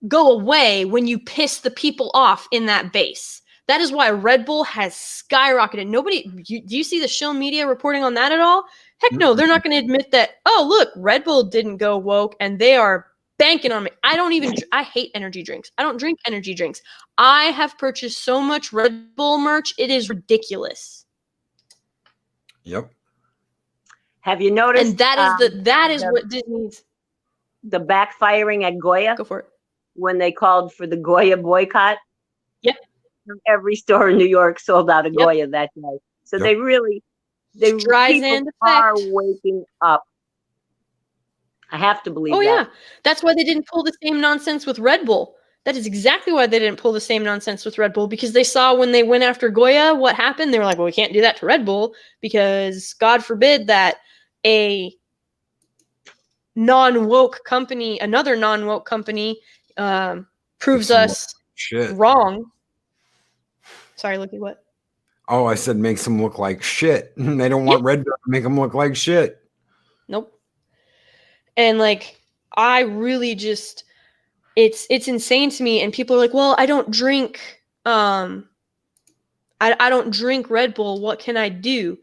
go away when you piss the people off in that base. That is why Red Bull has skyrocketed. Do you see the show media reporting on that at all? Heck no, they're not going to admit that, oh, look, Red Bull didn't go woke and they are banking on me. I hate energy drinks. I don't drink energy drinks. I have purchased so much Red Bull merch. It is ridiculous. Yep. Have you noticed? And that is what Disney's. The backfiring at Goya. Go for it. When they called for the Goya boycott. Yep. Every store in New York sold out of Goya that day. So they people are waking up. I have to believe that. Oh, yeah. That's why they didn't pull the same nonsense with Red Bull. That is exactly why they didn't pull the same nonsense with Red Bull, because they saw when they went after Goya, what happened. They were like, well, we can't do that to Red Bull because God forbid that a non-woke company, another non-woke company proves us wrong. Sorry, Loki, what? Oh, I said makes them look like shit. They don't want Red Bull to make them look like shit. Nope. And like, I really just, it's insane to me. And people are like, well, I don't drink, I don't drink Red Bull. What can I do?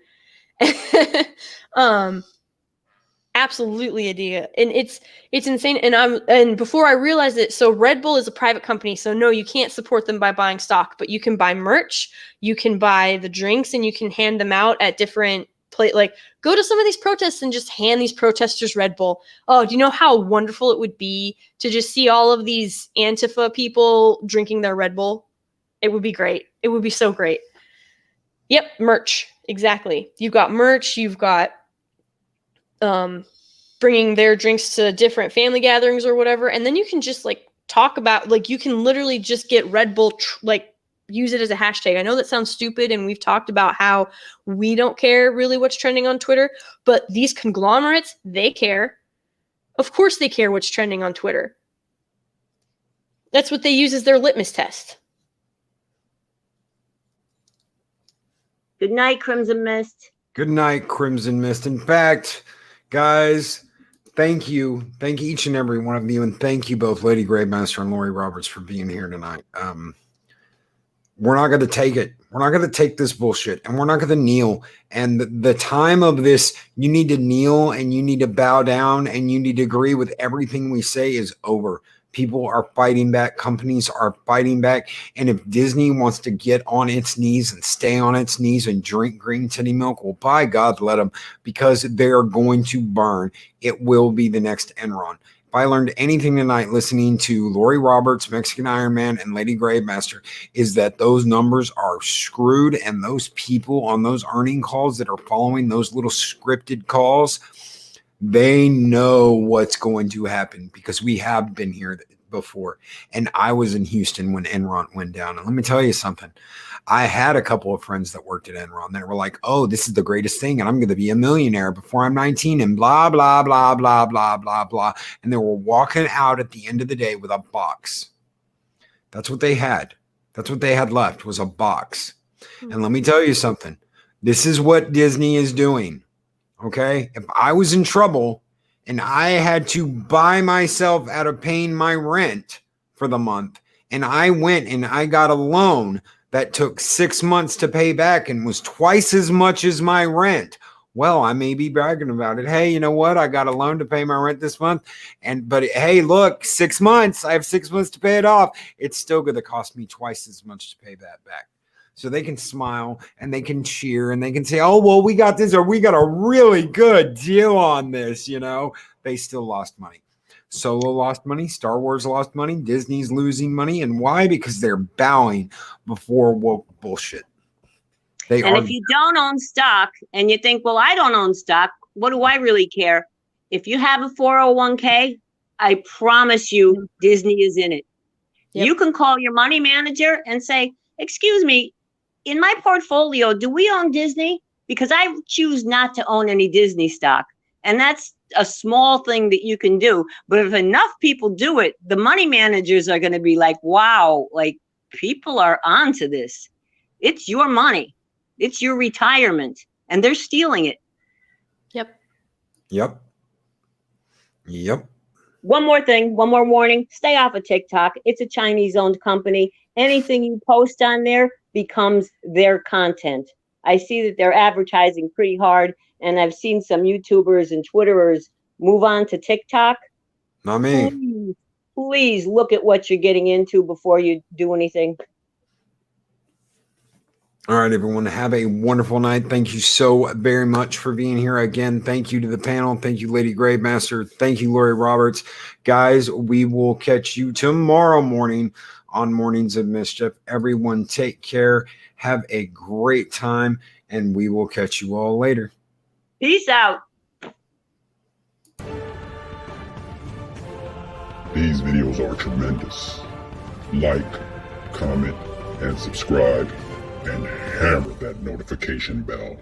Absolutely, Adia. And it's insane. And before I realized it, so Red Bull is a private company. So no, you can't support them by buying stock, but you can buy merch, you can buy the drinks, and you can hand them out at different like go to some of these protests and just hand these protesters Red Bull. Oh, do you know how wonderful it would be to just see all of these Antifa people drinking their Red Bull? It would be great. It would be so great. Yep, merch. Exactly. You've got merch, you've got bringing their drinks to different family gatherings or whatever. And then you can just like talk about, like, you can literally just get Red Bull, use it as a hashtag. I know that sounds stupid, and we've talked about how we don't care really what's trending on Twitter, but these conglomerates, they care. Of course they care what's trending on Twitter. That's what they use as their litmus test. Good night, Crimson Mist. Good night, Crimson Mist. In fact, guys, thank you. Thank each and every one of you, and thank you both, Lady Gravemaster and Lori Roberts, for being here tonight. We're not going to take it. We're not going to take this bullshit, and we're not going to kneel. And the time of this, you need to kneel and you need to bow down and you need to agree with everything we say is over. People are fighting back. Companies are fighting back. And if Disney wants to get on its knees and stay on its knees and drink green titty milk, well, by God, let them, because they are going to burn. It will be the next Enron. If I learned anything tonight listening to Lori Roberts, Mexican Iron Man, and Lady Gravemaster, is that those numbers are screwed, and those people on those earning calls that are following those little scripted calls, they know what's going to happen, because we have been here before. And I was in Houston when Enron went down. And let me tell you something. I had a couple of friends that worked at Enron that were like, oh, this is the greatest thing, and I'm going to be a millionaire before I'm 19 and blah, blah, blah, blah, blah, blah, blah. And they were walking out at the end of the day with a box. That's what they had. That's what they had left, was a box. And let me tell you something. This is what Disney is doing. Okay? If I was in trouble and I had to buy myself out of paying my rent for the month, and I went and I got a loan that took 6 months to pay back and was twice as much as my rent, well, I may be bragging about it. Hey, you know what? I got a loan to pay my rent this month. But hey, look, 6 months. I have 6 months to pay it off. It's still going to cost me twice as much to pay that back. So they can smile and they can cheer and they can say, oh, well, we got this, or we got a really good deal on this. You know, they still lost money. Solo lost money. Star Wars lost money. Disney's losing money. And why? Because they're bowing before woke bullshit. If you don't own stock and you think, well, I don't own stock, what do I really care? If you have a 401k, I promise you Disney is in it. Yep. You can call your money manager and say, excuse me, in my portfolio, do we own Disney? Because I choose not to own any Disney stock. And that's a small thing that you can do. But if enough people do it, the money managers are going to be like, wow, like people are onto this. It's your money. It's your retirement. And they're stealing it. Yep. One more thing, one more warning. Stay off of TikTok. It's a Chinese-owned company. Anything you post on there becomes their content. I see that they're advertising pretty hard, and I've seen some YouTubers and Twitterers move on to TikTok. Not me. Please look at what you're getting into before you do anything. All right, everyone, have a wonderful night. Thank you so very much for being here again. Thank you to the panel. Thank you, Lady Gravemaster. Thank you, Lori Roberts. Guys, we will catch you tomorrow morning on Mornings of Mischief. Everyone take care. Have a great time, and we will catch you all later. Peace out. These videos are tremendous. Like, comment, and subscribe, and hammer that notification bell.